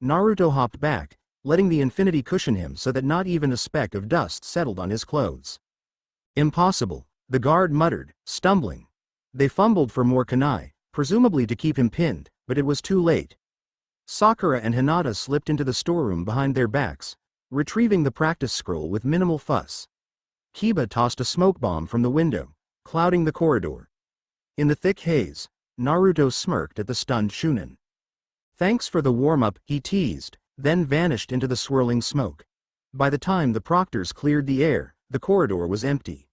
Naruto hopped back, letting the infinity cushion him so that not even a speck of dust settled on his clothes. Impossible, the guard muttered, stumbling. They fumbled for more kunai, presumably to keep him pinned, but it was too late. Sakura and Hinata slipped into the storeroom behind their backs, retrieving the practice scroll with minimal fuss. Kiba tossed a smoke bomb from the window, clouding the corridor. In the thick haze, Naruto smirked at the stunned Chunin. Thanks for the warm-up, he teased, then vanished into the swirling smoke. By the time the proctors cleared the air, the corridor was empty.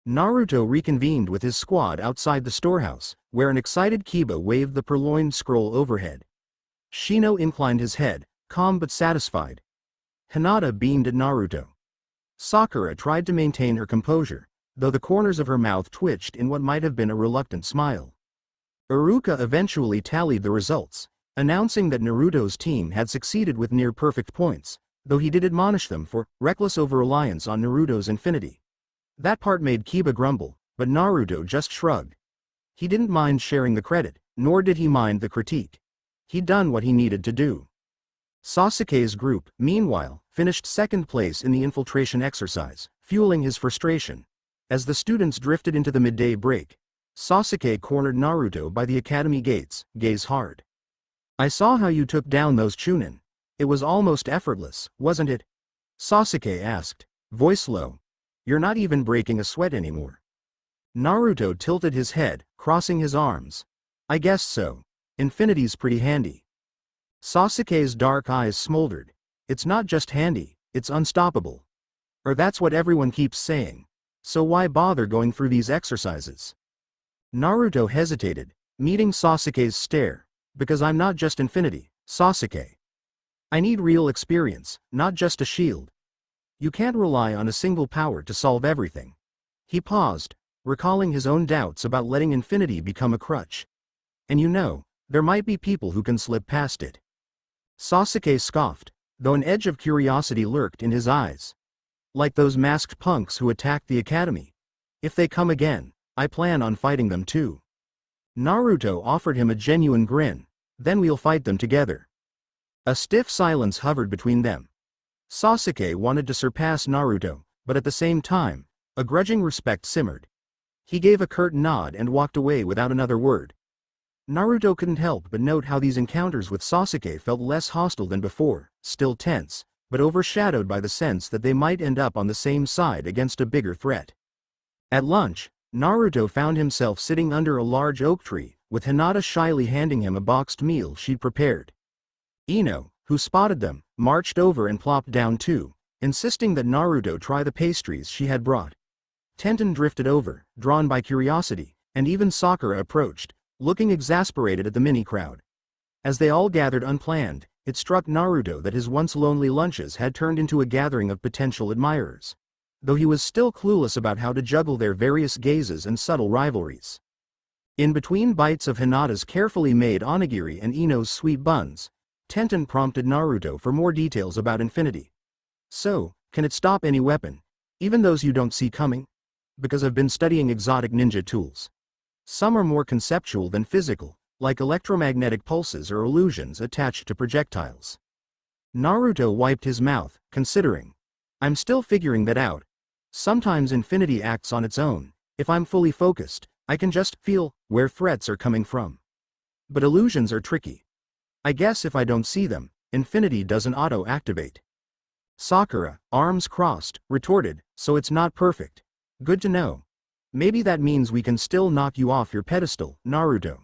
Naruto reconvened with his squad outside the storehouse, where an excited Kiba waved the purloined scroll overhead. Shino inclined his head, calm but satisfied. Hinata beamed at Naruto. Sakura tried to maintain her composure, though the corners of her mouth twitched in what might have been a reluctant smile. Iruka eventually tallied the results, announcing that Naruto's team had succeeded with near-perfect points, though he did admonish them for reckless over-reliance on Naruto's infinity. That part made Kiba grumble, but Naruto just shrugged. He didn't mind sharing the credit, nor did he mind the critique. He'd done what he needed to do. Sasuke's group, meanwhile, finished second place in the infiltration exercise, fueling his frustration. As the students drifted into the midday break, Sasuke cornered Naruto by the academy gates, gaze hard. I saw how you took down those Chunin. It was almost effortless, wasn't it? Sasuke asked, voice low. You're not even breaking a sweat anymore. Naruto tilted his head, crossing his arms. I guess so. Infinity's pretty handy. Sasuke's dark eyes smoldered. It's not just handy, it's unstoppable. Or that's what everyone keeps saying. So why bother going through these exercises? Naruto hesitated, meeting Sasuke's stare. Because I'm not just Infinity, Sasuke. I need real experience, not just a shield. You can't rely on a single power to solve everything. He paused, recalling his own doubts about letting Infinity become a crutch. And you know, there might be people who can slip past it. Sasuke scoffed, though an edge of curiosity lurked in his eyes. Like those masked punks who attacked the academy. If they come again, I plan on fighting them too. Naruto offered him a genuine grin, then we'll fight them together. A stiff silence hovered between them. Sasuke wanted to surpass Naruto, but at the same time, a grudging respect simmered. He gave a curt nod and walked away without another word. Naruto couldn't help but note how these encounters with Sasuke felt less hostile than before, still tense, but overshadowed by the sense that they might end up on the same side against a bigger threat. At lunch, Naruto found himself sitting under a large oak tree, with Hinata shyly handing him a boxed meal she'd prepared. Ino, who spotted them, marched over and plopped down too, insisting that Naruto try the pastries she had brought. Tenten drifted over, drawn by curiosity, and even Sakura approached, looking exasperated at the mini-crowd. As they all gathered unplanned, it struck Naruto that his once lonely lunches had turned into a gathering of potential admirers. Though he was still clueless about how to juggle their various gazes and subtle rivalries. In between bites of Hinata's carefully made onigiri and Ino's sweet buns, Tenten prompted Naruto for more details about Infinity. So, can it stop any weapon? Even those you don't see coming? Because I've been studying exotic ninja tools. Some are more conceptual than physical, like electromagnetic pulses or illusions attached to projectiles. Naruto wiped his mouth, considering. I'm still figuring that out. Sometimes Infinity acts on its own. If I'm fully focused, I can just feel where threats are coming from. But illusions are tricky. I guess if I don't see them, Infinity doesn't auto-activate. Sakura, arms crossed, retorted, so it's not perfect. Good to know. Maybe that means we can still knock you off your pedestal, Naruto.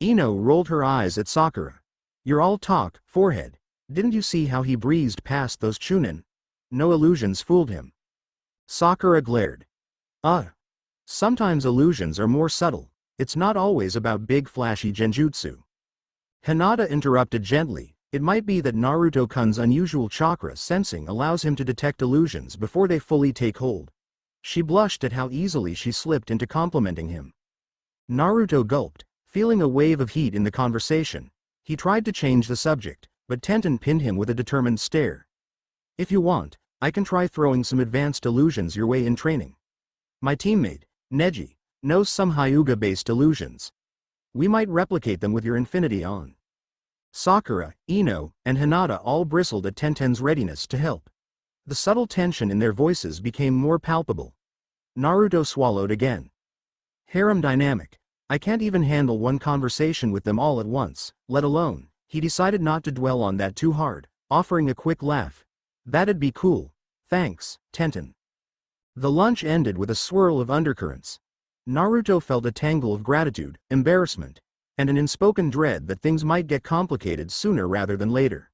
Ino rolled her eyes at Sakura. You're all talk, forehead. Didn't you see how he breezed past those Chunin? No illusions fooled him. Sakura glared. Sometimes illusions are more subtle. It's not always about big flashy genjutsu. Hinata interrupted gently. It might be that Naruto-kun's unusual chakra sensing allows him to detect illusions before they fully take hold. She blushed at how easily she slipped into complimenting him. Naruto gulped, feeling a wave of heat in the conversation. He tried to change the subject, but Tenten pinned him with a determined stare. If you want, I can try throwing some advanced illusions your way in training. My teammate, Neji, knows some Hyuga-based illusions. We might replicate them with your Infinity on. Sakura, Ino, and Hinata all bristled at Tenten's readiness to help. The subtle tension in their voices became more palpable. Naruto swallowed again. Harem dynamic. I can't even handle one conversation with them all at once, let alone. He decided not to dwell on that too hard, offering a quick laugh. That'd be cool. Thanks, Tenten. The lunch ended with a swirl of undercurrents. Naruto felt a tangle of gratitude, embarrassment, and an unspoken dread that things might get complicated sooner rather than later.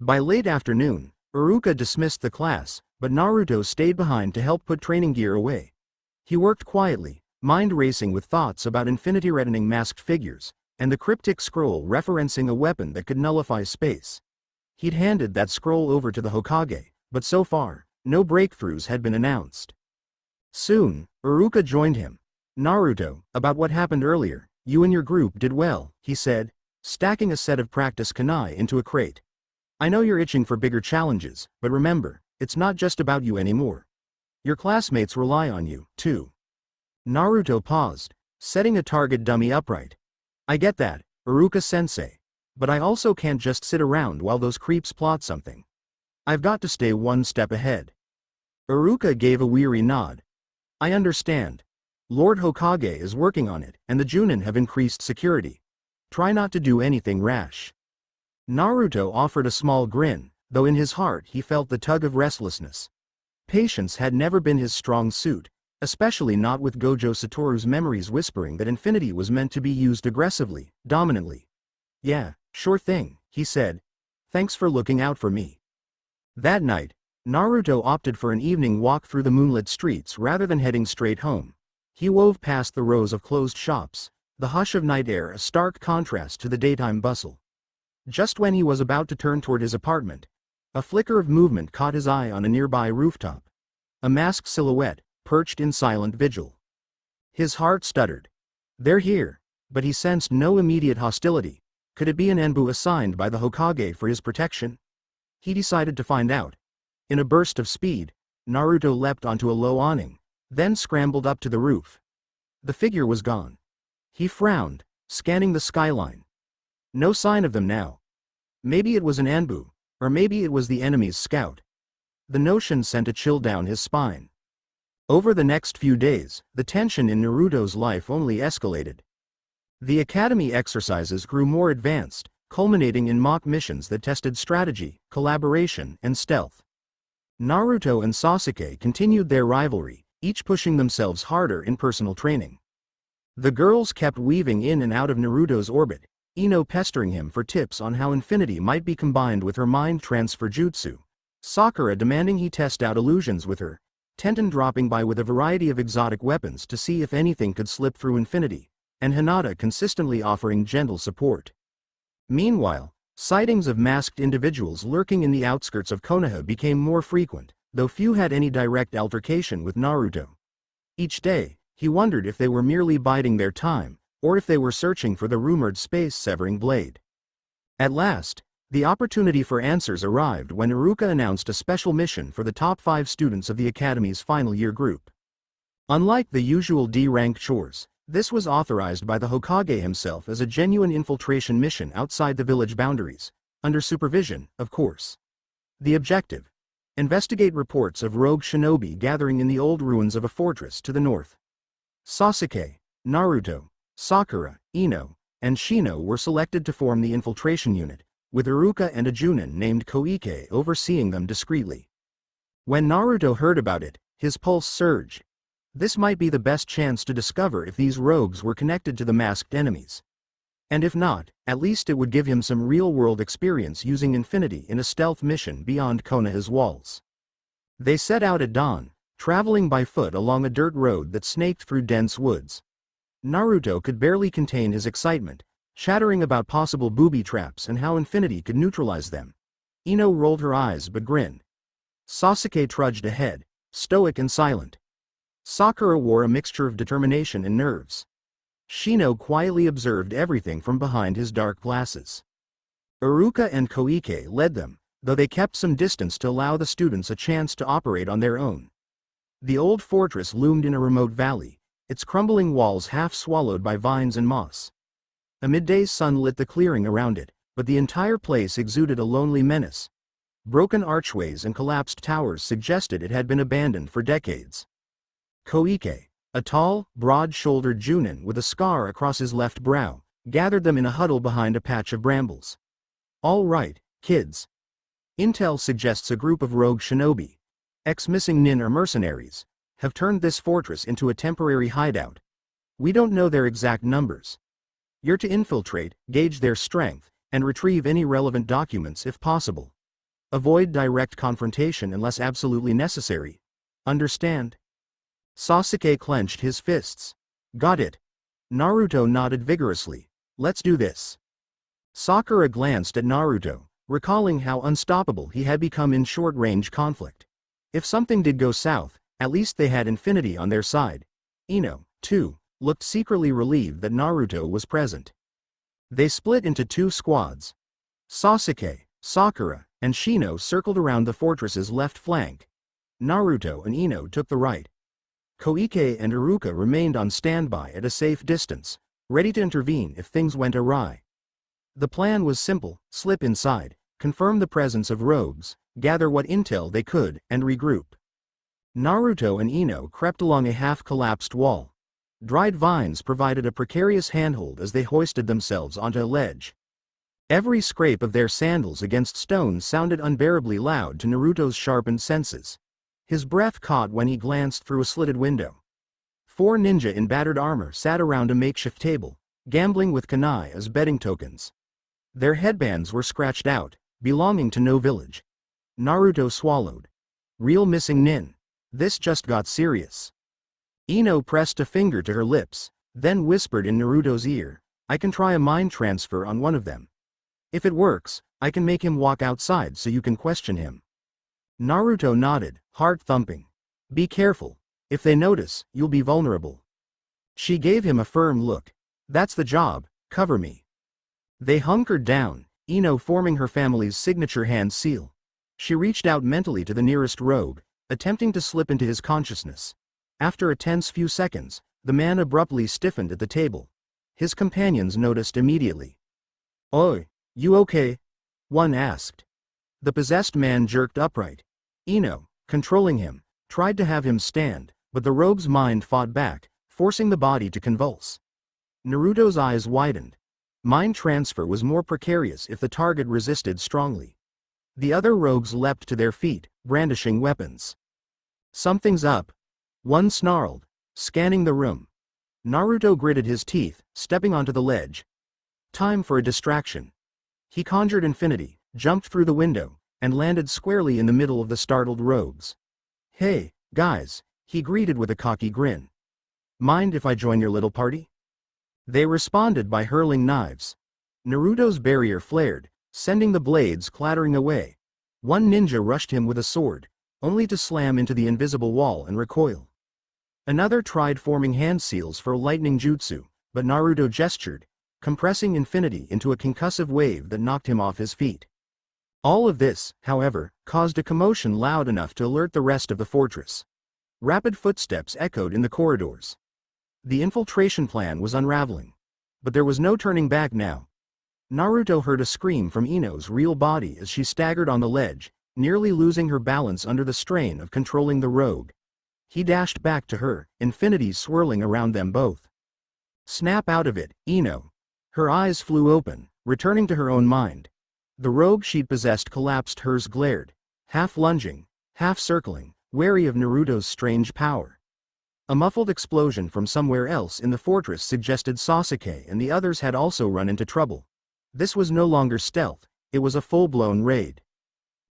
By late afternoon, Iruka dismissed the class, but Naruto stayed behind to help put training gear away. He worked quietly, mind racing with thoughts about infinity-reddening masked figures, and the cryptic scroll referencing a weapon that could nullify space. He'd handed that scroll over to the Hokage, but so far, no breakthroughs had been announced. Soon, Iruka joined him. Naruto, about what happened earlier, you and your group did well, he said, stacking a set of practice kunai into a crate. I know you're itching for bigger challenges, but remember, it's not just about you anymore. Your classmates rely on you, too. Naruto paused, setting a target dummy upright. I get that, Iruka-sensei. But I also can't just sit around while those creeps plot something. I've got to stay one step ahead. Iruka gave a weary nod. I understand. Lord Hokage is working on it, and the Junin have increased security. Try not to do anything rash. Naruto offered a small grin, though in his heart he felt the tug of restlessness. Patience had never been his strong suit, especially not with Gojo Satoru's memories whispering that infinity was meant to be used aggressively, dominantly. Yeah, sure thing, he said. Thanks for looking out for me. That night, Naruto opted for an evening walk through the moonlit streets rather than heading straight home. He wove past the rows of closed shops, the hush of night air a stark contrast to the daytime bustle. Just when he was about to turn toward his apartment, a flicker of movement caught his eye on a nearby rooftop. A masked silhouette, perched in silent vigil. His heart stuttered. They're here, but he sensed no immediate hostility. Could it be an Enbu assigned by the Hokage for his protection? He decided to find out. In a burst of speed, Naruto leapt onto a low awning, then scrambled up to the roof. The figure was gone. He frowned, scanning the skyline. No sign of them now. Maybe it was an Enbu, or maybe it was the enemy's scout. The notion sent a chill down his spine. Over the next few days, the tension in Naruto's life only escalated. The academy exercises grew more advanced, culminating in mock missions that tested strategy, collaboration, and stealth. Naruto and Sasuke continued their rivalry, each pushing themselves harder in personal training. The girls kept weaving in and out of Naruto's orbit, Ino pestering him for tips on how infinity might be combined with her mind transfer jutsu, Sakura demanding he test out illusions with her, Tenten dropping by with a variety of exotic weapons to see if anything could slip through infinity, and Hinata consistently offering gentle support. Meanwhile, sightings of masked individuals lurking in the outskirts of Konoha became more frequent, though few had any direct altercation with Naruto. Each day, he wondered if they were merely biding their time, or if they were searching for the rumored space-severing blade. At last, the opportunity for answers arrived when Iruka announced a special mission for the top 5 students of the Academy's final year group. Unlike the usual D-rank chores, this was authorized by the Hokage himself as a genuine infiltration mission outside the village boundaries, under supervision, of course. The objective: investigate reports of rogue shinobi gathering in the old ruins of a fortress to the north. Sasuke, Naruto, Sakura, Ino, and Shino were selected to form the infiltration unit, with Iruka and a Junin named Koike overseeing them discreetly. When Naruto heard about it, his pulse surged. This might be the best chance to discover if these rogues were connected to the masked enemies. And if not, at least it would give him some real-world experience using infinity in a stealth mission beyond Konoha's walls. They set out at dawn, traveling by foot along a dirt road that snaked through dense woods. Naruto could barely contain his excitement, chattering about possible booby traps and how infinity could neutralize them. Ino rolled her eyes but grinned. Sasuke trudged ahead, stoic and silent. Sakura wore a mixture of determination and nerves. Shino quietly observed everything from behind his dark glasses. Iruka and Koike led them, though they kept some distance to allow the students a chance to operate on their own. The old fortress loomed in a remote valley, its crumbling walls half swallowed by vines and moss. A midday sun lit the clearing around it, but the entire place exuded a lonely menace. Broken archways and collapsed towers suggested it had been abandoned for decades. Koike, a tall, broad-shouldered Junin with a scar across his left brow, gathered them in a huddle behind a patch of brambles. All right, kids. Intel suggests a group of rogue shinobi, ex-missing nin or mercenaries, have turned this fortress into a temporary hideout. We don't know their exact numbers. You're to infiltrate, gauge their strength, and retrieve any relevant documents if possible. Avoid direct confrontation unless absolutely necessary. Understand? Sasuke clenched his fists. Got it. Naruto nodded vigorously. Let's do this. Sakura glanced at Naruto, recalling how unstoppable he had become in short-range conflict. If something did go south, at least they had infinity on their side. Ino, too, looked secretly relieved that Naruto was present. They split into 2 squads. Sasuke, Sakura, and Shino circled around the fortress's left flank. Naruto and Ino took the right. Koike and Iruka remained on standby at a safe distance, ready to intervene if things went awry. The plan was simple: slip inside, confirm the presence of rogues, gather what intel they could, and regroup. Naruto and Ino crept along a half-collapsed wall. Dried vines provided a precarious handhold as they hoisted themselves onto a ledge. Every scrape of their sandals against stone sounded unbearably loud to Naruto's sharpened senses. His breath caught when he glanced through a slitted window. 4 ninja in battered armor sat around a makeshift table, gambling with kunai as betting tokens. Their headbands were scratched out, belonging to no village. Naruto swallowed. Real missing nin. This just got serious. Ino pressed a finger to her lips, then whispered in Naruto's ear, "I can try a mind transfer on one of them. If it works, I can make him walk outside so you can question him." Naruto nodded, heart thumping. "Be careful. If they notice, you'll be vulnerable." She gave him a firm look. "That's the job, cover me." They hunkered down, Ino forming her family's signature hand seal. She reached out mentally to the nearest rogue, attempting to slip into his consciousness. After a tense few seconds, the man abruptly stiffened at the table. His companions noticed immediately. "Oi, you okay?" one asked. The possessed man jerked upright. Ino, controlling him, tried to have him stand, but the rogue's mind fought back, forcing the body to convulse. Naruto's eyes widened. Mind transfer was more precarious if the target resisted strongly. The other rogues leapt to their feet, brandishing weapons. "Something's up," one snarled, scanning the room. Naruto gritted his teeth, stepping onto the ledge. Time for a distraction. He conjured infinity, jumped through the window, and landed squarely in the middle of the startled rogues. "Hey, guys," he greeted with a cocky grin. "Mind if I join your little party?" They responded by hurling knives. Naruto's barrier flared, sending the blades clattering away. One ninja rushed him with a sword, only to slam into the invisible wall and recoil. Another tried forming hand seals for lightning jutsu, but Naruto gestured, compressing infinity into a concussive wave that knocked him off his feet. All of this, however, caused a commotion loud enough to alert the rest of the fortress. Rapid footsteps echoed in the corridors. The infiltration plan was unraveling. But there was no turning back now. Naruto heard a scream from Ino's real body as she staggered on the ledge, nearly losing her balance under the strain of controlling the rogue. He dashed back to her, infinity swirling around them both. "Snap out of it, Ino." Her eyes flew open, returning to her own mind. The rogue she'd possessed collapsed, hers glared, half lunging, half circling, wary of Naruto's strange power. A muffled explosion from somewhere else in the fortress suggested Sasuke and the others had also run into trouble. This was no longer stealth, it was a full-blown raid.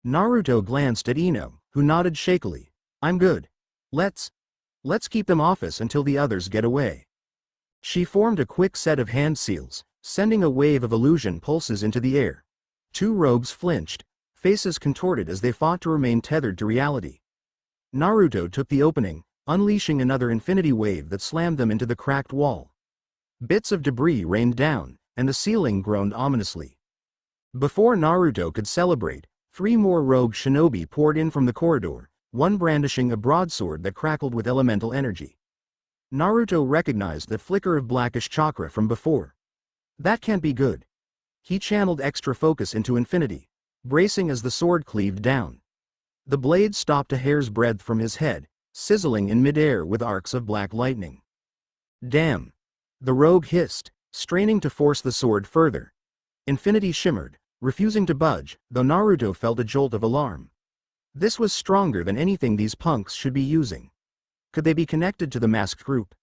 Naruto glanced at Ino, who nodded shakily. "I'm good. Let's keep them off us until the others get away." She formed a quick set of hand seals, sending a wave of illusion pulses into the air. 2 rogues flinched, faces contorted as they fought to remain tethered to reality. Naruto took the opening, unleashing another infinity wave that slammed them into the cracked wall. Bits of debris rained down, and the ceiling groaned ominously. Before Naruto could celebrate, 3 more rogue shinobi poured in from the corridor, one brandishing a broadsword that crackled with elemental energy. Naruto recognized the flicker of blackish chakra from before. That can't be good. He channeled extra focus into infinity, bracing as the sword cleaved down. The blade stopped a hair's breadth from his head, sizzling in midair with arcs of black lightning. "Damn!" the rogue hissed, straining to force the sword further. Infinity shimmered, refusing to budge, though Naruto felt a jolt of alarm. This was stronger than anything these punks should be using. Could they be connected to the masked group?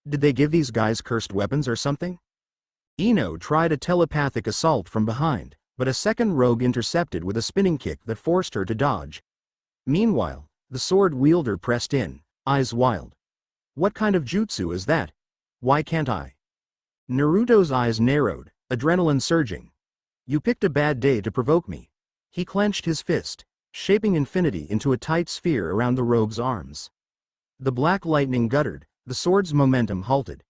Did they give these guys cursed weapons or something? Ino tried a telepathic assault from behind, but a second rogue intercepted with a spinning kick that forced her to dodge. Meanwhile, the sword wielder pressed in, eyes wild. "What kind of jutsu is that? Why can't I?" Naruto's eyes narrowed, adrenaline surging. "You picked a bad day to provoke me." He clenched his fist, shaping infinity into a tight sphere around the rogue's arms. The black lightning guttered, the sword's momentum halted.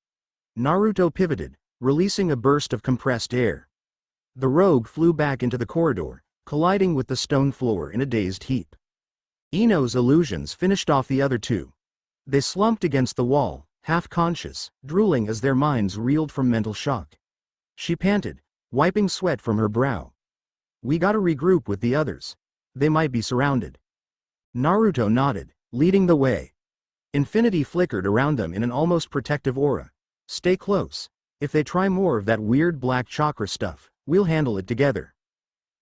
Naruto pivoted, releasing a burst of compressed air. The rogue flew back into the corridor, colliding with the stone floor in a dazed heap. Ino's illusions finished off the other 2. They slumped against the wall, half-conscious, drooling as their minds reeled from mental shock. She panted, wiping sweat from her brow. "We gotta regroup with the others. They might be surrounded." Naruto nodded, leading the way. Infinity flickered around them in an almost protective aura. Stay close. If they try more of that weird black chakra stuff, we'll handle it together.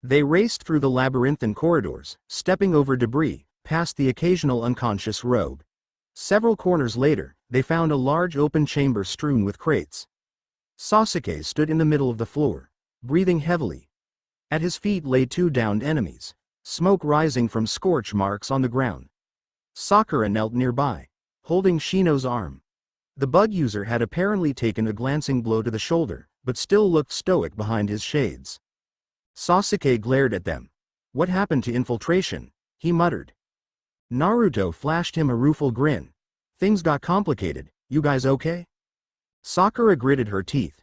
They raced through the labyrinthine corridors, stepping over debris, past the occasional unconscious rogue. Several corners later, they found a large open chamber strewn with crates. Sasuke stood in the middle of the floor, breathing heavily. At his feet lay two downed enemies, smoke rising from scorch marks on the ground. Sakura knelt nearby, holding Shino's arm. The bug user had apparently taken a glancing blow to the shoulder, but still looked stoic behind his shades. Sasuke glared at them. What happened to infiltration? He muttered. Naruto flashed him a rueful grin. Things got complicated, you guys okay? Sakura gritted her teeth.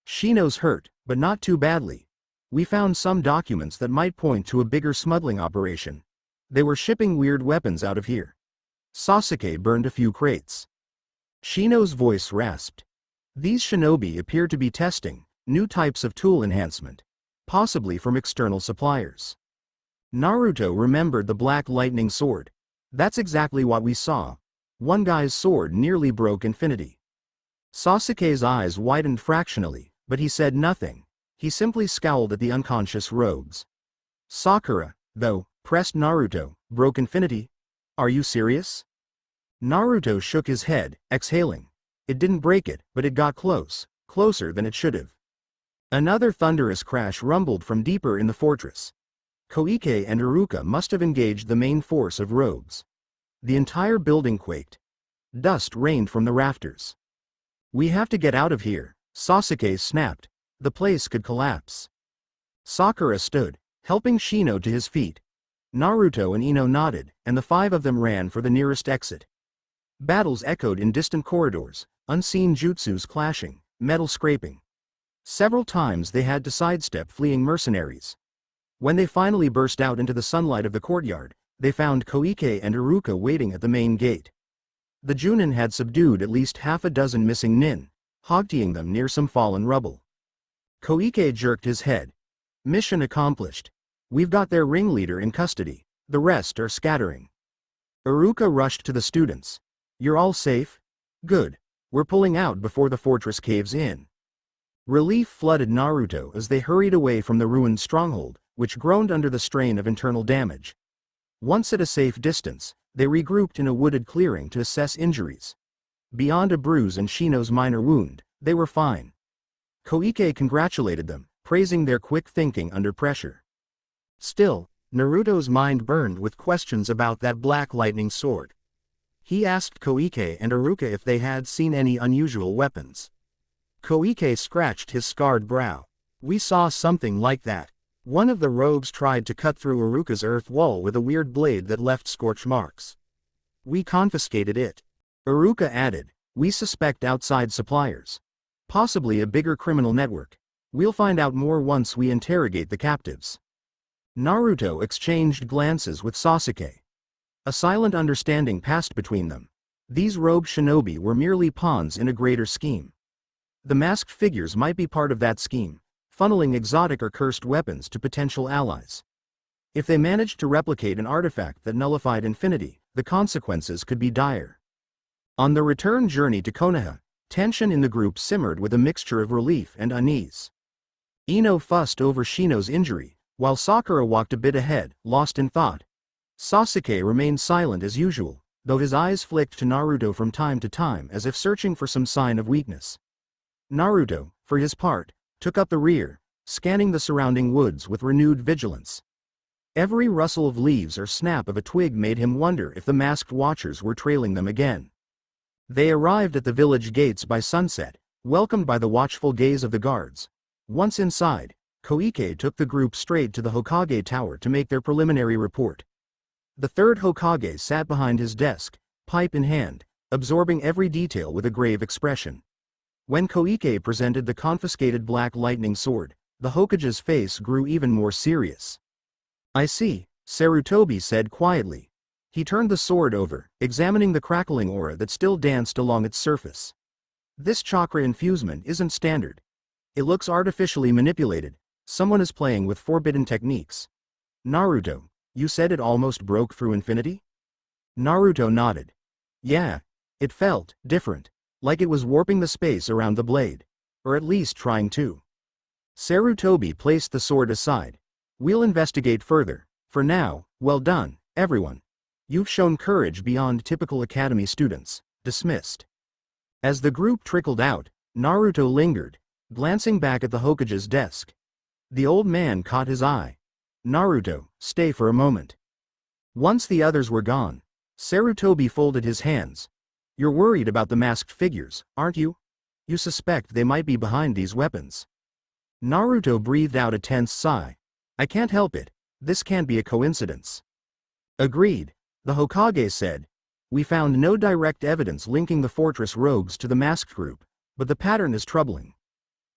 Shino's hurt, but not too badly. We found some documents that might point to a bigger smuggling operation. They were shipping weird weapons out of here. Sasuke burned a few crates. Shino's voice rasped. These shinobi appear to be testing new types of tool enhancement, possibly from external suppliers. Naruto remembered the black lightning sword. That's exactly what we saw. One guy's sword nearly broke infinity. Sasuke's eyes widened fractionally, but he said nothing. He simply scowled at the unconscious rogues. Sakura, though, pressed Naruto. Broke infinity? Are you serious? Naruto shook his head, exhaling. It didn't break it, but it got close, closer than it should have. Another thunderous crash rumbled from deeper in the fortress. Koike and Iruka must have engaged the main force of rogues. The entire building quaked. Dust rained from the rafters. We have to get out of here, Sasuke snapped. The place could collapse. Sakura stood, helping Shino to his feet. Naruto and Ino nodded, and the five of them ran for the nearest exit. Battles echoed in distant corridors, unseen jutsus clashing, metal scraping. Several times they had to sidestep fleeing mercenaries. When they finally burst out into the sunlight of the courtyard, they found Koike and Iruka waiting at the main gate. The Junin had subdued at least half a dozen missing nin, hogtying them near some fallen rubble. Koike jerked his head. Mission accomplished. We've got their ringleader in custody, the rest are scattering. Iruka rushed to the students. You're all safe? Good. We're pulling out before the fortress caves in. Relief flooded Naruto as they hurried away from the ruined stronghold, which groaned under the strain of internal damage. Once at a safe distance, they regrouped in a wooded clearing to assess injuries. Beyond a bruise and Shino's minor wound, they were fine. Koike congratulated them, praising their quick thinking under pressure. Still, Naruto's mind burned with questions about that black lightning sword. He asked Koike and Iruka if they had seen any unusual weapons. Koike scratched his scarred brow. We saw something like that. One of the rogues tried to cut through Iruka's earth wall with a weird blade that left scorch marks. We confiscated it. Iruka added, we suspect outside suppliers. Possibly a bigger criminal network. We'll find out more once we interrogate the captives. Naruto exchanged glances with Sasuke. A silent understanding passed between them. These rogue shinobi were merely pawns in a greater scheme. The masked figures might be part of that scheme, funneling exotic or cursed weapons to potential allies. If they managed to replicate an artifact that nullified infinity, the consequences could be dire. On the return journey to Konoha, tension in the group simmered with a mixture of relief and unease. Ino fussed over Shino's injury, while Sakura walked a bit ahead, lost in thought. Sasuke remained silent as usual, though his eyes flicked to Naruto from time to time as if searching for some sign of weakness. Naruto, for his part, took up the rear, scanning the surrounding woods with renewed vigilance. Every rustle of leaves or snap of a twig made him wonder if the masked watchers were trailing them again. They arrived at the village gates by sunset, welcomed by the watchful gaze of the guards. Once inside, Koike took the group straight to the Hokage Tower to make their preliminary report. The third Hokage sat behind his desk, pipe in hand, absorbing every detail with a grave expression. When Koike presented the confiscated black lightning sword, the Hokage's face grew even more serious. I see, Sarutobi said quietly. He turned the sword over, examining the crackling aura that still danced along its surface. This chakra infusement isn't standard. It looks artificially manipulated. Someone is playing with forbidden techniques. Naruto, you said it almost broke through infinity? Naruto nodded. Yeah. It felt different, like it was warping the space around the blade. Or at least trying to. Sarutobi placed the sword aside. We'll investigate further. For now, well done, everyone. You've shown courage beyond typical academy students. Dismissed. As the group trickled out, Naruto lingered, glancing back at the Hokage's desk. The old man caught his eye. Naruto, stay for a moment. Once the others were gone, Sarutobi folded his hands. You're worried about the masked figures, aren't you? You suspect they might be behind these weapons. Naruto breathed out a tense sigh. I can't help it. This can't be a coincidence. Agreed, the Hokage said. We found no direct evidence linking the fortress rogues to the masked group, but the pattern is troubling.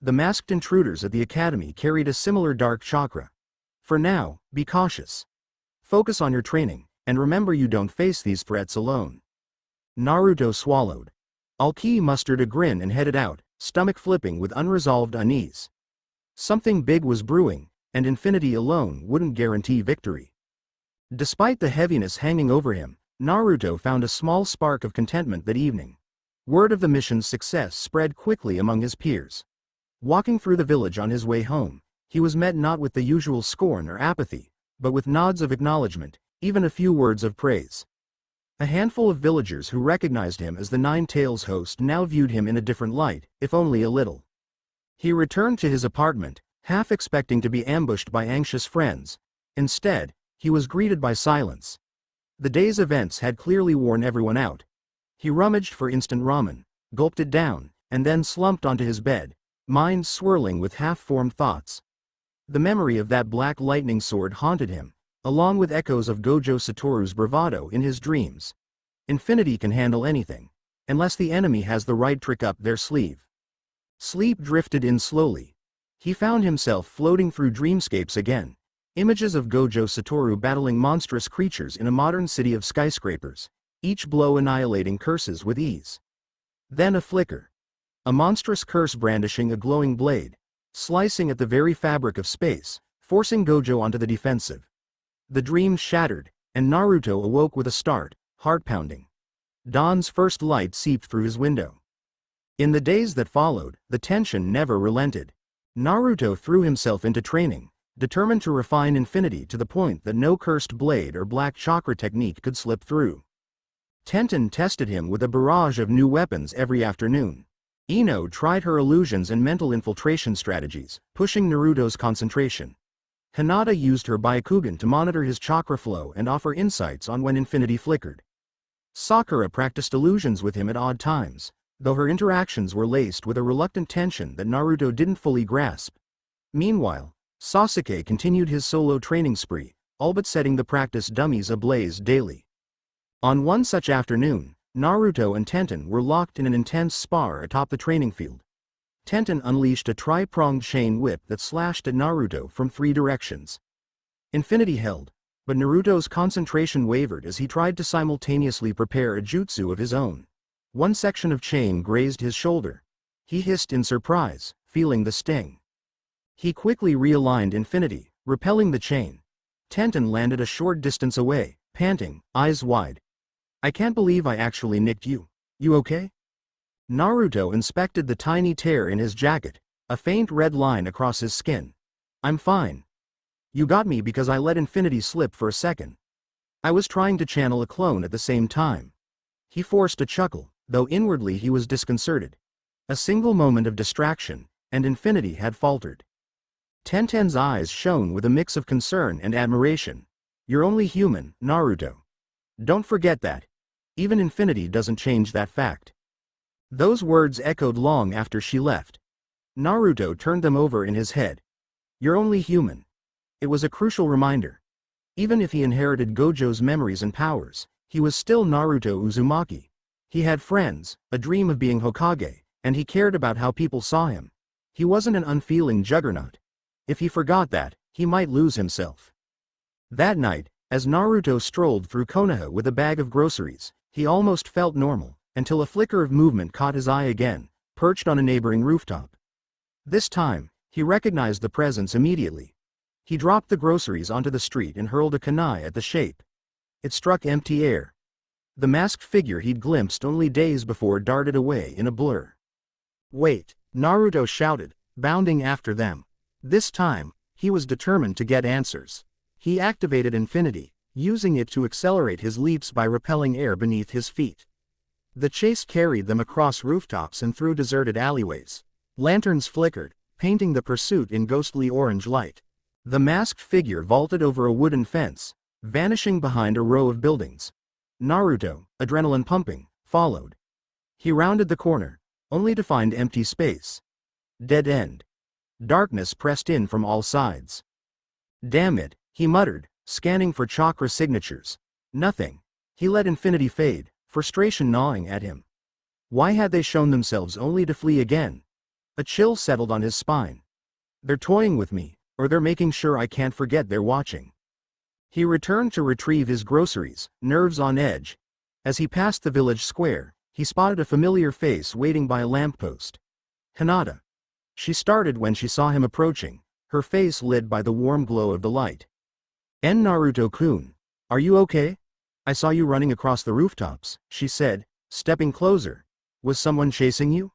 The masked intruders at the academy carried a similar dark chakra. For now, be cautious. Focus on your training, and remember you don't face these threats alone. Naruto swallowed. Alki mustered a grin and headed out, stomach flipping with unresolved unease. Something big was brewing, and infinity alone wouldn't guarantee victory. Despite the heaviness hanging over him, Naruto found a small spark of contentment that evening. Word of the mission's success spread quickly among his peers. Walking through the village on his way home, he was met not with the usual scorn or apathy, but with nods of acknowledgement, even a few words of praise. A handful of villagers who recognized him as the Nine Tails host now viewed him in a different light, if only a little. He returned to his apartment, half expecting to be ambushed by anxious friends. Instead, he was greeted by silence. The day's events had clearly worn everyone out. He rummaged for instant ramen, gulped it down, and then slumped onto his bed, mind swirling with half-formed thoughts. The memory of that black lightning sword haunted him, along with echoes of Gojo Satoru's bravado in his dreams. Infinity can handle anything, unless the enemy has the right trick up their sleeve. Sleep drifted in slowly. He found himself floating through dreamscapes again, images of Gojo Satoru battling monstrous creatures in a modern city of skyscrapers, each blow annihilating curses with ease. Then a flicker. A monstrous curse brandishing a glowing blade, slicing at the very fabric of space, forcing Gojo onto the defensive. The dream shattered, and Naruto awoke with a start, heart pounding. Dawn's first light seeped through his window. In the days that followed, the tension never relented. Naruto threw himself into training, determined to refine infinity to the point that no cursed blade or black chakra technique could slip through. Tenten tested him with a barrage of new weapons every afternoon. Ino tried her illusions and mental infiltration strategies, pushing Naruto's concentration. Hinata used her Byakugan to monitor his chakra flow and offer insights on when infinity flickered. Sakura practiced illusions with him at odd times, though her interactions were laced with a reluctant tension that Naruto didn't fully grasp. Meanwhile, Sasuke continued his solo training spree, all but setting the practice dummies ablaze daily. On one such afternoon, Naruto and Tenten were locked in an intense spar atop the training field. Tenten unleashed a tri-pronged chain whip that slashed at Naruto from 3 directions. Infinity held, but Naruto's concentration wavered as he tried to simultaneously prepare a jutsu of his own. One section of chain grazed his shoulder. He hissed in surprise, feeling the sting. He quickly realigned infinity, repelling the chain. Tenten landed a short distance away, panting, eyes wide. I can't believe I actually nicked you. You okay? Naruto inspected the tiny tear in his jacket, a faint red line across his skin. I'm fine. You got me because I let infinity slip for a second. I was trying to channel a clone at the same time. He forced a chuckle, though inwardly he was disconcerted. A single moment of distraction, and infinity had faltered. Tenten's eyes shone with a mix of concern and admiration. You're only human, Naruto. Don't forget that. Even infinity doesn't change that fact. Those words echoed long after she left. Naruto turned them over in his head. You're only human. It was a crucial reminder. Even if he inherited Gojo's memories and powers, he was still Naruto Uzumaki. He had friends, a dream of being Hokage, and he cared about how people saw him. He wasn't an unfeeling juggernaut. If he forgot that, he might lose himself. That night, as Naruto strolled through Konoha with a bag of groceries, he almost felt normal, until a flicker of movement caught his eye again, perched on a neighboring rooftop. This time, he recognized the presence immediately. He dropped the groceries onto the street and hurled a kunai at the shape. It struck empty air. The masked figure he'd glimpsed only days before darted away in a blur. Wait, Naruto shouted, bounding after them. This time, he was determined to get answers. He activated Infinity, using it to accelerate his leaps by repelling air beneath his feet. The chase carried them across rooftops and through deserted alleyways. Lanterns flickered, painting the pursuit in ghostly orange light. The masked figure vaulted over a wooden fence, vanishing behind a row of buildings. Naruto, adrenaline pumping, followed. He rounded the corner, only to find empty space. Dead end. Darkness pressed in from all sides. Damn it, he muttered, scanning for chakra signatures. Nothing. He let Infinity fade, frustration gnawing at him. Why had they shown themselves only to flee again? A chill settled on his spine. They're toying with me, or they're making sure I can't forget they're watching. He returned to retrieve his groceries, nerves on edge. As he passed the village square, he spotted a familiar face waiting by a lamppost. Hinata. She started when she saw him approaching, her face lit by the warm glow of the light. Naruto-kun. Are you okay? I saw you running across the rooftops, she said, stepping closer. Was someone chasing you?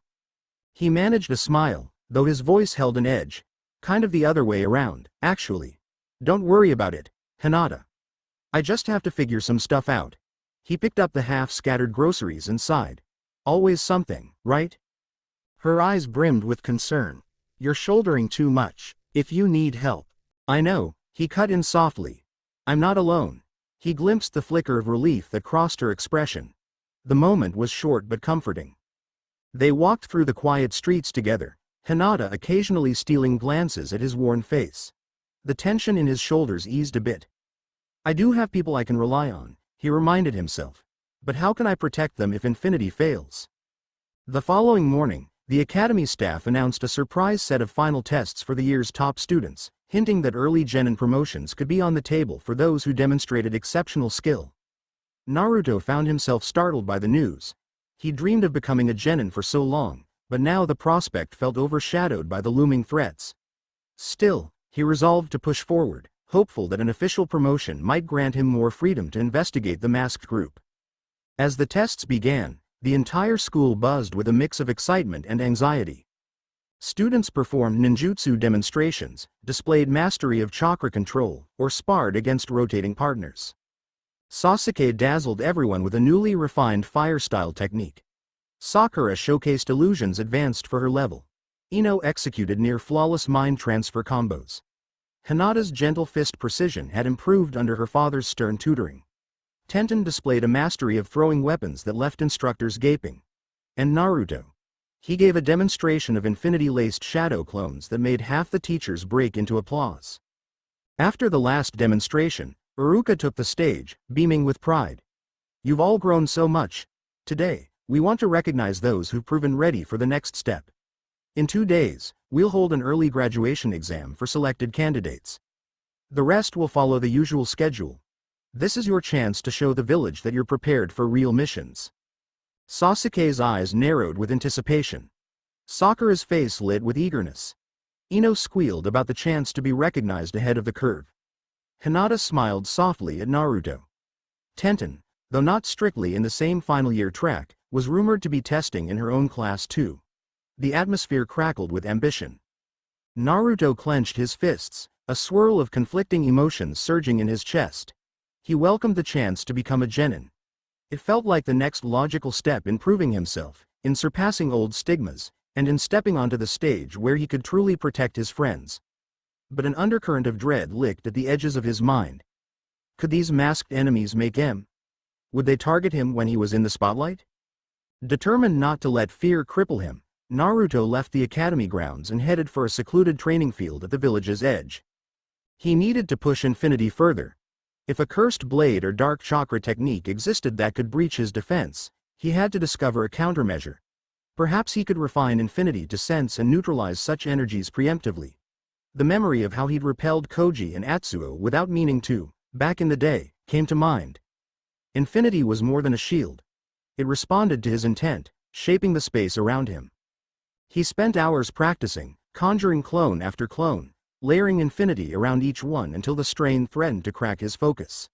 He managed a smile, though his voice held an edge. Kind of the other way around, actually. Don't worry about it, Hinata. I just have to figure some stuff out. He picked up the half-scattered groceries and sighed. Always something, right? Her eyes brimmed with concern. You're shouldering too much. If you need help. I know, he cut in softly. I'm not alone. He glimpsed the flicker of relief that crossed her expression. The moment was short but comforting. They walked through the quiet streets together, Hinata occasionally stealing glances at his worn face. The tension in his shoulders eased a bit. I do have people I can rely on, he reminded himself. But how can I protect them if Infinity fails? The following morning, the academy staff announced a surprise set of final tests for the year's top students, hinting that early genin promotions could be on the table for those who demonstrated exceptional skill. Naruto found himself startled by the news. He dreamed of becoming a genin for so long, but now the prospect felt overshadowed by the looming threats. Still, he resolved to push forward, hopeful that an official promotion might grant him more freedom to investigate the masked group. As the tests began, the entire school buzzed with a mix of excitement and anxiety. Students performed ninjutsu demonstrations, displayed mastery of chakra control, or sparred against rotating partners. Sasuke dazzled everyone with a newly refined fire-style technique. Sakura showcased illusions advanced for her level. Ino executed near-flawless mind transfer combos. Hinata's gentle fist precision had improved under her father's stern tutoring. Tenten displayed a mastery of throwing weapons that left instructors gaping. And Naruto. He gave a demonstration of infinity-laced shadow clones that made half the teachers break into applause. After the last demonstration, Iruka took the stage, beaming with pride. You've all grown so much. Today, we want to recognize those who've proven ready for the next step. In 2 days, we'll hold an early graduation exam for selected candidates. The rest will follow the usual schedule. This is your chance to show the village that you're prepared for real missions. Sasuke's eyes narrowed with anticipation. Sakura's face lit with eagerness. Ino squealed about the chance to be recognized ahead of the curve. Hinata smiled softly at Naruto. Tenten, though not strictly in the same final year track, was rumored to be testing in her own class too. The atmosphere crackled with ambition. Naruto clenched his fists, a swirl of conflicting emotions surging in his chest. He welcomed the chance to become a genin. It felt like the next logical step in proving himself, in surpassing old stigmas, and in stepping onto the stage where he could truly protect his friends. But an undercurrent of dread licked at the edges of his mind. Could these masked enemies make him? Would they target him when he was in the spotlight? Determined not to let fear cripple him, Naruto left the academy grounds and headed for a secluded training field at the village's edge. He needed to push Infinity further. If a cursed blade or dark chakra technique existed that could breach his defense, he had to discover a countermeasure. Perhaps he could refine Infinity to sense and neutralize such energies preemptively. The memory of how he'd repelled Koji and Atsuo without meaning to, back in the day, came to mind. Infinity was more than a shield. It responded to his intent, shaping the space around him. He spent hours practicing, conjuring clone after clone, layering Infinity around each one until the strain threatened to crack his focus.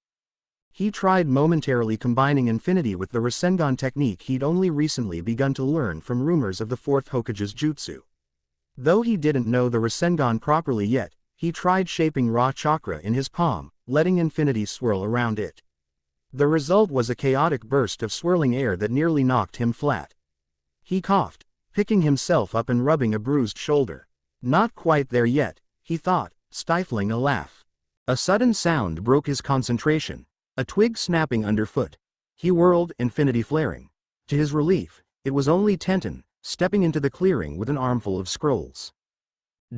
He tried momentarily combining Infinity with the Rasengan technique he'd only recently begun to learn from rumors of the fourth Hokage's jutsu. Though he didn't know the Rasengan properly yet, he tried shaping raw chakra in his palm, letting Infinity swirl around it. The result was a chaotic burst of swirling air that nearly knocked him flat. He coughed, picking himself up and rubbing a bruised shoulder. Not quite there yet, he thought, stifling a laugh. A sudden sound broke his concentration, a twig snapping underfoot. He whirled, Infinity flaring. To his relief, it was only Tenten, stepping into the clearing with an armful of scrolls.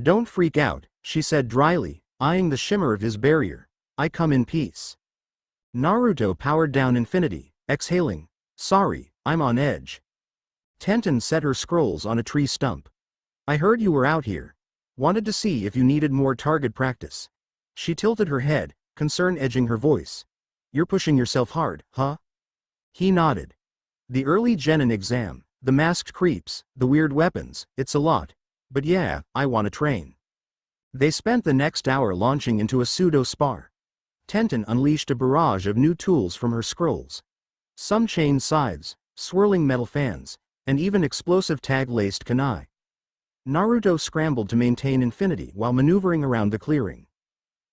"Don't freak out," she said dryly, eyeing the shimmer of his barrier. "I come in peace." Naruto powered down Infinity, exhaling, "Sorry, I'm on edge." Tenten set her scrolls on a tree stump. "I heard you were out here. Wanted to see if you needed more target practice." She tilted her head, concern edging her voice. "You're pushing yourself hard, huh?" He nodded. "The early genin exam, the masked creeps, the weird weapons, it's a lot. But yeah, I want to train." They spent the next hour launching into a pseudo-spar. Tenten unleashed a barrage of new tools from her scrolls. Some chain scythes, swirling metal fans, and even explosive tag-laced kunai. Naruto scrambled to maintain Infinity while maneuvering around the clearing.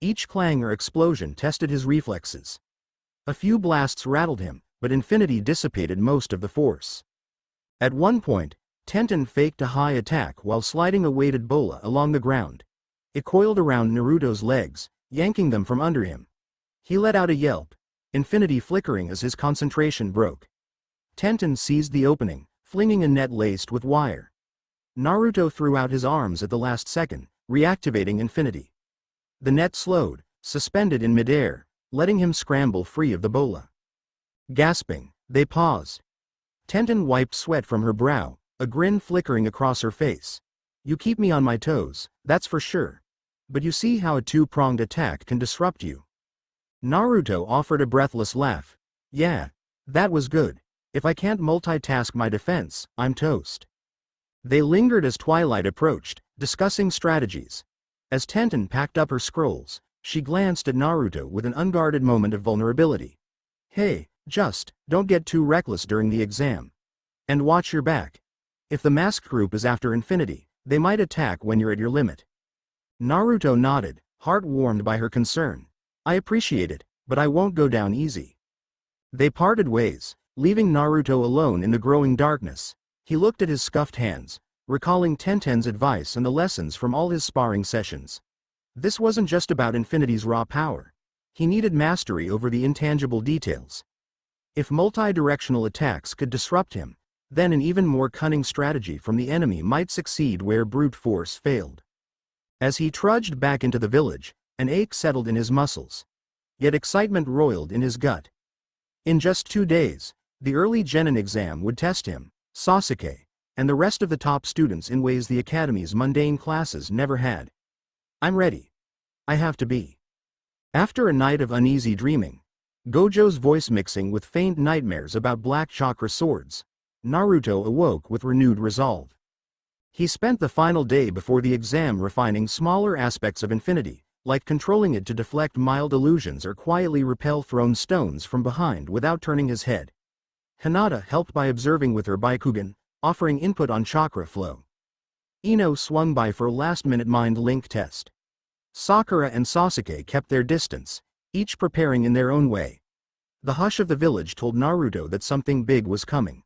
Each clang or explosion tested his reflexes. A few blasts rattled him, but Infinity dissipated most of the force. At one point, Tenten faked a high attack while sliding a weighted bola along the ground. It coiled around Naruto's legs, yanking them from under him. He let out a yelp, Infinity flickering as his concentration broke. Tenten seized the opening, flinging a net laced with wire. Naruto threw out his arms at the last second, reactivating Infinity. The net slowed, suspended in midair, letting him scramble free of the bola. Gasping, they paused. Tenten wiped sweat from her brow, a grin flickering across her face. "You keep me on my toes, that's for sure. But you see how a two-pronged attack can disrupt you." Naruto offered a breathless laugh. "Yeah, that was good. If I can't multitask my defense, I'm toast." They lingered as twilight approached, discussing strategies. As Tenten packed up her scrolls, she glanced at Naruto with an unguarded moment of vulnerability. "Hey, just, don't get too reckless during the exam. And watch your back. If the masked group is after Infinity, they might attack when you're at your limit." Naruto nodded, heart warmed by her concern. "I appreciate it, but I won't go down easy." They parted ways, leaving Naruto alone in the growing darkness. He looked at his scuffed hands, recalling Tenten's advice and the lessons from all his sparring sessions. This wasn't just about Infinity's raw power. He needed mastery over the intangible details. If multi-directional attacks could disrupt him, then an even more cunning strategy from the enemy might succeed where brute force failed. As he trudged back into the village, an ache settled in his muscles. Yet excitement roiled in his gut. In just 2 days, the early genin exam would test him, Sasuke, and the rest of the top students in ways the academy's mundane classes never had. "I'm ready. I have to be." After a night of uneasy dreaming, Gojo's voice mixing with faint nightmares about black chakra swords, Naruto awoke with renewed resolve. He spent the final day before the exam refining smaller aspects of Infinity, like controlling it to deflect mild illusions or quietly repel thrown stones from behind without turning his head. Hinata helped by observing with her Byakugan, offering input on chakra flow. Ino swung by for a last-minute mind link test. Sakura and Sasuke kept their distance, each preparing in their own way. The hush of the village told Naruto that something big was coming.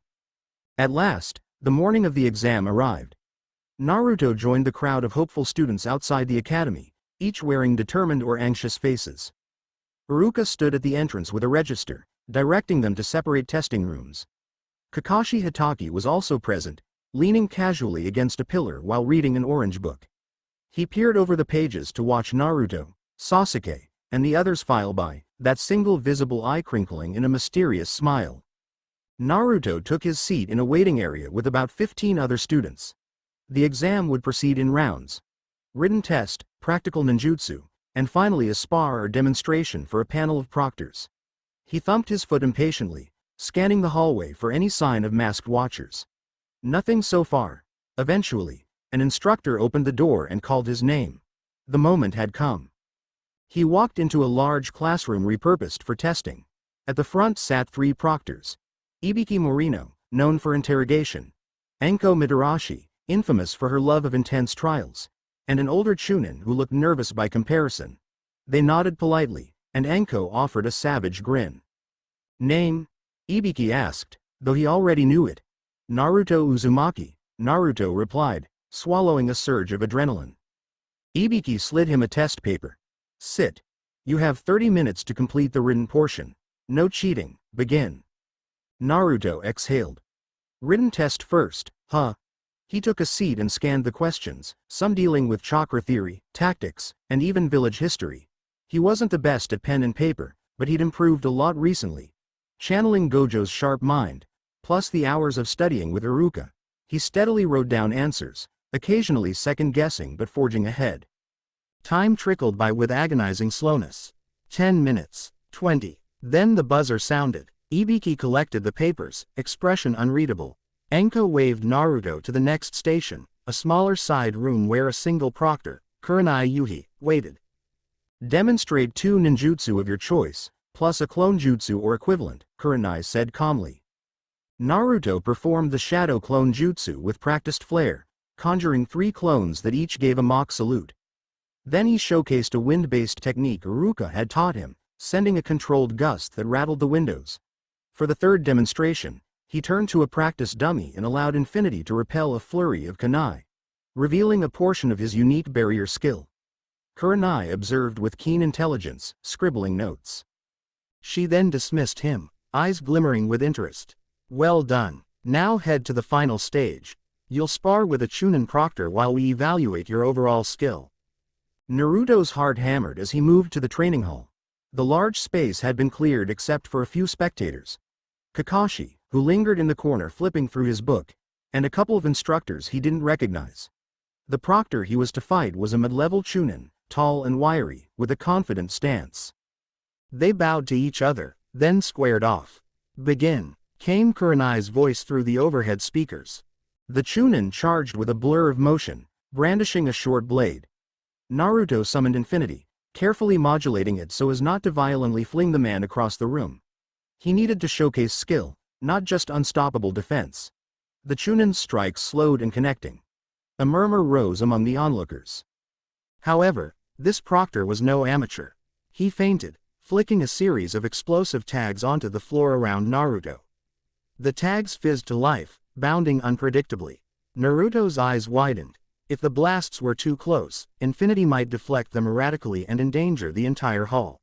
At last, the morning of the exam arrived. Naruto joined the crowd of hopeful students outside the academy, each wearing determined or anxious faces. Iruka stood at the entrance with a register, directing them to separate testing rooms. Kakashi Hitaki was also present, leaning casually against a pillar while reading an orange book. He peered over the pages to watch Naruto, Sasuke, and the others file by, that single visible eye crinkling in a mysterious smile. Naruto took his seat in a waiting area with about 15 other students. The exam would proceed in rounds. Written test, practical ninjutsu, and finally a spar or demonstration for a panel of proctors. He thumped his foot impatiently, scanning the hallway for any sign of masked watchers. Nothing so far. Eventually, an instructor opened the door and called his name. The moment had come. He walked into a large classroom repurposed for testing. At the front sat 3 proctors. Ibiki Morino, known for interrogation. Enko Mitarashi, infamous for her love of intense trials. And an older Chunin who looked nervous by comparison. They nodded politely, and Enko offered a savage grin. "Name?" Ibiki asked, though he already knew it. "Naruto Uzumaki," Naruto replied, swallowing a surge of adrenaline. Ibiki slid him a test paper. "Sit. You have 30 minutes to complete the written portion. No cheating, begin." Naruto exhaled. "Written test first, huh?" He took a seat and scanned the questions, some dealing with chakra theory, tactics, and even village history. He wasn't the best at pen and paper, but he'd improved a lot recently. Channeling Gojo's sharp mind, plus the hours of studying with Iruka, he steadily wrote down answers, occasionally second-guessing but forging ahead. Time trickled by with agonizing slowness. 10 minutes, 20. Then the buzzer sounded. Ibiki collected the papers, expression unreadable. Enko waved Naruto to the next station, a smaller side room where a single proctor, Kurenai Yuhi, waited. "Demonstrate 2 ninjutsu of your choice, plus a clone jutsu or equivalent," Kurenai said calmly. Naruto performed the shadow clone jutsu with practiced flair, conjuring 3 clones that each gave a mock salute. Then he showcased a wind-based technique Iruka had taught him, sending a controlled gust that rattled the windows. For the third demonstration, he turned to a practice dummy and allowed Infinity to repel a flurry of kunai, revealing a portion of his unique barrier skill. Kurenai observed with keen intelligence, scribbling notes. She then dismissed him, eyes glimmering with interest. "Well done. Now head to the final stage. You'll spar with a Chunin proctor while we evaluate your overall skill." Naruto's heart hammered as he moved to the training hall. The large space had been cleared except for a few spectators. Kakashi, who lingered in the corner flipping through his book, and a couple of instructors he didn't recognize. The proctor he was to fight was a mid-level Chunin, tall and wiry, with a confident stance. They bowed to each other, then squared off. "Begin," came Kurenai's voice through the overhead speakers. The Chunin charged with a blur of motion, brandishing a short blade. Naruto summoned Infinity, carefully modulating it so as not to violently fling the man across the room. He needed to showcase skill, not just unstoppable defense. The Chunin's strikes slowed and connecting. A murmur rose among the onlookers. However, this proctor was no amateur. He feinted, flicking a series of explosive tags onto the floor around Naruto. The tags fizzed to life, bounding unpredictably. Naruto's eyes widened. If the blasts were too close, Infinity might deflect them erratically and endanger the entire hall.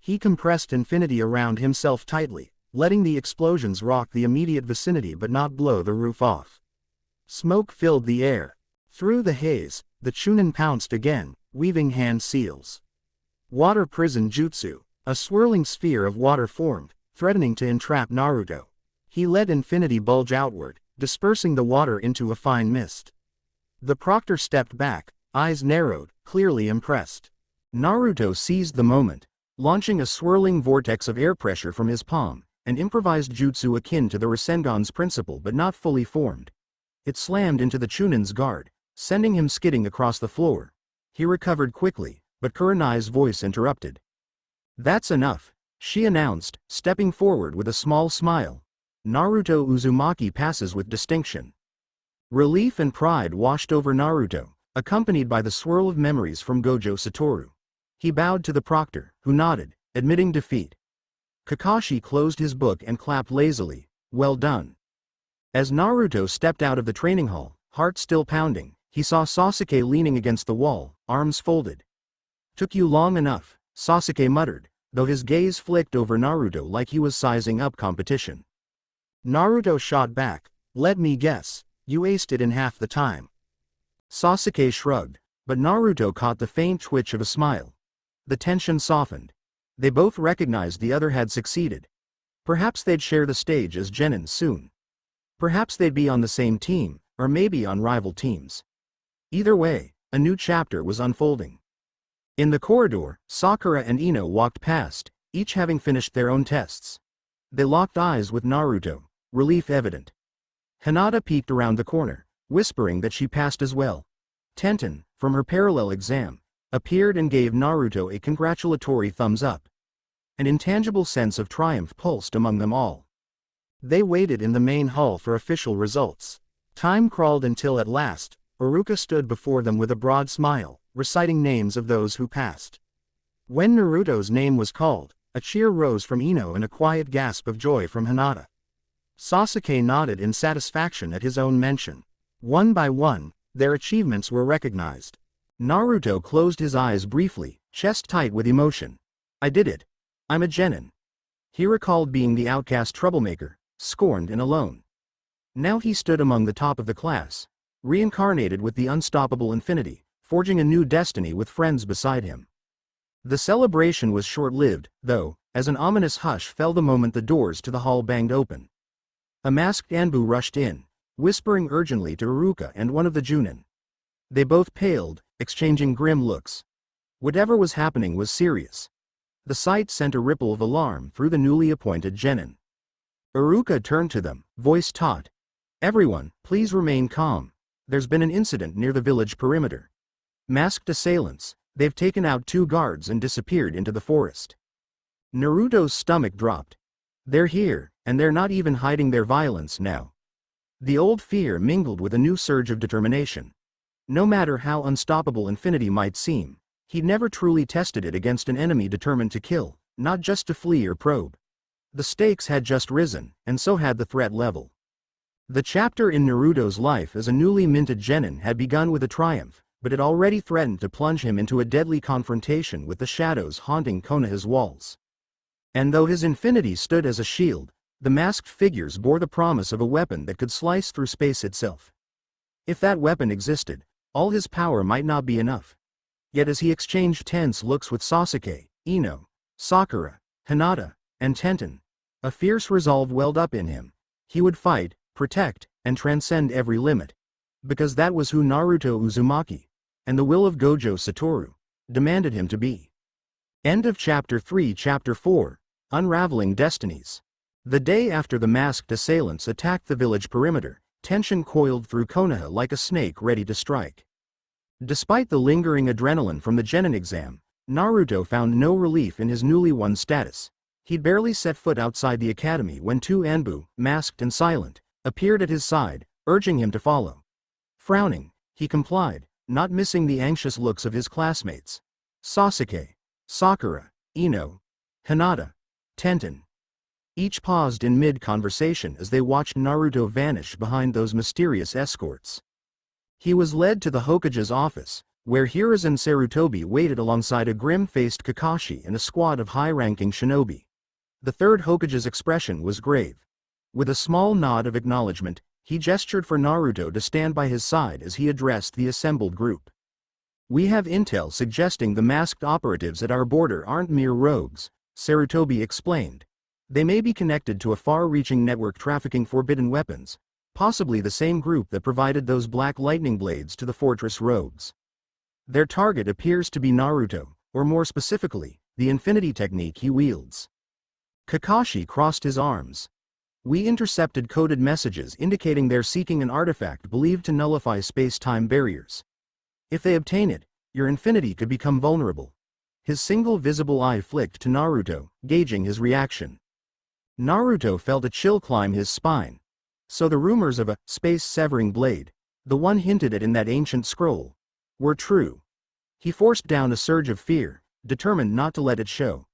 He compressed Infinity around himself tightly, letting the explosions rock the immediate vicinity but not blow the roof off. Smoke filled the air. Through the haze, the Chunin pounced again, weaving hand seals. Water prison jutsu. A swirling sphere of water formed, threatening to entrap Naruto. He let Infinity bulge outward, dispersing the water into a fine mist. The proctor stepped back, eyes narrowed, clearly impressed. Naruto seized the moment, launching a swirling vortex of air pressure from his palm, an improvised jutsu akin to the Rasengan's principle but not fully formed. It slammed into the Chunin's guard, sending him skidding across the floor. He recovered quickly, but Kurenai's voice interrupted. "That's enough," she announced, stepping forward with a small smile. "Naruto Uzumaki passes with distinction." Relief and pride washed over Naruto, accompanied by the swirl of memories from Gojo Saturo. He bowed to the proctor, who nodded, admitting defeat. Kakashi closed his book and clapped lazily, "Well done." As Naruto stepped out of the training hall, heart still pounding, he saw Sasuke leaning against the wall, arms folded. "Took you long enough," Sasuke muttered, though his gaze flicked over Naruto like he was sizing up competition. Naruto shot back, "Let me guess. You aced it in half the time." Sasuke shrugged, but Naruto caught the faint twitch of a smile. The tension softened. They both recognized the other had succeeded. Perhaps they'd share the stage as Genin soon. Perhaps they'd be on the same team, or maybe on rival teams. Either way, a new chapter was unfolding. In the corridor, Sakura and Ino walked past, each having finished their own tests. They locked eyes with Naruto, relief evident. Hinata peeked around the corner, whispering that she passed as well. Tenten, from her parallel exam, appeared and gave Naruto a congratulatory thumbs up. An intangible sense of triumph pulsed among them all. They waited in the main hall for official results. Time crawled until at last, Iruka stood before them with a broad smile, reciting names of those who passed. When Naruto's name was called, a cheer rose from Ino and a quiet gasp of joy from Hinata. Sasuke nodded in satisfaction at his own mention. One by one, their achievements were recognized. Naruto closed his eyes briefly, chest tight with emotion. I did it. I'm a genin. He recalled being the outcast troublemaker, scorned and alone. Now he stood among the top of the class, reincarnated with the unstoppable infinity, forging a new destiny with friends beside him. The celebration was short-lived, though, as an ominous hush fell the moment the doors to the hall banged open. A masked Anbu rushed in, whispering urgently to Iruka and one of the Junin. They both paled, exchanging grim looks. Whatever was happening was serious. The sight sent a ripple of alarm through the newly appointed genin. Iruka turned to them, voice taut. Everyone, please remain calm. There's been an incident near the village perimeter. Masked assailants, they've taken out 2 guards and disappeared into the forest. Naruto's stomach dropped. They're here, and they're not even hiding their violence now. The old fear mingled with a new surge of determination. No matter how unstoppable infinity might seem, he'd never truly tested it against an enemy determined to kill, not just to flee or probe. The stakes had just risen, and so had the threat level. The chapter in Naruto's life as a newly minted genin had begun with a triumph, but it already threatened to plunge him into a deadly confrontation with the shadows haunting Konoha's walls. And though his infinity stood as a shield, the masked figures bore the promise of a weapon that could slice through space itself. If that weapon existed, all his power might not be enough. Yet as he exchanged tense looks with Sasuke, Ino, Sakura, Hinata, and Tenten, a fierce resolve welled up in him. He would fight, protect, and transcend every limit. Because that was who Naruto Uzumaki, and the will of Gojo Saturo, demanded him to be. End of Chapter 3. Chapter 4, Unraveling Destinies. The day after the masked assailants attacked the village perimeter, tension coiled through Konoha like a snake ready to strike. Despite the lingering adrenaline from the genin exam, Naruto found no relief in his newly won status. He'd barely set foot outside the academy when 2 Anbu, masked and silent, appeared at his side, urging him to follow. Frowning, he complied, not missing the anxious looks of his classmates. Sasuke, Sakura, Ino, Hinata, Tenten. Each paused in mid-conversation as they watched Naruto vanish behind those mysterious escorts. He was led to the Hokage's office, where Hiruzen Sarutobi waited alongside a grim-faced Kakashi and a squad of high-ranking shinobi. The third Hokage's expression was grave. With a small nod of acknowledgement, he gestured for Naruto to stand by his side as he addressed the assembled group. We have intel suggesting the masked operatives at our border aren't mere rogues, Sarutobi explained. They may be connected to a far-reaching network trafficking forbidden weapons, possibly the same group that provided those black lightning blades to the fortress rogues. Their target appears to be Naruto, or more specifically, the infinity technique he wields. Kakashi crossed his arms. We intercepted coded messages indicating they're seeking an artifact believed to nullify space-time barriers. If they obtain it, your infinity could become vulnerable. His single visible eye flicked to Naruto, gauging his reaction. Naruto felt a chill climb his spine. So the rumors of a space-severing blade, the one hinted at in that ancient scroll, were true. He forced down a surge of fear, determined not to let it show.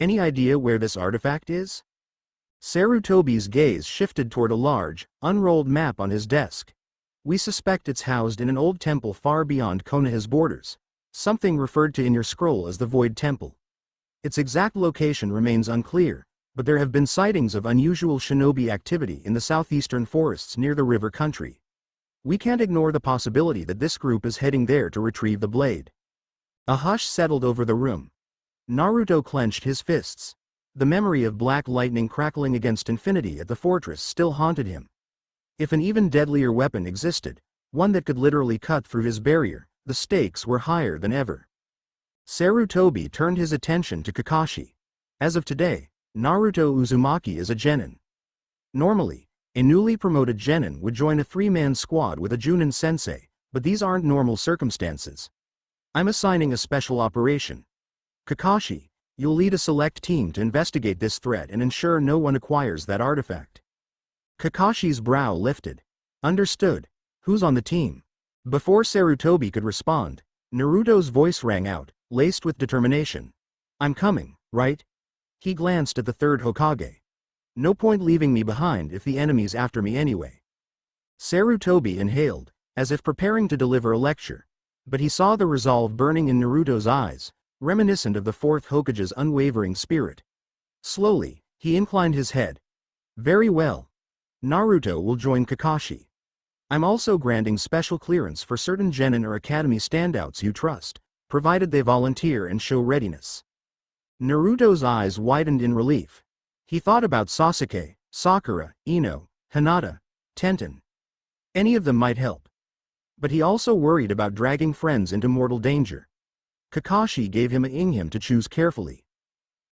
Any idea where this artifact is? Sarutobi's gaze shifted toward a large, unrolled map on his desk. We suspect it's housed in an old temple far beyond Konoha's borders, something referred to in your scroll as the Void Temple. Its exact location remains unclear, but there have been sightings of unusual shinobi activity in the southeastern forests near the river country. We can't ignore the possibility that this group is heading there to retrieve the blade. A hush settled over the room. Naruto clenched his fists. The memory of black lightning crackling against infinity at the fortress still haunted him. If an even deadlier weapon existed, one that could literally cut through his barrier, the stakes were higher than ever. Sarutobi turned his attention to Kakashi. As of today, Naruto Uzumaki is a genin. Normally, a newly promoted genin would join a 3-man squad with a Junin sensei, but these aren't normal circumstances. I'm assigning a special operation. Kakashi, You'll lead a select team to investigate this threat and ensure no one acquires that artifact. Kakashi's brow lifted. Understood. Who's on the team? Before Sarutobi could respond, Naruto's voice rang out, laced with determination. I'm coming, right? He glanced at the third Hokage. No point leaving me behind if the enemy's after me anyway. Sarutobi inhaled, as if preparing to deliver a lecture, but he saw the resolve burning in Naruto's eyes, reminiscent of the fourth Hokage's unwavering spirit. Slowly, he inclined his head. Very well. Naruto will join Kakashi. I'm also granting special clearance for certain genin or academy standouts you trust, provided they volunteer and show readiness. Naruto's eyes widened in relief. He thought about Sasuke, Sakura, Ino, Hinata, Tenten. Any of them might help. But he also worried about dragging friends into mortal danger. Kakashi gave him him to choose carefully.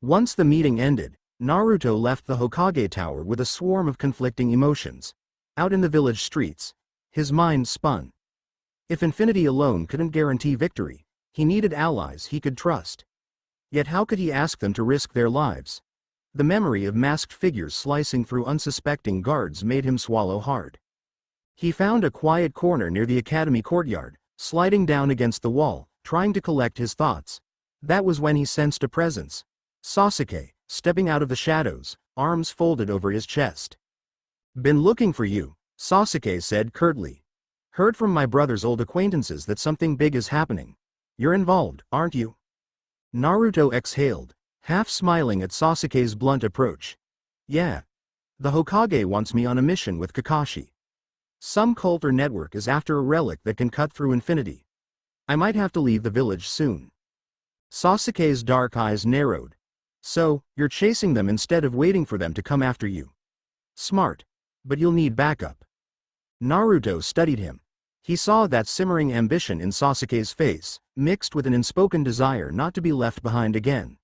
Once the meeting ended, Naruto left the Hokage Tower with a swarm of conflicting emotions. Out in the village streets, his mind spun. If infinity alone couldn't guarantee victory, he needed allies he could trust. Yet how could he ask them to risk their lives? The memory of masked figures slicing through unsuspecting guards made him swallow hard. He found a quiet corner near the academy courtyard, sliding down against the wall, trying to collect his thoughts. That was when he sensed a presence. Sasuke, stepping out of the shadows, arms folded over his chest. Been looking for you, Sasuke said curtly. Heard from my brother's old acquaintances that something big is happening. You're involved, aren't you? Naruto exhaled, half smiling at Sasuke's blunt approach. Yeah. The Hokage wants me on a mission with Kakashi. Some cult or network is after a relic that can cut through infinity. I might have to leave the village soon. Sasuke's dark eyes narrowed. So, you're chasing them instead of waiting for them to come after you. Smart. But you'll need backup. Naruto studied him. He saw that simmering ambition in Sasuke's face, mixed with an unspoken desire not to be left behind again.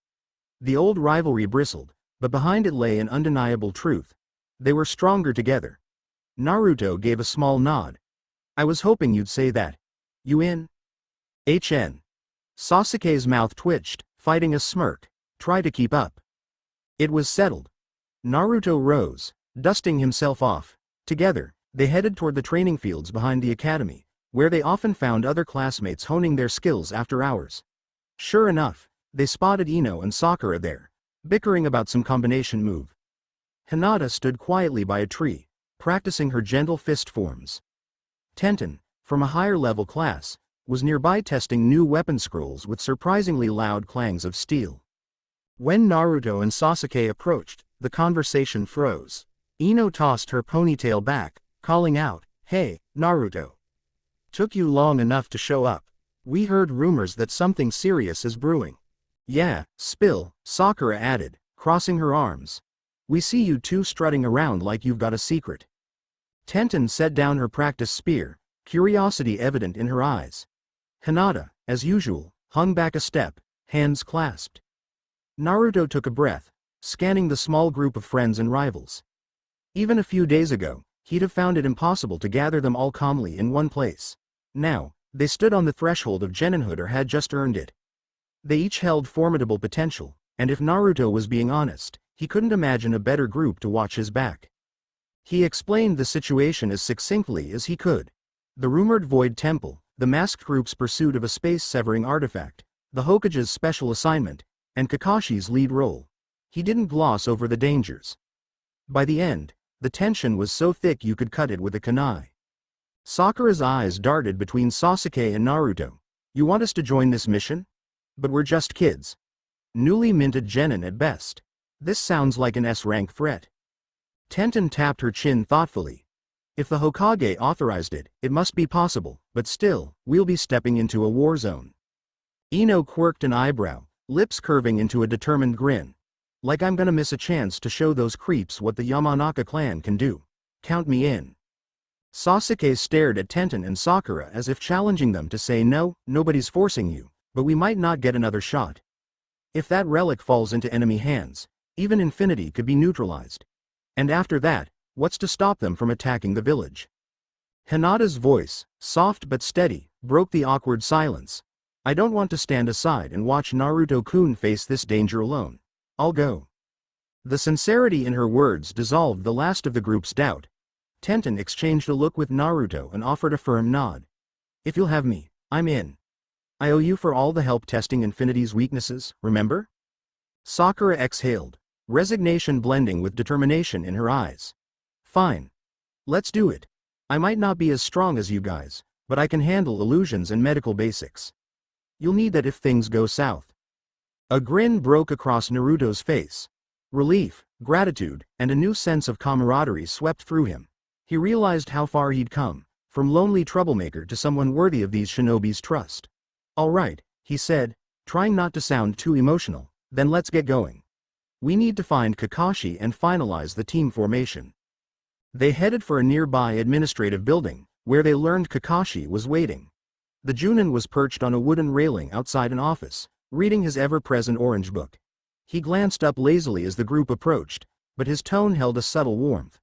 The old rivalry bristled, but behind it lay an undeniable truth. They were stronger together. Naruto gave a small nod. I was hoping you'd say that. You in? HN. Sasuke's mouth twitched, fighting a smirk. Try to keep up. It was settled. Naruto rose, dusting himself off. Together, they headed toward the training fields behind the academy, where they often found other classmates honing their skills after hours. Sure enough, they spotted Ino and Sakura there, bickering about some combination move. Hinata stood quietly by a tree, practicing her gentle fist forms. Tenten, from a higher-level class, was nearby testing new weapon scrolls with surprisingly loud clangs of steel. When Naruto and Sasuke approached, the conversation froze. Ino tossed her ponytail back, calling out, Hey, Naruto. Took you long enough to show up. We heard rumors that something serious is brewing. Yeah, spill, Sakura added, crossing her arms. We see you two strutting around like you've got a secret. Tenten set down her practice spear, curiosity evident in her eyes. Hinata, as usual, hung back a step, hands clasped. Naruto took a breath, scanning the small group of friends and rivals. Even a few days ago, he'd have found it impossible to gather them all calmly in one place. Now, they stood on the threshold of geninhood or had just earned it. They each held formidable potential, and if Naruto was being honest, he couldn't imagine a better group to watch his back. He explained the situation as succinctly as he could. The rumored Void Temple, the masked group's pursuit of a space-severing artifact, the Hokage's special assignment, and Kakashi's lead role. He didn't gloss over the dangers. By the end, the tension was so thick you could cut it with a kunai. Sakura's eyes darted between Sasuke and Naruto. You want us to join this mission? But we're just kids. Newly minted genin at best. This sounds like an S-rank threat. Tenten tapped her chin thoughtfully. If the Hokage authorized it, it must be possible, but still, we'll be stepping into a war zone. Ino quirked an eyebrow, lips curving into a determined grin. Like I'm gonna miss a chance to show those creeps what the Yamanaka clan can do. Count me in. Sasuke stared at Tenten and Sakura as if challenging them to say no, nobody's forcing you, but we might not get another shot. If that relic falls into enemy hands, even infinity could be neutralized. And after that, what's to stop them from attacking the village? Hinata's voice, soft but steady, broke the awkward silence. I don't want to stand aside and watch Naruto-kun face this danger alone. I'll go. The sincerity in her words dissolved the last of the group's doubt. Tenten exchanged a look with Naruto and offered a firm nod. If you'll have me, I'm in. I owe you for all the help testing Infinity's weaknesses, remember? Sakura exhaled, resignation blending with determination in her eyes. Fine. Let's do it. I might not be as strong as you guys, but I can handle illusions and medical basics. You'll need that if things go south. A grin broke across Naruto's face. Relief, gratitude, and a new sense of camaraderie swept through him. He realized how far he'd come, from lonely troublemaker to someone worthy of these shinobi's trust. All right, he said, trying not to sound too emotional, then let's get going. We need to find Kakashi and finalize the team formation. They headed for a nearby administrative building, where they learned Kakashi was waiting. The Junin was perched on a wooden railing outside an office, reading his ever-present orange book. He glanced up lazily as the group approached, but his tone held a subtle warmth.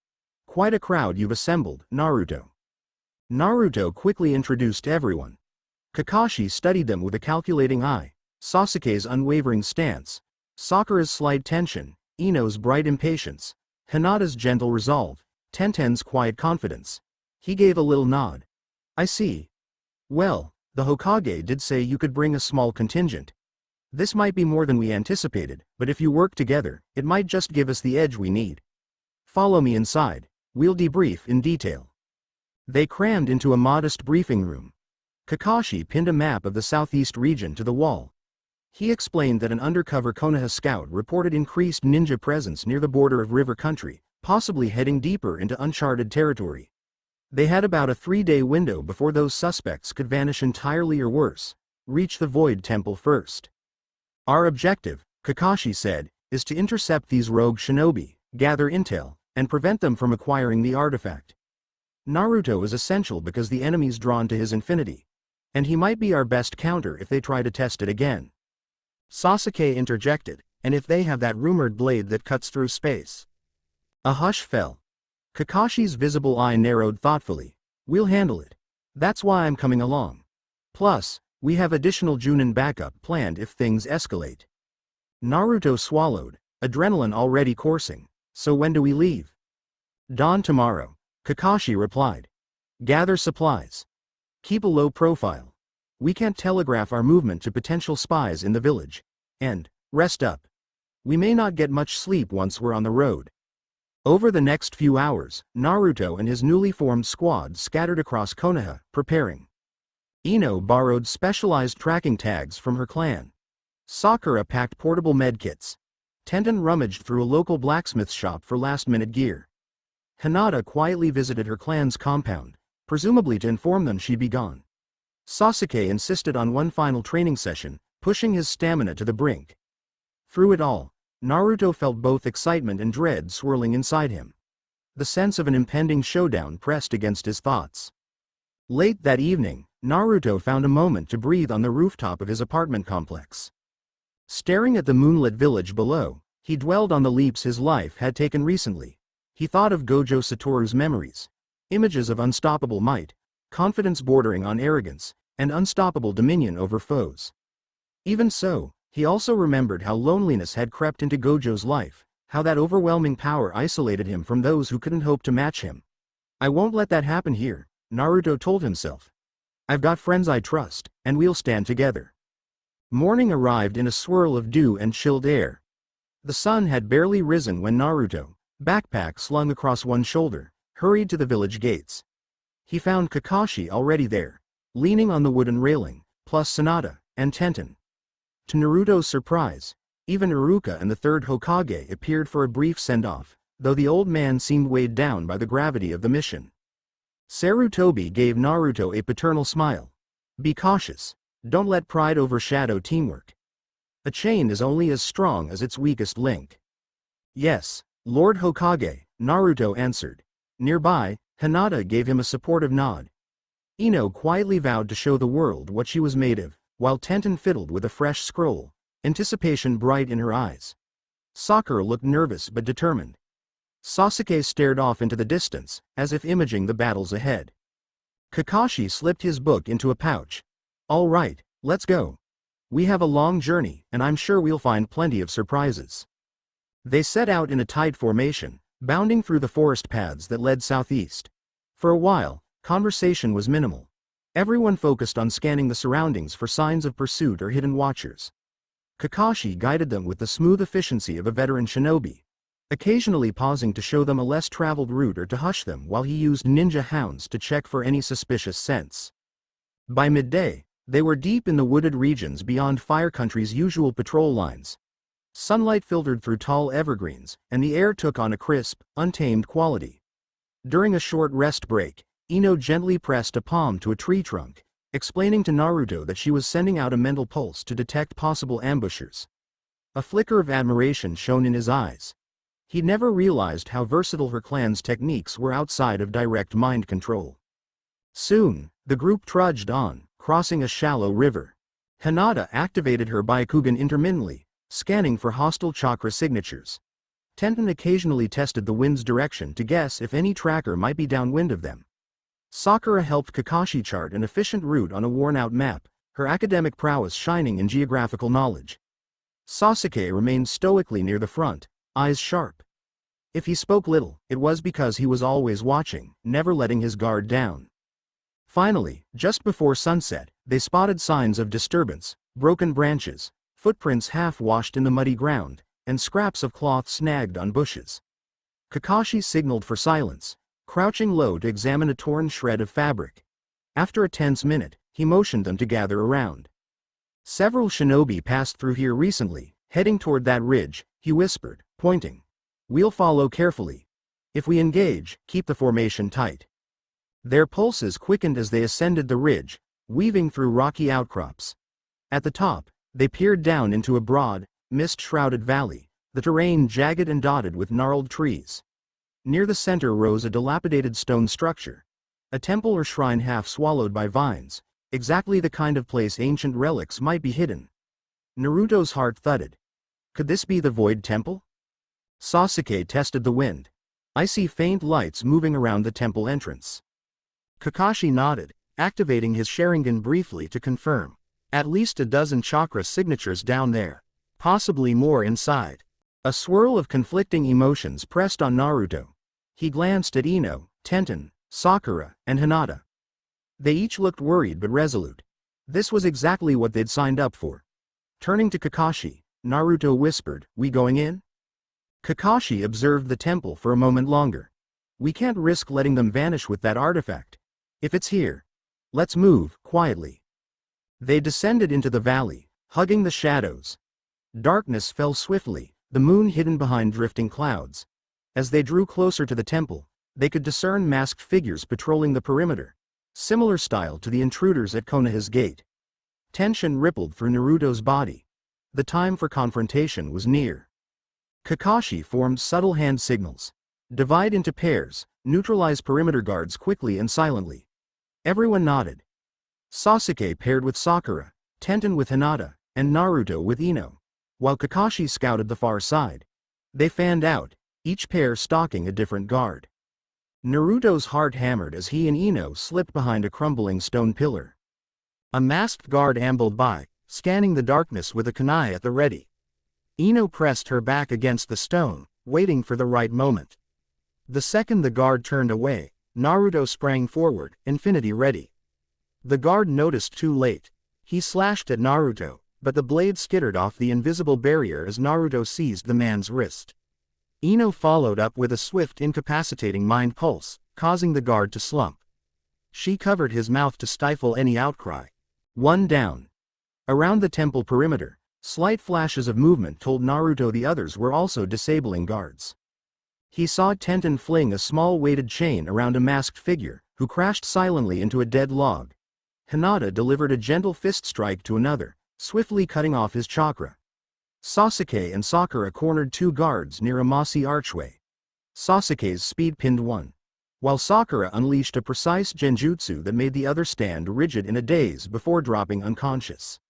Quite a crowd you've assembled, Naruto. Naruto quickly introduced everyone. Kakashi studied them with a calculating eye, Sasuke's unwavering stance, Sakura's slight tension, Ino's bright impatience, Hinata's gentle resolve, Tenten's quiet confidence. He gave a little nod. I see. Well, the Hokage did say you could bring a small contingent. This might be more than we anticipated, but if you work together, it might just give us the edge we need. Follow me inside, we'll debrief in detail. They crammed into a modest briefing room. Kakashi pinned a map of the southeast region to the wall. He explained that an undercover Konoha scout reported increased ninja presence near the border of river country, possibly heading deeper into uncharted territory. They had about a 3-day window before those suspects could vanish entirely or worse, reach the Void Temple first. Our objective, Kakashi said, is to intercept these rogue shinobi, gather intel, and prevent them from acquiring the artifact. Naruto is essential because the enemy's drawn to his infinity, and he might be our best counter if they try to test it again. Sasuke interjected, and if they have that rumored blade that cuts through space. A hush fell. Kakashi's visible eye narrowed thoughtfully. We'll handle it. That's why I'm coming along. Plus, we have additional Junin backup planned if things escalate. Naruto swallowed, adrenaline already coursing. So when do we leave? Dawn tomorrow, Kakashi replied. Gather supplies. Keep a low profile. We can't telegraph our movement to potential spies in the village. And, rest up. We may not get much sleep once we're on the road. Over the next few hours, Naruto and his newly formed squad scattered across Konoha, preparing. Ino borrowed specialized tracking tags from her clan. Sakura packed portable medkits. Tenten rummaged through a local blacksmith shop for last-minute gear. Hinata quietly visited her clan's compound, presumably to inform them she'd be gone. Sasuke insisted on one final training session, pushing his stamina to the brink. Through it all, Naruto felt both excitement and dread swirling inside him. The sense of an impending showdown pressed against his thoughts. Late that evening, Naruto found a moment to breathe on the rooftop of his apartment complex. Staring at the moonlit village below, he dwelled on the leaps his life had taken recently. He thought of Gojo Satoru's memories, images of unstoppable might, confidence bordering on arrogance, and unstoppable dominion over foes. Even so, he also remembered how loneliness had crept into Gojo's life, how that overwhelming power isolated him from those who couldn't hope to match him. I won't let that happen here, Naruto told himself. I've got friends I trust, and we'll stand together. Morning arrived in a swirl of dew and chilled air. The sun had barely risen when Naruto, backpack slung across one shoulder, hurried to the village gates. He found Kakashi already there, leaning on the wooden railing, plus Hinata and Tenten. To Naruto's surprise, even Iruka and the third Hokage appeared for a brief send-off, though the old man seemed weighed down by the gravity of the mission. Sarutobi gave Naruto a paternal smile. Be cautious. Don't let pride overshadow teamwork. A chain is only as strong as its weakest link. Yes, Lord Hokage, Naruto answered. Nearby, Hinata gave him a supportive nod. Ino quietly vowed to show the world what she was made of, while Tenten fiddled with a fresh scroll, anticipation bright in her eyes. Sakura looked nervous but determined. Sasuke stared off into the distance, as if imaging the battles ahead. Kakashi slipped his book into a pouch. All right, Let's go. We have a long journey, and I'm sure we'll find plenty of surprises. They set out in a tight formation, bounding through the forest paths that led southeast. For a while, conversation was minimal. Everyone focused on scanning the surroundings for signs of pursuit or hidden watchers. Kakashi guided them with the smooth efficiency of a veteran shinobi, occasionally pausing to show them a less traveled route or to hush them while he used ninja hounds to check for any suspicious scents. By midday, they were deep in the wooded regions beyond Fire Country's usual patrol lines. Sunlight filtered through tall evergreens, and the air took on a crisp, untamed quality. During a short rest break, Ino gently pressed a palm to a tree trunk, explaining to Naruto that she was sending out a mental pulse to detect possible ambushers. A flicker of admiration shone in his eyes. He'd never realized how versatile her clan's techniques were outside of direct mind control. Soon, the group trudged on, crossing a shallow river. Hinata activated her Byakugan intermittently, scanning for hostile chakra signatures. Tenten occasionally tested the wind's direction to guess if any tracker might be downwind of them. Sakura helped Kakashi chart an efficient route on a worn-out map, her academic prowess shining in geographical knowledge. Sasuke remained stoically near the front, eyes sharp. If he spoke little, it was because he was always watching, never letting his guard down. Finally, just before sunset, they spotted signs of disturbance: broken branches, footprints half-washed in the muddy ground, and scraps of cloth snagged on bushes. Kakashi signaled for silence, crouching low to examine a torn shred of fabric. After a tense minute, he motioned them to gather around. "Several shinobi passed through here recently, heading toward that ridge," he whispered, pointing. "We'll follow carefully. If we engage, keep the formation tight." Their pulses quickened as they ascended the ridge, weaving through rocky outcrops. At the top, they peered down into a broad, mist-shrouded valley, the terrain jagged and dotted with gnarled trees. Near the center rose a dilapidated stone structure, a temple or shrine half swallowed by vines, exactly the kind of place ancient relics might be hidden. Naruto's heart thudded. Could this be the Void Temple? Sasuke tested the wind. "I see faint lights moving around the temple entrance." Kakashi nodded, activating his Sharingan briefly to confirm. At least a dozen chakra signatures down there. Possibly more inside. A swirl of conflicting emotions pressed on Naruto. He glanced at Ino, Tenten, Sakura, and Hinata. They each looked worried but resolute. This was exactly what they'd signed up for. Turning to Kakashi, Naruto whispered, "We going in?" Kakashi observed the temple for a moment longer. "We can't risk letting them vanish with that artifact. If it's here, let's move, quietly." They descended into the valley, hugging the shadows. Darkness fell swiftly, the moon hidden behind drifting clouds. As they drew closer to the temple, they could discern masked figures patrolling the perimeter, similar style to the intruders at Konoha's gate. Tension rippled through Naruto's body. The time for confrontation was near. Kakashi formed subtle hand signals. "Divide into pairs, neutralize perimeter guards quickly and silently." Everyone nodded. Sasuke paired with Sakura, Tenten with Hinata, and Naruto with Ino, while Kakashi scouted the far side. They fanned out, each pair stalking a different guard. Naruto's heart hammered as he and Ino slipped behind a crumbling stone pillar. A masked guard ambled by, scanning the darkness with a kunai at the ready. Ino pressed her back against the stone, waiting for the right moment. The second the guard turned away, Naruto sprang forward, infinity ready. The guard noticed too late. He slashed at Naruto, but the blade skittered off the invisible barrier as Naruto seized the man's wrist. Ino followed up with a swift incapacitating mind pulse, causing the guard to slump. She covered his mouth to stifle any outcry. One down. Around the temple perimeter, slight flashes of movement told Naruto the others were also disabling guards. He saw Tenten fling a small weighted chain around a masked figure, who crashed silently into a dead log. Hinata delivered a gentle fist strike to another, swiftly cutting off his chakra. Sasuke and Sakura cornered two guards near a mossy archway. Sasuke's speed pinned one, while Sakura unleashed a precise genjutsu that made the other stand rigid in a daze before dropping unconscious.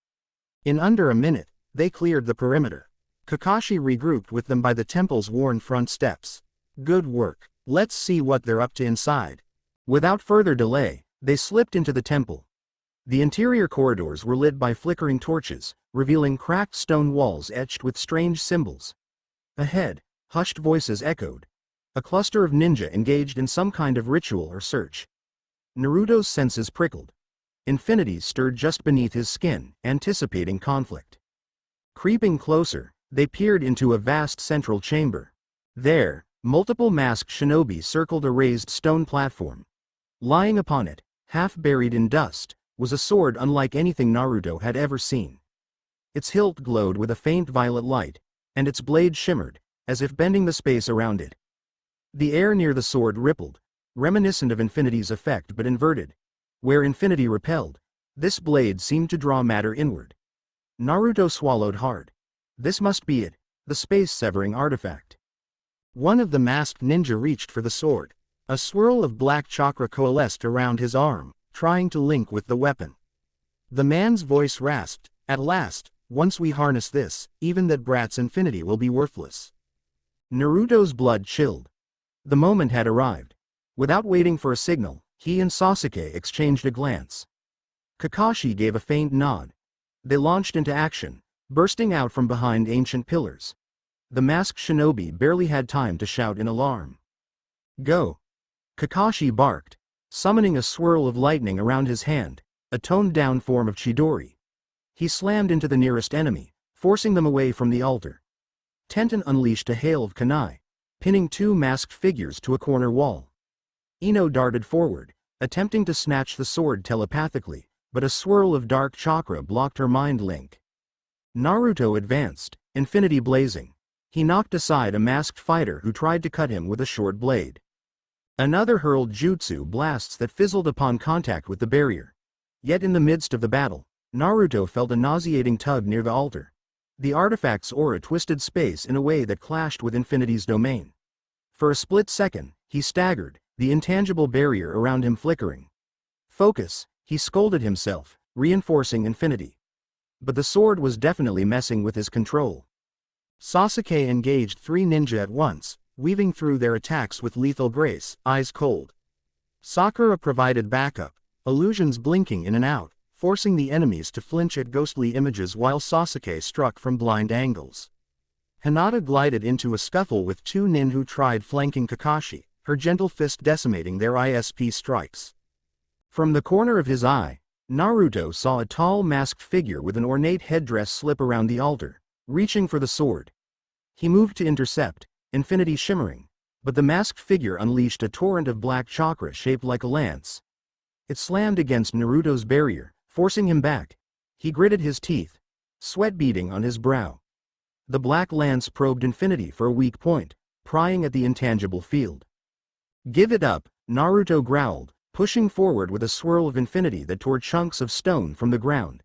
In under a minute, they cleared the perimeter. Kakashi regrouped with them by the temple's worn front steps. "Good work. Let's see what they're up to inside." Without further delay, they slipped into the temple. The interior corridors were lit by flickering torches, revealing cracked stone walls etched with strange symbols. Ahead, hushed voices echoed. A cluster of ninja engaged in some kind of ritual or search. Naruto's senses prickled. Infinity stirred just beneath his skin, anticipating conflict. Creeping closer, they peered into a vast central chamber. There, multiple masked shinobi circled a raised stone platform. Lying upon it, half buried in dust, was a sword unlike anything Naruto had ever seen. Its hilt glowed with a faint violet light, and its blade shimmered, as if bending the space around it. The air near the sword rippled, reminiscent of Infinity's effect but inverted. Where Infinity repelled, this blade seemed to draw matter inward. Naruto swallowed hard. This must be it, the space-severing artifact. One of the masked ninja reached for the sword. A swirl of black chakra coalesced around his arm, trying to link with the weapon. The man's voice rasped, "At last, once we harness this, even that brat's Infinity will be worthless." Naruto's blood chilled. The moment had arrived. Without waiting for a signal, he and Sasuke exchanged a glance. Kakashi gave a faint nod. They launched into action, bursting out from behind ancient pillars. The masked shinobi barely had time to shout in alarm. "Go!" Kakashi barked, summoning a swirl of lightning around his hand, a toned-down form of Chidori. He slammed into the nearest enemy, forcing them away from the altar. Tenten unleashed a hail of kunai, pinning two masked figures to a corner wall. Ino darted forward, attempting to snatch the sword telepathically, but a swirl of dark chakra blocked her mind link. Naruto advanced, Infinity blazing. He knocked aside a masked fighter who tried to cut him with a short blade. Another hurled jutsu blasts that fizzled upon contact with the barrier. Yet in the midst of the battle, Naruto felt a nauseating tug near the altar. The artifact's aura twisted space in a way that clashed with Infinity's domain. For a split second, he staggered, the intangible barrier around him flickering. "Focus," he scolded himself, reinforcing Infinity. But the sword was definitely messing with his control. Sasuke engaged three ninja at once, weaving through their attacks with lethal grace, eyes cold. Sakura provided backup, illusions blinking in and out, forcing the enemies to flinch at ghostly images while Sasuke struck from blind angles. Hinata glided into a scuffle with two nin who tried flanking Kakashi, her gentle fist decimating their ISP strikes. From the corner of his eye, Naruto saw a tall masked figure with an ornate headdress slip around the altar, reaching for the sword. He moved to intercept, Infinity shimmering, but the masked figure unleashed a torrent of black chakra shaped like a lance. It slammed against Naruto's barrier, forcing him back. He gritted his teeth, sweat beading on his brow. The black lance probed Infinity for a weak point, prying at the intangible field. "Give it up," Naruto growled, pushing forward with a swirl of Infinity that tore chunks of stone from the ground.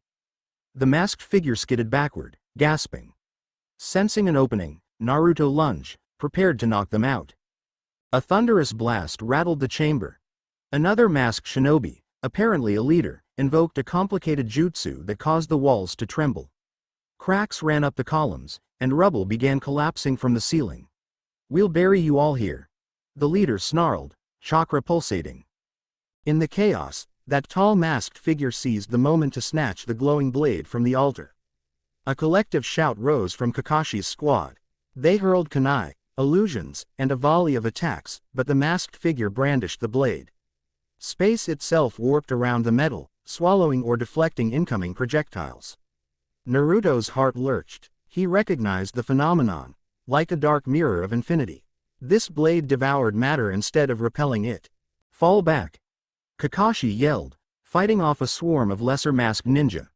The masked figure skidded backward, gasping. Sensing an opening, Naruto lunged, prepared to knock them out. A thunderous blast rattled the chamber. Another masked shinobi, apparently a leader, invoked a complicated jutsu that caused the walls to tremble. Cracks ran up the columns, and rubble began collapsing from the ceiling. "We'll bury you all here," the leader snarled, chakra pulsating. In the chaos, that tall masked figure seized the moment to snatch the glowing blade from the altar. A collective shout rose from Kakashi's squad. They hurled kunai, illusions, and a volley of attacks, but the masked figure brandished the blade. Space itself warped around the metal, swallowing or deflecting incoming projectiles. Naruto's heart lurched. He recognized the phenomenon, like a dark mirror of Infinity. This blade devoured matter instead of repelling it. "Fall back!" Kakashi yelled, fighting off a swarm of lesser masked ninja.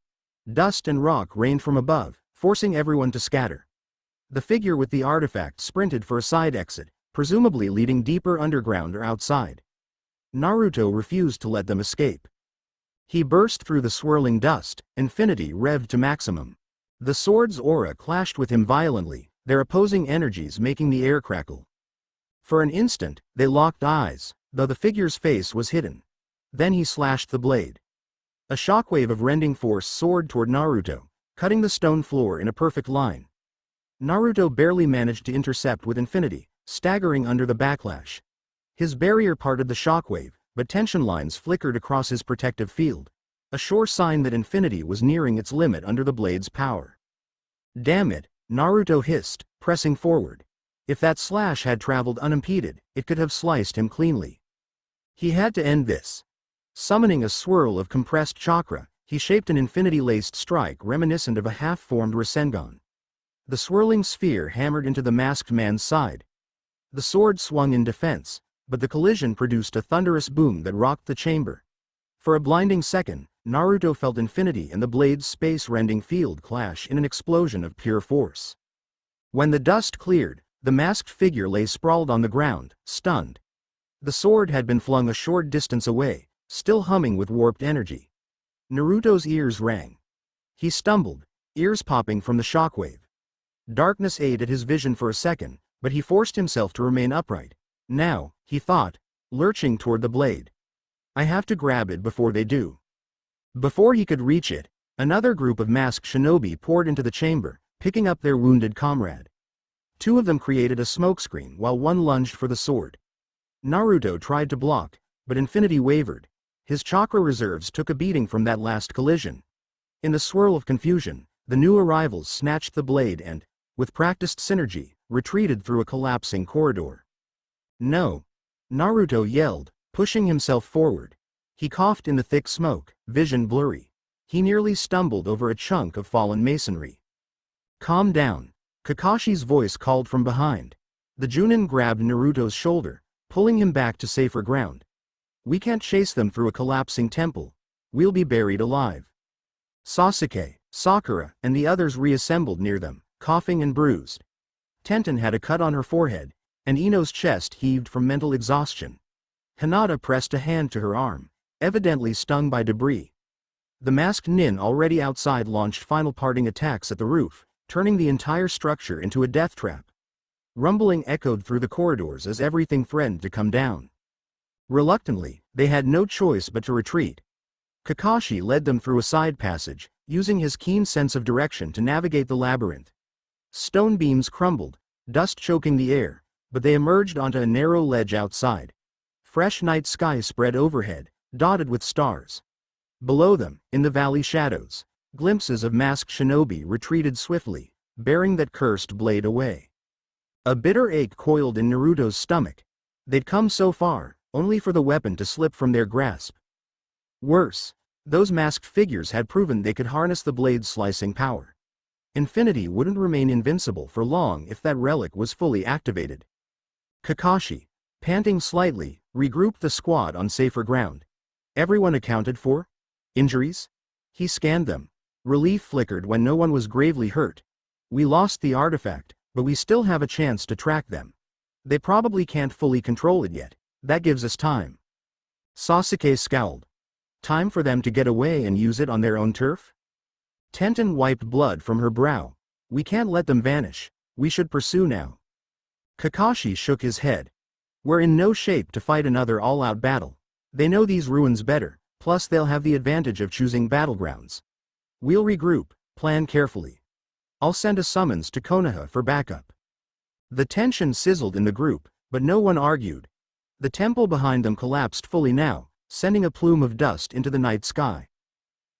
Dust and rock rained from above, forcing everyone to scatter. The figure with the artifact sprinted for a side exit, presumably leading deeper underground or outside. Naruto refused to let them escape. He burst through the swirling dust, Infinity revved to maximum. The sword's aura clashed with him violently, their opposing energies making the air crackle. For an instant, they locked eyes, though the figure's face was hidden. Then he slashed the blade. A shockwave of rending force soared toward Naruto, cutting the stone floor in a perfect line. Naruto barely managed to intercept with Infinity, staggering under the backlash. His barrier parted the shockwave, but tension lines flickered across his protective field. a sure sign that infinity was nearing its limit under the blade's power. Damn it, Naruto hissed, pressing forward. If that slash had traveled unimpeded, it could have sliced him cleanly. He had to end this. Summoning a swirl of compressed chakra, he shaped an infinity-laced strike reminiscent of a half-formed Rasengan. The swirling sphere hammered into the masked man's side. The sword swung in defense, but the collision produced a thunderous boom that rocked the chamber. For a blinding second, Naruto felt infinity and the blade's space-rending field clash in an explosion of pure force. When the dust cleared, the masked figure lay sprawled on the ground, stunned. The sword had been flung a short distance away, still humming with warped energy. Naruto's ears rang. He stumbled, ears popping from the shockwave. Darkness aided his vision for a second, but he forced himself to remain upright. Now, he thought, lurching toward the blade. I have to grab it before they do. Before he could reach it, another group of masked shinobi poured into the chamber, picking up their wounded comrade. Two of them created a smokescreen while one lunged for the sword. Naruto tried to block, but infinity wavered. His chakra reserves took a beating from that last collision. In the swirl of confusion, the new arrivals snatched the blade and, with practiced synergy, retreated through a collapsing corridor. No! Naruto yelled, pushing himself forward. He coughed in the thick smoke, vision blurry. He nearly stumbled over a chunk of fallen masonry. Calm down. Kakashi's voice called from behind. The Junin grabbed Naruto's shoulder, pulling him back to safer ground. We can't chase them through a collapsing temple. We'll be buried alive. Sasuke, Sakura, and the others reassembled near them, coughing and bruised. Tenten had a cut on her forehead, and Ino's chest heaved from mental exhaustion. Hinata pressed a hand to her arm, evidently stung by debris. The masked nin already outside launched final parting attacks at the roof, turning the entire structure into a death trap. Rumbling echoed through the corridors as everything threatened to come down. Reluctantly, they had no choice but to retreat. Kakashi led them through a side passage, using his keen sense of direction to navigate the labyrinth. Stone beams crumbled, dust choking the air, but they emerged onto a narrow ledge outside. Fresh night sky spread overhead, dotted with stars. Below them, in the valley shadows, glimpses of masked shinobi retreated swiftly, bearing that cursed blade away. A bitter ache coiled in Naruto's stomach. They'd come so far, only for the weapon to slip from their grasp. Worse, those masked figures had proven they could harness the blade's slicing power. Infinity wouldn't remain invincible for long if that relic was fully activated. Kakashi, panting slightly, regrouped the squad on safer ground. Everyone accounted for? Injuries? He scanned them. Relief flickered when no one was gravely hurt. We lost the artifact, but we still have a chance to track them. They probably can't fully control it yet. That gives us time. Sasuke scowled. Time for them to get away and use it on their own turf? Tenten wiped blood from her brow. We can't let them vanish. We should pursue now. Kakashi shook his head. We're in no shape to fight another all-out battle. They know these ruins better, plus they'll have the advantage of choosing battlegrounds. We'll regroup, plan carefully. I'll send a summons to Konoha for backup. The tension sizzled in the group, but no one argued. The temple behind them collapsed fully now, sending a plume of dust into the night sky.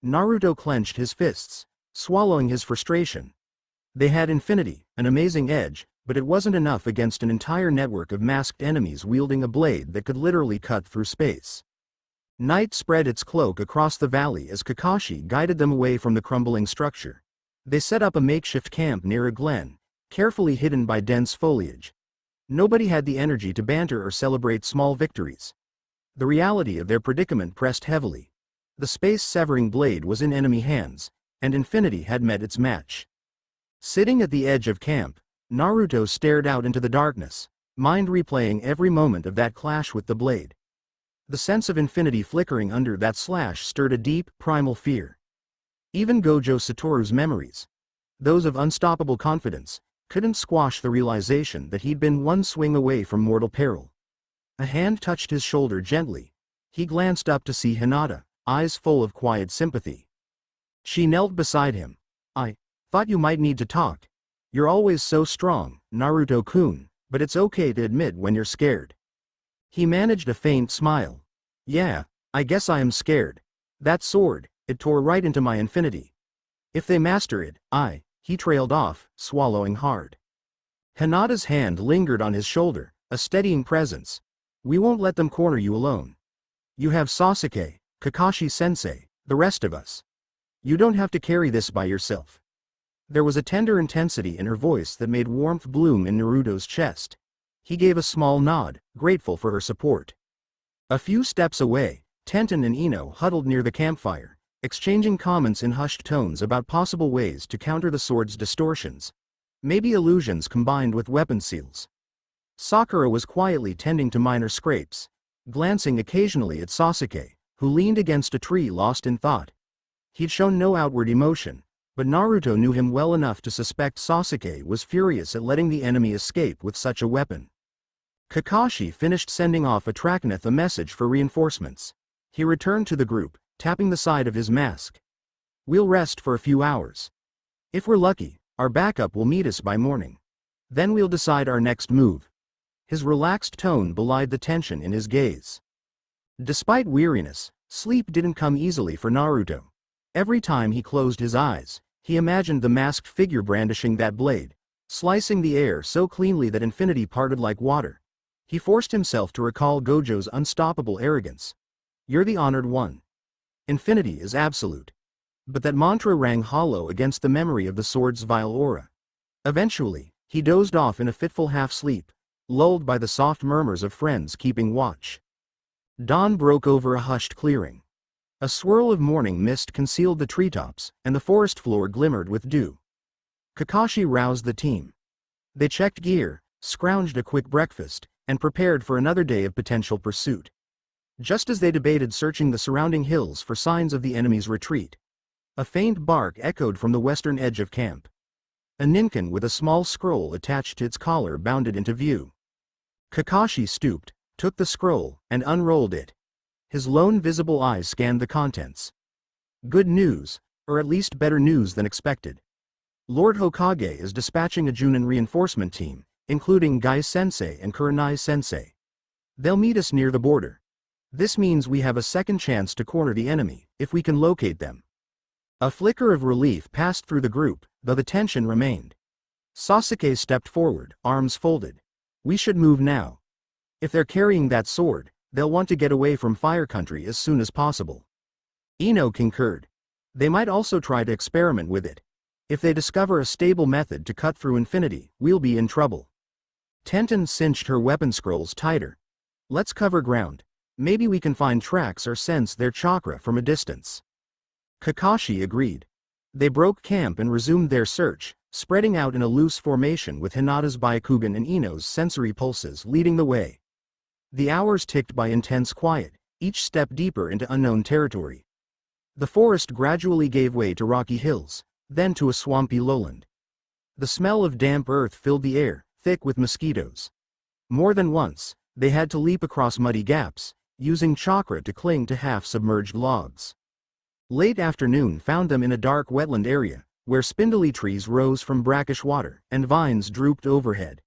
Naruto clenched his fists, swallowing his frustration. They had infinity, an amazing edge, but it wasn't enough against an entire network of masked enemies wielding a blade that could literally cut through space. Night spread its cloak across the valley as Kakashi guided them away from the crumbling structure. They set up a makeshift camp near a glen, carefully hidden by dense foliage. Nobody had the energy to banter or celebrate small victories. The reality of their predicament pressed heavily. The space-severing blade was in enemy hands, and infinity had met its match. Sitting at the edge of camp, Naruto stared out into the darkness, mind replaying every moment of that clash with the blade. The sense of infinity flickering under that slash stirred a deep, primal fear. Even Gojo Satoru's memories, those of unstoppable confidence, couldn't squash the realization that he'd been one swing away from mortal peril. A hand touched his shoulder gently. He glanced up to see Hinata, eyes full of quiet sympathy. She knelt beside him. I thought you might need to talk. You're always so strong, Naruto-kun, but it's okay to admit when you're scared. He managed a faint smile. Yeah, I guess I am scared. That sword, it tore right into my infinity. If they master it, he trailed off, swallowing hard. Hinata's hand lingered on his shoulder, a steadying presence. We won't let them corner you alone. You have Sasuke, Kakashi-sensei, the rest of us. You don't have to carry this by yourself. There was a tender intensity in her voice that made warmth bloom in Naruto's chest. He gave a small nod, grateful for her support. A few steps away, Tenten and Ino huddled near the campfire, exchanging comments in hushed tones about possible ways to counter the sword's distortions. Maybe illusions combined with weapon seals. Sakura was quietly tending to minor scrapes, glancing occasionally at Sasuke, who leaned against a tree lost in thought. He'd shown no outward emotion, but Naruto knew him well enough to suspect Sasuke was furious at letting the enemy escape with such a weapon. Kakashi finished sending off a message for reinforcements. He returned to the group, tapping the side of his mask. We'll rest for a few hours. If we're lucky, our backup will meet us by morning. Then we'll decide our next move. His relaxed tone belied the tension in his gaze. Despite weariness, sleep didn't come easily for Naruto. Every time he closed his eyes, he imagined the masked figure brandishing that blade, slicing the air so cleanly that infinity parted like water. He forced himself to recall Gojo's unstoppable arrogance. You're the honored one. Infinity is absolute. But that mantra rang hollow against the memory of the sword's vile aura. Eventually, he dozed off in a fitful half-sleep, lulled by the soft murmurs of friends keeping watch. Dawn broke over a hushed clearing. A swirl of morning mist concealed the treetops, and the forest floor glimmered with dew. Kakashi roused the team. They checked gear, scrounged a quick breakfast, and prepared for another day of potential pursuit. Just as they debated searching the surrounding hills for signs of the enemy's retreat, a faint bark echoed from the western edge of camp. A ninkin with a small scroll attached to its collar bounded into view. Kakashi stooped, took the scroll, and unrolled it. His lone visible eyes scanned the contents. Good news, or at least better news than expected. Lord Hokage is dispatching a Junin reinforcement team, including Gai-sensei and Kurenai-sensei. They'll meet us near the border. This means we have a second chance to corner the enemy, if we can locate them. A flicker of relief passed through the group, though the tension remained. Sasuke stepped forward, arms folded. We should move now. If they're carrying that sword, they'll want to get away from Fire Country as soon as possible. Ino concurred. They might also try to experiment with it. If they discover a stable method to cut through infinity, we'll be in trouble. Tenten cinched her weapon scrolls tighter. Let's cover ground. Maybe we can find tracks or sense their chakra from a distance. Kakashi agreed. They broke camp and resumed their search, spreading out in a loose formation with Hinata's Byakugan and Ino's sensory pulses leading the way. The hours ticked by intense quiet, each step deeper into unknown territory. The forest gradually gave way to rocky hills, then to a swampy lowland. The smell of damp earth filled the air, thick with mosquitoes. More than once, they had to leap across muddy gaps, using chakra to cling to half-submerged logs. Late afternoon found them in a dark wetland area, where spindly trees rose from brackish water, and vines drooped overhead.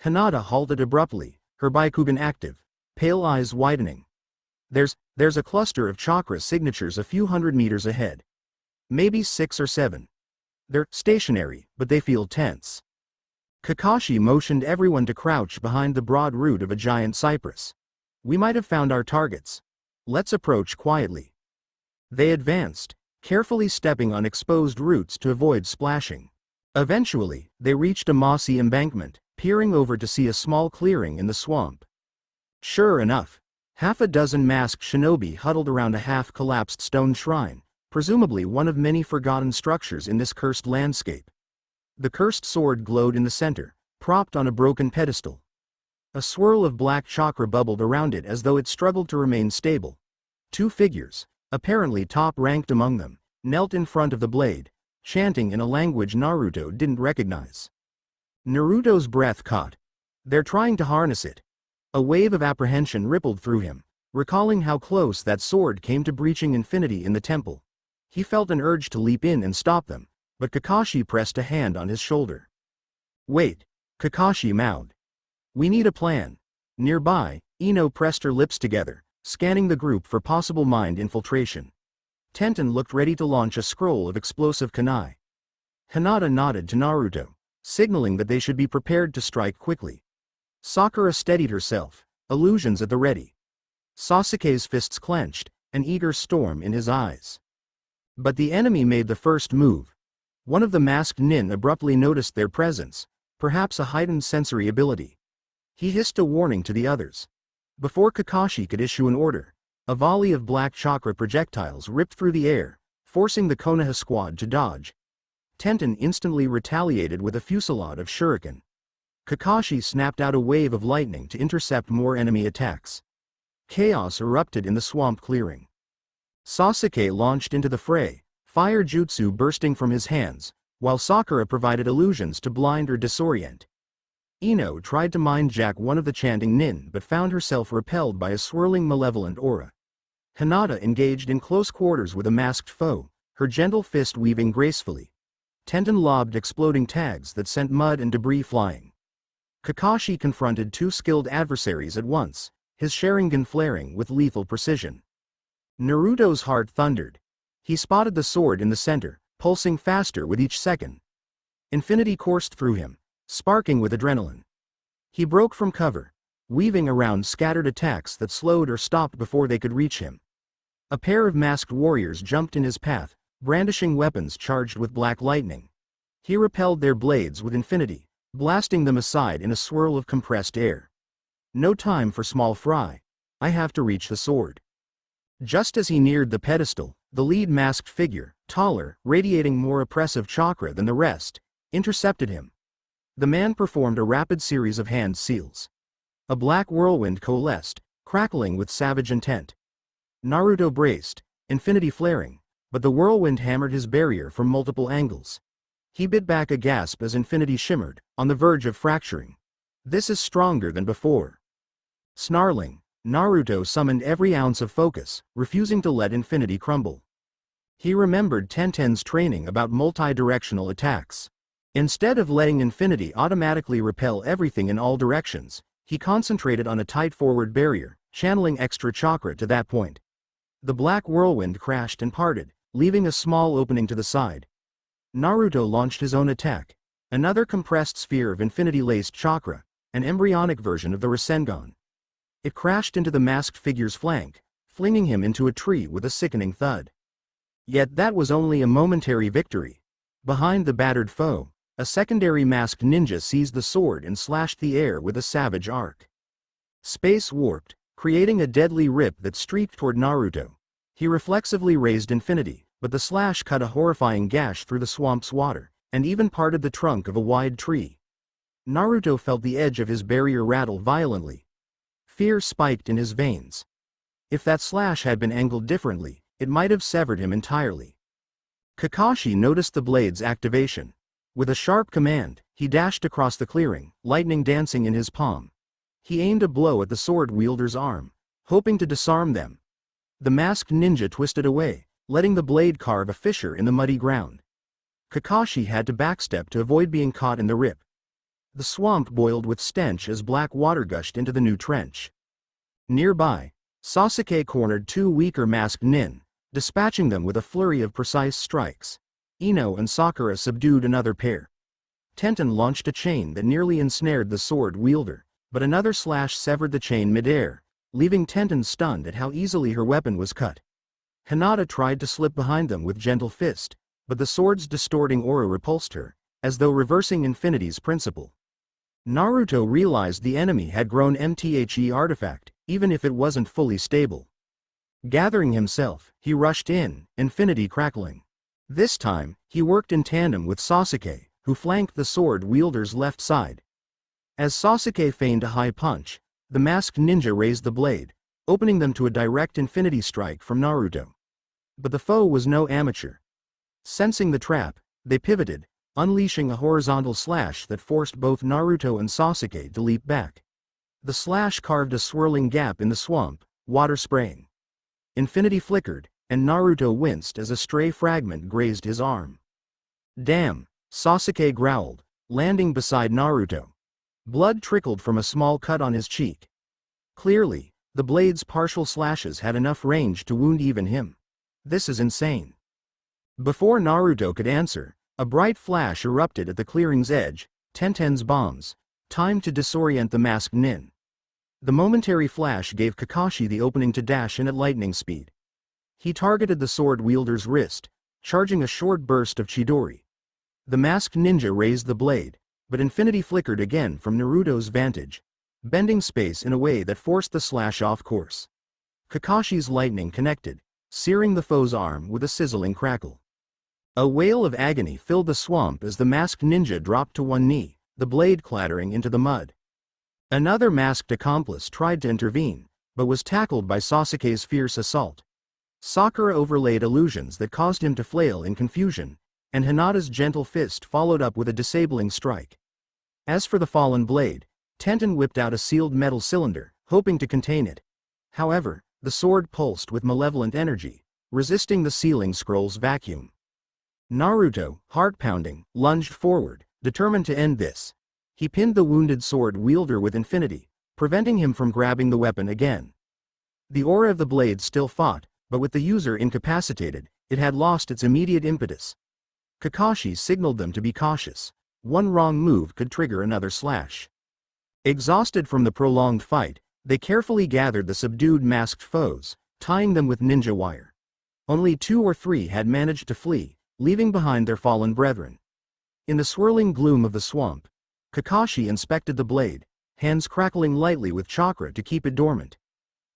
Hinata halted abruptly, her Byakugan active, pale eyes widening. There's a cluster of chakra signatures a few hundred meters ahead. Maybe 6 or 7. They're stationary, but they feel tense. Kakashi motioned everyone to crouch behind the broad root of a giant cypress. We might have found our targets. Let's approach quietly. They advanced, carefully stepping on exposed roots to avoid splashing. Eventually, they reached a mossy embankment, peering over to see a small clearing in the swamp. Sure enough, half a dozen masked shinobi huddled around a half-collapsed stone shrine, presumably one of many forgotten structures in this cursed landscape. The cursed sword glowed in the center, propped on a broken pedestal. A swirl of black chakra bubbled around it as though it struggled to remain stable. 2 figures, apparently top-ranked among them, knelt in front of the blade, chanting in a language Naruto didn't recognize. Naruto's breath caught. They're trying to harness it. A wave of apprehension rippled through him, recalling how close that sword came to breaching infinity in the temple. He felt an urge to leap in and stop them, but Kakashi pressed a hand on his shoulder. Wait, Kakashi mouthed. We need a plan. Nearby, Ino pressed her lips together, scanning the group for possible mind infiltration. Tenten looked ready to launch a scroll of explosive kunai. Hinata nodded to Naruto, signaling that they should be prepared to strike quickly. Sakura steadied herself, illusions at the ready. Sasuke's fists clenched, an eager storm in his eyes. But the enemy made the first move. One of the masked nin abruptly noticed their presence, perhaps a heightened sensory ability. He hissed a warning to the others. Before Kakashi could issue an order, a volley of black chakra projectiles ripped through the air, forcing the Konoha squad to dodge. Tenten instantly retaliated with a fusillade of shuriken. Kakashi snapped out a wave of lightning to intercept more enemy attacks. Chaos erupted in the swamp clearing. Sasuke launched into the fray, fire jutsu bursting from his hands, while Sakura provided illusions to blind or disorient. Ino tried to mind-jack one of the chanting nin but found herself repelled by a swirling malevolent aura. Hinata engaged in close quarters with a masked foe, her gentle fist weaving gracefully. Tenten lobbed exploding tags that sent mud and debris flying. Kakashi confronted two skilled adversaries at once, his Sharingan flaring with lethal precision. Naruto's heart thundered. He spotted the sword in the center, pulsing faster with each second. Infinity coursed through him, sparking with adrenaline. He broke from cover, weaving around scattered attacks that slowed or stopped before they could reach him. A pair of masked warriors jumped in his path, brandishing weapons charged with black lightning. He repelled their blades with infinity, blasting them aside in a swirl of compressed air. No time for small fry. I have to reach the sword. Just as he neared the pedestal, the lead masked figure, taller, radiating more oppressive chakra than the rest, intercepted him. The man performed a rapid series of hand seals. A black whirlwind coalesced, crackling with savage intent. Naruto braced, infinity flaring, but the whirlwind hammered his barrier from multiple angles. He bit back a gasp as infinity shimmered, on the verge of fracturing. This is stronger than before. Snarling, Naruto summoned every ounce of focus, refusing to let infinity crumble. He remembered Tenten's training about multi-directional attacks. Instead of letting infinity automatically repel everything in all directions, he concentrated on a tight forward barrier, channeling extra chakra to that point. The black whirlwind crashed and parted, leaving a small opening to the side. Naruto launched his own attack, another compressed sphere of infinity-laced chakra, an embryonic version of the Rasengan. It crashed into the masked figure's flank, flinging him into a tree with a sickening thud. Yet that was only a momentary victory. Behind the battered foe, a secondary masked ninja seized the sword and slashed the air with a savage arc. Space warped, creating a deadly rip that streaked toward Naruto. He reflexively raised infinity, but the slash cut a horrifying gash through the swamp's water, and even parted the trunk of a wide tree. Naruto felt the edge of his barrier rattle violently. Fear spiked in his veins. If that slash had been angled differently, it might have severed him entirely. Kakashi noticed the blade's activation. With a sharp command, he dashed across the clearing, lightning dancing in his palm. He aimed a blow at the sword wielder's arm, hoping to disarm them. The masked ninja twisted away, letting the blade carve a fissure in the muddy ground. Kakashi had to backstep to avoid being caught in the rip. The swamp boiled with stench as black water gushed into the new trench. Nearby, Sasuke cornered two weaker masked nin, dispatching them with a flurry of precise strikes. Ino and Sakura subdued another pair. Tenten launched a chain that nearly ensnared the sword wielder, but another slash severed the chain midair, leaving Tenten stunned at how easily her weapon was cut. Hinata tried to slip behind them with gentle fist, but the sword's distorting aura repulsed her, as though reversing infinity's principle. Naruto realized the enemy had grown MTHE artifact, even if it wasn't fully stable. Gathering himself, he rushed in, infinity crackling. This time, he worked in tandem with Sasuke, who flanked the sword wielder's left side. As Sasuke feigned a high punch, the masked ninja raised the blade, opening them to a direct infinity strike from Naruto. But the foe was no amateur. Sensing the trap, they pivoted, unleashing a horizontal slash that forced both Naruto and Sasuke to leap back. The slash carved a swirling gap in the swamp, water spraying. Infinity flickered, and Naruto winced as a stray fragment grazed his arm. Damn, Sasuke growled, landing beside Naruto. Blood trickled from a small cut on his cheek. Clearly, the blade's partial slashes had enough range to wound even him. This is insane. Before Naruto could answer, a bright flash erupted at the clearing's edge, Tenten's bombs. Time to disorient the masked nin. The momentary flash gave Kakashi the opening to dash in at lightning speed. He targeted the sword wielder's wrist, charging a short burst of Chidori. The masked ninja raised the blade, but infinity flickered again from Naruto's vantage, bending space in a way that forced the slash off course. Kakashi's lightning connected, searing the foe's arm with a sizzling crackle. A wail of agony filled the swamp as the masked ninja dropped to one knee, the blade clattering into the mud. Another masked accomplice tried to intervene, but was tackled by Sasuke's fierce assault. Sakura overlaid illusions that caused him to flail in confusion, and Hinata's gentle fist followed up with a disabling strike. As for the fallen blade, Tenten whipped out a sealed metal cylinder, hoping to contain it. However, the sword pulsed with malevolent energy, resisting the sealing scroll's vacuum. Naruto, heart-pounding, lunged forward, determined to end this. He pinned the wounded sword wielder with infinity, preventing him from grabbing the weapon again. The aura of the blade still fought, but with the user incapacitated, it had lost its immediate impetus. Kakashi signaled them to be cautious. One wrong move could trigger another slash. Exhausted from the prolonged fight, they carefully gathered the subdued masked foes, tying them with ninja wire. Only 2 or 3 had managed to flee, leaving behind their fallen brethren. In the swirling gloom of the swamp, Kakashi inspected the blade, hands crackling lightly with chakra to keep it dormant.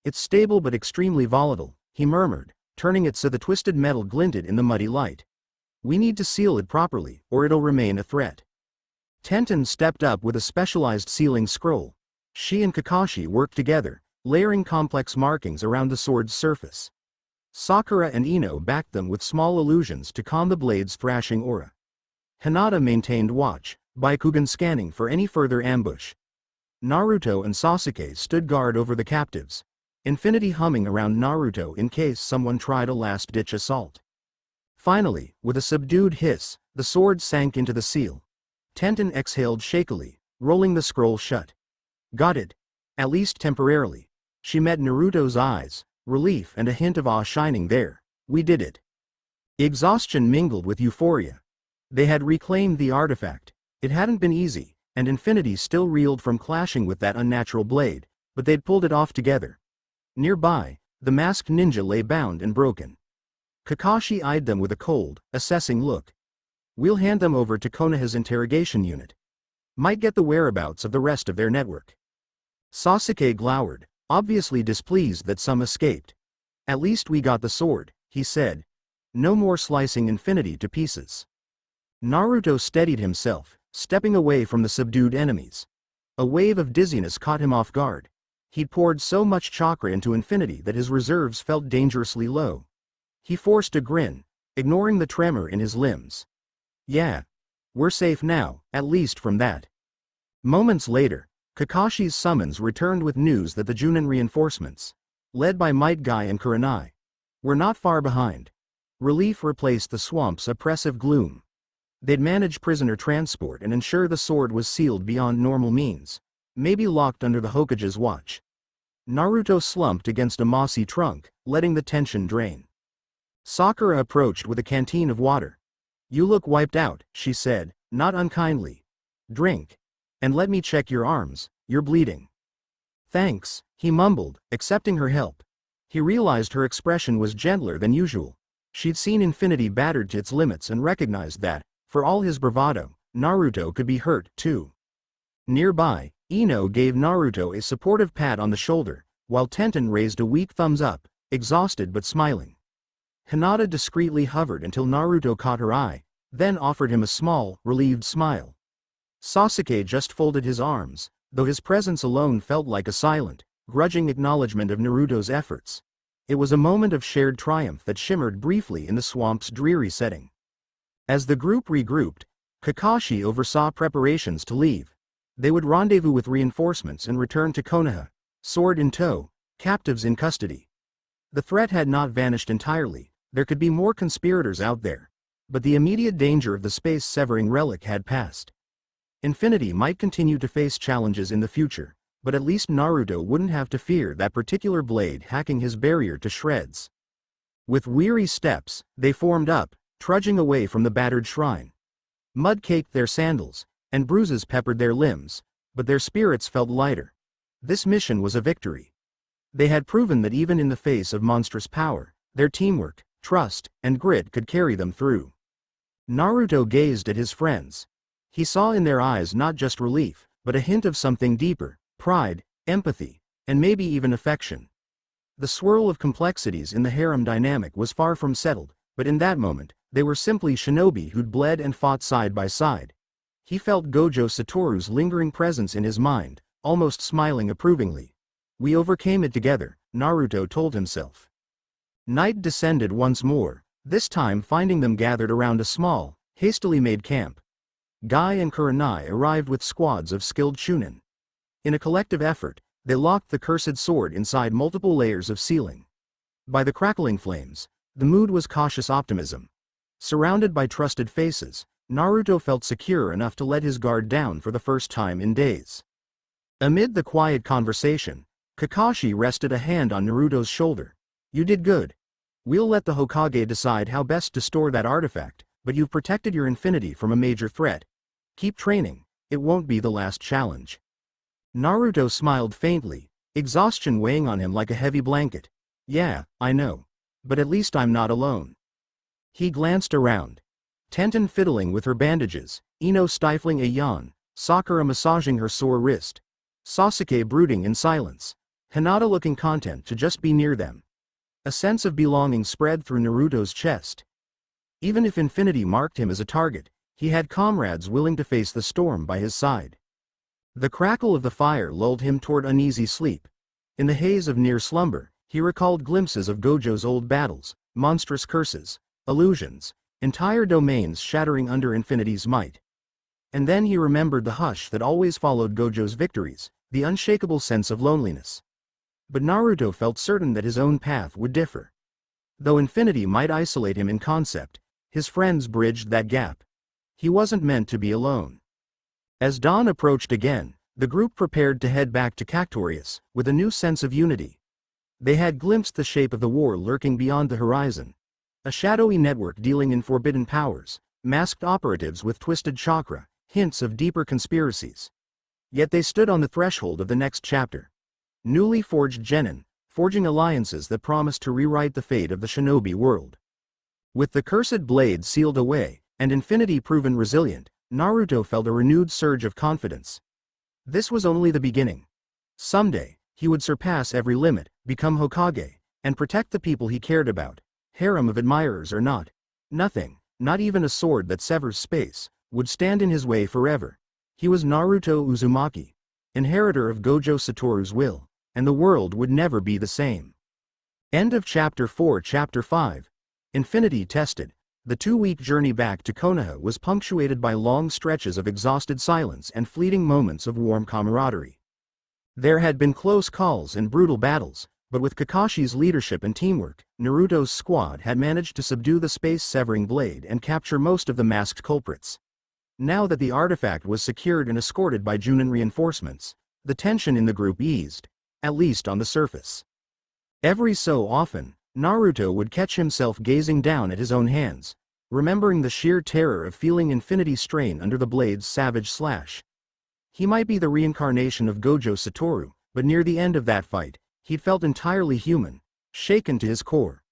"It's stable but extremely volatile," he murmured, turning it so the twisted metal glinted in the muddy light. "We need to seal it properly, or it'll remain a threat." Tenten stepped up with a specialized sealing scroll. She and Kakashi worked together, layering complex markings around the sword's surface. Sakura and Ino backed them with small illusions to calm the blade's thrashing aura. Hinata maintained watch, Byakugan scanning for any further ambush. Naruto and Sasuke stood guard over the captives, infinity humming around Naruto in case someone tried a last-ditch assault. Finally, with a subdued hiss, the sword sank into the seal. Tenten exhaled shakily, rolling the scroll shut. "Got it. At least temporarily." She met Naruto's eyes, relief and a hint of awe shining there. "We did it." Exhaustion mingled with euphoria. They had reclaimed the artifact. It hadn't been easy, and infinity still reeled from clashing with that unnatural blade, but they'd pulled it off together. Nearby, the masked ninja lay bound and broken. Kakashi eyed them with a cold, assessing look. "We'll hand them over to Konoha's interrogation unit. Might get the whereabouts of the rest of their network." Sasuke glowered, obviously displeased that some escaped. "At least we got the sword," he said. "No more slicing infinity to pieces." Naruto steadied himself, stepping away from the subdued enemies. A wave of dizziness caught him off guard. He'd poured so much chakra into infinity that his reserves felt dangerously low. He forced a grin, ignoring the tremor in his limbs. "Yeah. We're safe now, at least from that." Moments later, Kakashi's summons returned with news that the Junin reinforcements, led by Might Guy and Kurenai, were not far behind. Relief replaced the swamp's oppressive gloom. They'd manage prisoner transport and ensure the sword was sealed beyond normal means, maybe locked under the Hokage's watch. Naruto slumped against a mossy trunk, letting the tension drain. Sakura approached with a canteen of water. "You look wiped out," she said, not unkindly. "Drink. And let me check your arms, you're bleeding." "Thanks," he mumbled, accepting her help. He realized her expression was gentler than usual. She'd seen infinity battered to its limits and recognized that, for all his bravado, Naruto could be hurt, too. Nearby, Ino gave Naruto a supportive pat on the shoulder, while Tenten raised a weak thumbs up, exhausted but smiling. Hinata discreetly hovered until Naruto caught her eye, then offered him a small, relieved smile. Sasuke just folded his arms, though his presence alone felt like a silent, grudging acknowledgement of Naruto's efforts. It was a moment of shared triumph that shimmered briefly in the swamp's dreary setting. As the group regrouped, Kakashi oversaw preparations to leave. They would rendezvous with reinforcements and return to Konoha, sword in tow, captives in custody. The threat had not vanished entirely. There could be more conspirators out there, but the immediate danger of the space-severing relic had passed. Infinity might continue to face challenges in the future, but at least Naruto wouldn't have to fear that particular blade hacking his barrier to shreds. With weary steps, they formed up, trudging away from the battered shrine. Mud caked their sandals, and bruises peppered their limbs, but their spirits felt lighter. This mission was a victory. They had proven that even in the face of monstrous power, their teamwork, trust, and grit could carry them through. Naruto gazed at his friends. He saw in their eyes not just relief, but a hint of something deeper: pride, empathy, and maybe even affection. The swirl of complexities in the harem dynamic was far from settled, but in that moment, they were simply shinobi who'd bled and fought side by side. He felt Gojo Satoru's lingering presence in his mind, almost smiling approvingly. "We overcame it together," Naruto told himself. Night descended once more, this time finding them gathered around a small, hastily made camp. Guy and Kurenai arrived with squads of skilled chunin. In a collective effort, they locked the cursed sword inside multiple layers of sealing. By the crackling flames, the mood was cautious optimism. Surrounded by trusted faces, Naruto felt secure enough to let his guard down for the first time in days. Amid the quiet conversation, Kakashi rested a hand on Naruto's shoulder. "You did good. We'll let the Hokage decide how best to store that artifact, but you've protected your infinity from a major threat. Keep training, it won't be the last challenge." Naruto smiled faintly, exhaustion weighing on him like a heavy blanket. "Yeah, I know. But at least I'm not alone." He glanced around. Tenten fiddling with her bandages, Ino stifling a yawn, Sakura massaging her sore wrist, Sasuke brooding in silence, Hinata looking content to just be near them. A sense of belonging spread through Naruto's chest. Even if infinity marked him as a target, he had comrades willing to face the storm by his side. The crackle of the fire lulled him toward uneasy sleep. In the haze of near slumber, he recalled glimpses of Gojo's old battles, monstrous curses, illusions, entire domains shattering under infinity's might. And then he remembered the hush that always followed Gojo's victories, the unshakable sense of loneliness. But Naruto felt certain that his own path would differ. Though infinity might isolate him in concept, his friends bridged that gap. He wasn't meant to be alone. As dawn approached again, the group prepared to head back to Cactorius, with a new sense of unity. They had glimpsed the shape of the war lurking beyond the horizon. A shadowy network dealing in forbidden powers, masked operatives with twisted chakra, hints of deeper conspiracies. Yet they stood on the threshold of the next chapter. Newly forged genin, forging alliances that promised to rewrite the fate of the shinobi world. With the cursed blade sealed away, and infinity proven resilient, Naruto felt a renewed surge of confidence. This was only the beginning. Someday, he would surpass every limit, become Hokage, and protect the people he cared about. Harem of admirers or not, nothing, not even a sword that severs space, would stand in his way forever. He was Naruto Uzumaki, inheritor of Gojo Satoru's will, and the world would never be the same. End of Chapter 4. Chapter 5. Infinity tested. The 2-week journey back to Konoha was punctuated by long stretches of exhausted silence and fleeting moments of warm camaraderie. There had been close calls and brutal battles, but with Kakashi's leadership and teamwork, Naruto's squad had managed to subdue the space-severing blade and capture most of the masked culprits. Now that the artifact was secured and escorted by Junin reinforcements, the tension in the group eased, at least on the surface. Every so often, Naruto would catch himself gazing down at his own hands, remembering the sheer terror of feeling infinity strain under the blade's savage slash. He might be the reincarnation of Gojo Satoru, but near the end of that fight, he'd felt entirely human, shaken to his core.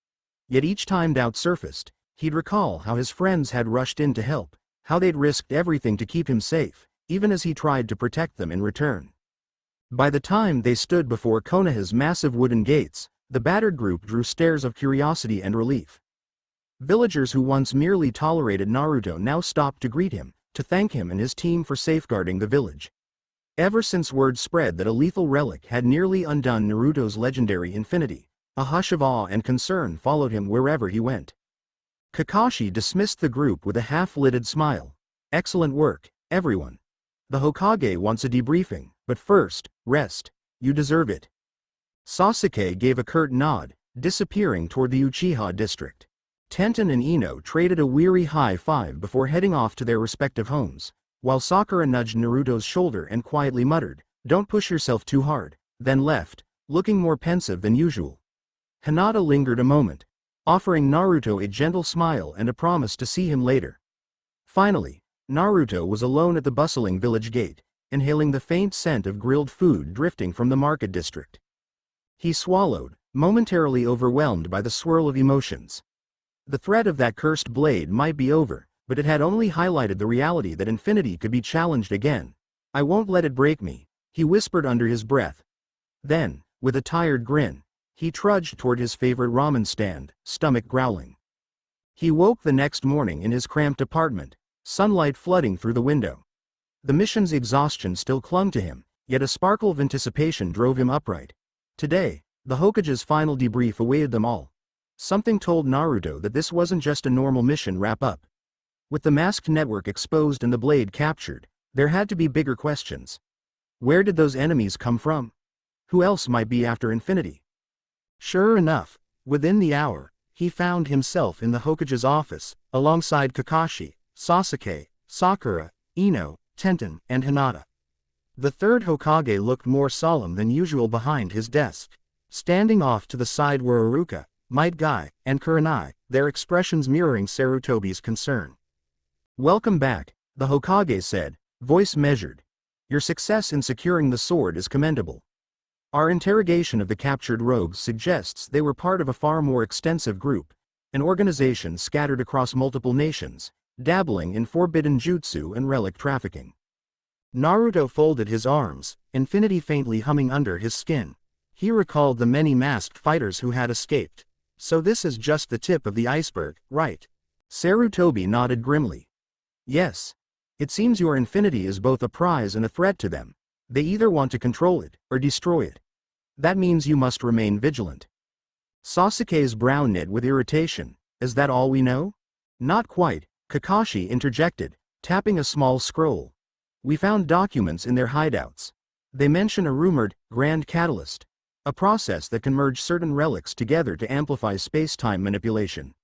Yet each time doubt surfaced, he'd recall how his friends had rushed in to help, how they'd risked everything to keep him safe, even as he tried to protect them in return. By the time they stood before Konoha's massive wooden gates, the battered group drew stares of curiosity and relief. Villagers who once merely tolerated Naruto now stopped to greet him, to thank him and his team for safeguarding the village. Ever since word spread that a lethal relic had nearly undone Naruto's legendary infinity, a hush of awe and concern followed him wherever he went. Kakashi dismissed the group with a half-lidded smile. "Excellent work, everyone. The Hokage wants a debriefing, but first, rest. You deserve it." Sasuke gave a curt nod, disappearing toward the Uchiha district. Tenten and Ino traded a weary high five before heading off to their respective homes, while Sakura nudged Naruto's shoulder and quietly muttered, "Don't push yourself too hard," then left, looking more pensive than usual. Hinata lingered a moment. offering Naruto a gentle smile and a promise to see him later. Finally, Naruto was alone at the bustling village gate, inhaling the faint scent of grilled food drifting from the market district. He swallowed, momentarily overwhelmed by the swirl of emotions. The threat of that cursed blade might be over, but it had only highlighted the reality that infinity could be challenged again. "I won't let it break me," he whispered under his breath. Then, with a tired grin, he trudged toward his favorite ramen stand, stomach growling. He woke the next morning in his cramped apartment, sunlight flooding through the window. The mission's exhaustion still clung to him, yet a sparkle of anticipation drove him upright. Today, the Hokage's final debrief awaited them all. Something told Naruto that this wasn't just a normal mission wrap-up. With the masked network exposed and the blade captured, there had to be bigger questions. Where did those enemies come from? Who else might be after infinity? Sure enough, within the hour, he found himself in the Hokage's office, alongside Kakashi, Sasuke, Sakura, Ino, Tenten, and Hinata. The third Hokage looked more solemn than usual behind his desk. Standing off to the side were Iruka, Might Guy, and Kurenai, their expressions mirroring Sarutobi's concern. "Welcome back," the Hokage said, voice measured. "Your success in securing the sword is commendable. Our interrogation of the captured rogues suggests they were part of a far more extensive group, an organization scattered across multiple nations, dabbling in forbidden jutsu and relic trafficking." Naruto folded his arms, infinity faintly humming under his skin. He recalled the many masked fighters who had escaped. So this is just the tip of the iceberg, right? Sarutobi nodded grimly. "Yes. It seems your infinity is both a prize and a threat to them. They either want to control it, or destroy it. That means you must remain vigilant." Sasuke's brow knit with irritation. "Is that all we know?" "Not quite," Kakashi interjected, tapping a small scroll. "We found documents in their hideouts. They mention a rumored, grand catalyst. A process that can merge certain relics together to amplify space-time manipulation.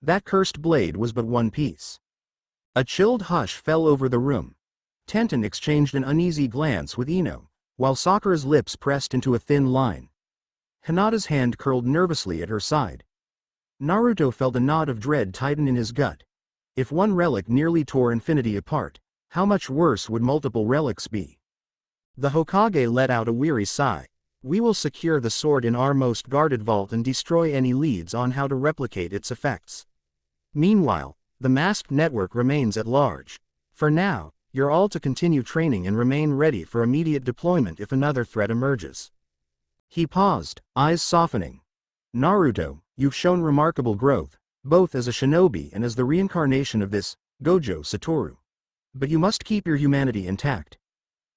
That cursed blade was but one piece." A chilled hush fell over the room. Tenten exchanged an uneasy glance with Ino, while Sakura's lips pressed into a thin line. Hinata's hand curled nervously at her side. Naruto felt a knot of dread tighten in his gut. If one relic nearly tore infinity apart, how much worse would multiple relics be? The Hokage let out a weary sigh. "We will secure the sword in our most guarded vault and destroy any leads on how to replicate its effects. Meanwhile, the masked network remains at large. For now, you're all to continue training and remain ready for immediate deployment if another threat emerges." He paused, eyes softening. "Naruto, you've shown remarkable growth, both as a shinobi and as the reincarnation of this Gojo Saturo. But you must keep your humanity intact.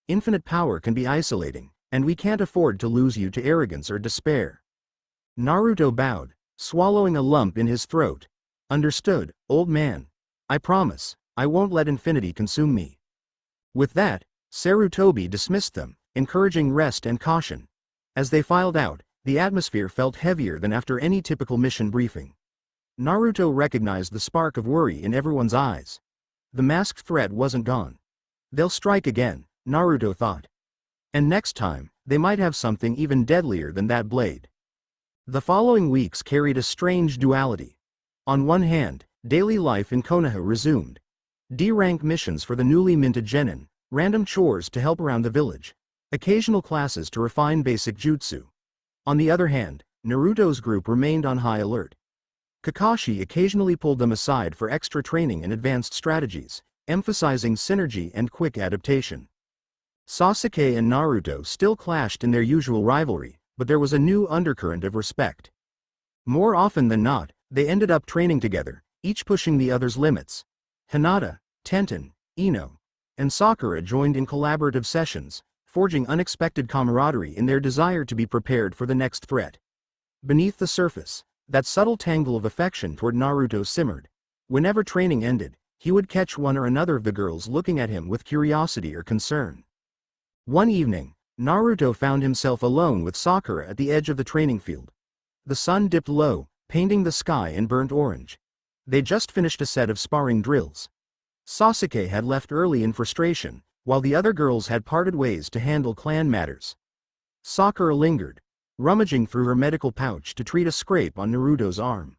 Infinite power can be isolating, and we can't afford to lose you to arrogance or despair." Naruto bowed, swallowing a lump in his throat. "Understood, old man. I promise, I won't let infinity consume me." With that, Sarutobi dismissed them, encouraging rest and caution. As they filed out, the atmosphere felt heavier than after any typical mission briefing. Naruto recognized the spark of worry in everyone's eyes. The masked threat wasn't gone. They'll strike again, Naruto thought. And next time, they might have something even deadlier than that blade. The following weeks carried a strange duality. On one hand, daily life in Konoha resumed. D-rank missions for the newly minted genin, random chores to help around the village, occasional classes to refine basic jutsu. On the other hand, Naruto's group remained on high alert. Kakashi occasionally pulled them aside for extra training and advanced strategies, emphasizing synergy and quick adaptation. Sasuke and Naruto still clashed in their usual rivalry, but there was a new undercurrent of respect. More often than not, they ended up training together, each pushing the other's limits. Hinata, Tenten, Ino, and Sakura joined in collaborative sessions, forging unexpected camaraderie in their desire to be prepared for the next threat. Beneath the surface, that subtle tangle of affection toward Naruto simmered. Whenever training ended, he would catch one or another of the girls looking at him with curiosity or concern. One evening, Naruto found himself alone with Sakura at the edge of the training field. The sun dipped low, painting the sky in burnt orange. They just finished a set of sparring drills. Sasuke had left early in frustration, while the other girls had parted ways to handle clan matters. Sakura lingered, rummaging through her medical pouch to treat a scrape on Naruto's arm.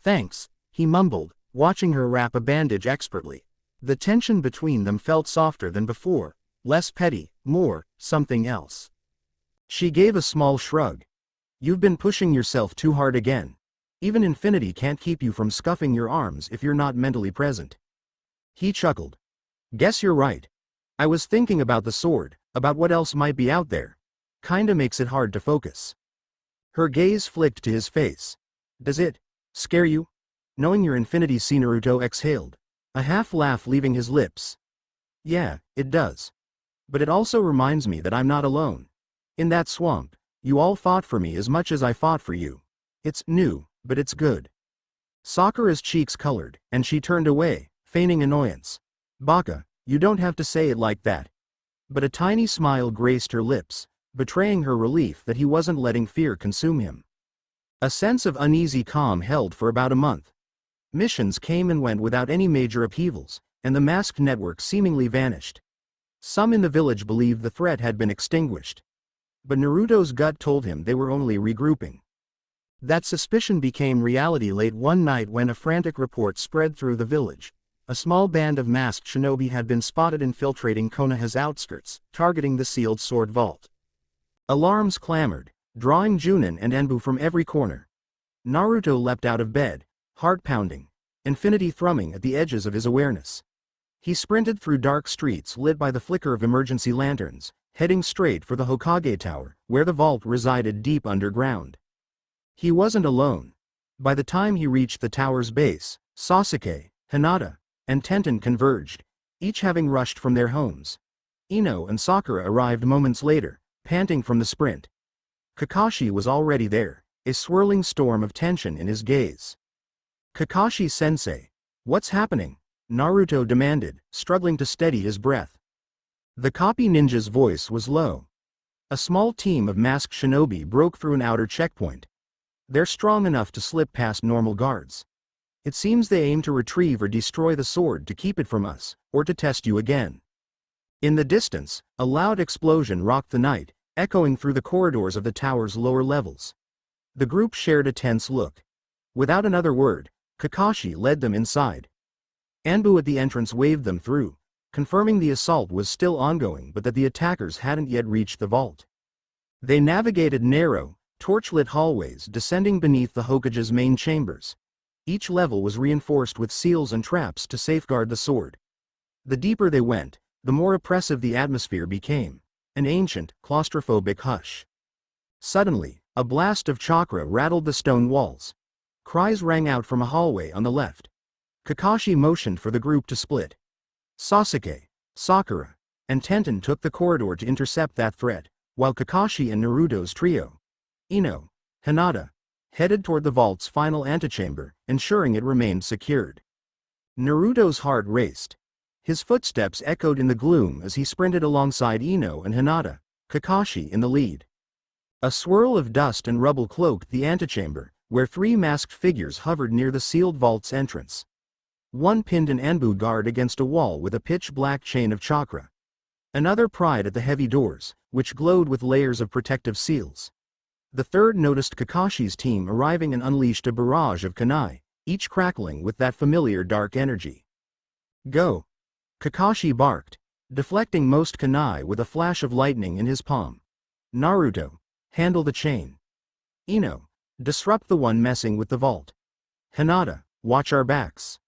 Thanks, he mumbled, watching her wrap a bandage expertly. The tension between them felt softer than before, less petty, more, something else. She gave a small shrug. You've been pushing yourself too hard again. Even infinity can't keep you from scuffing your arms if you're not mentally present. He chuckled. Guess you're right. I was thinking about the sword, about what else might be out there. Kinda makes it hard to focus. Her gaze flicked to his face. Does it scare you? Knowing your infinity? Naruto exhaled, a half laugh leaving his lips. Yeah, it does. But it also reminds me that I'm not alone. In that swamp, you all fought for me as much as I fought for you. It's new, but it's good. Sakura's cheeks colored, and she turned away, feigning annoyance. Baka, you don't have to say it like that. But a tiny smile graced her lips, betraying her relief that he wasn't letting fear consume him. A sense of uneasy calm held for about a month. Missions came and went without any major upheavals, and the masked network seemingly vanished. Some in the village believed the threat had been extinguished. But Naruto's gut told him they were only regrouping. That suspicion became reality late one night when a frantic report spread through the village. A small band of masked shinobi had been spotted infiltrating Konoha's outskirts, targeting the sealed sword vault. Alarms clamored, drawing Junin and Enbu from every corner. Naruto leapt out of bed, heart pounding, infinity thrumming at the edges of his awareness. He sprinted through dark streets lit by the flicker of emergency lanterns, heading straight for the Hokage Tower, where the vault resided deep underground. He wasn't alone. By the time he reached the tower's base, Sasuke, Hinata, and Tenten converged, each having rushed from their homes. Ino and Sakura arrived moments later, panting from the sprint. Kakashi was already there, a swirling storm of tension in his gaze. Kakashi-sensei, what's happening? Naruto demanded, struggling to steady his breath. The copy ninja's voice was low. A small team of masked shinobi broke through an outer checkpoint. They're strong enough to slip past normal guards. It seems they aim to retrieve or destroy the sword to keep it from us, or to test you again. In the distance, a loud explosion rocked the night, echoing through the corridors of the tower's lower levels. The group shared a tense look. Without another word, Kakashi led them inside. Anbu at the entrance waved them through, confirming the assault was still ongoing but that the attackers hadn't yet reached the vault. They navigated narrow, torchlit hallways descending beneath the Hokage's main chambers. Each level was reinforced with seals and traps to safeguard the sword. The deeper they went, the more oppressive the atmosphere became, an ancient, claustrophobic hush. Suddenly, a blast of chakra rattled the stone walls. Cries rang out from a hallway on the left. Kakashi motioned for the group to split. Sasuke, Sakura, and Tenten took the corridor to intercept that threat, while Kakashi and Naruto's trio, Ino, Hinata, headed toward the vault's final antechamber, ensuring it remained secured. Naruto's heart raced. His footsteps echoed in the gloom as he sprinted alongside Ino and Hinata, Kakashi in the lead. A swirl of dust and rubble cloaked the antechamber, where three masked figures hovered near the sealed vault's entrance. One pinned an Anbu guard against a wall with a pitch-black chain of chakra. Another pried at the heavy doors, which glowed with layers of protective seals. The third noticed Kakashi's team arriving and unleashed a barrage of kunai, each crackling with that familiar dark energy. Go! Kakashi barked, deflecting most kunai with a flash of lightning in his palm. Naruto, handle the chain. Ino, disrupt the one messing with the vault. Hinata, watch our backs.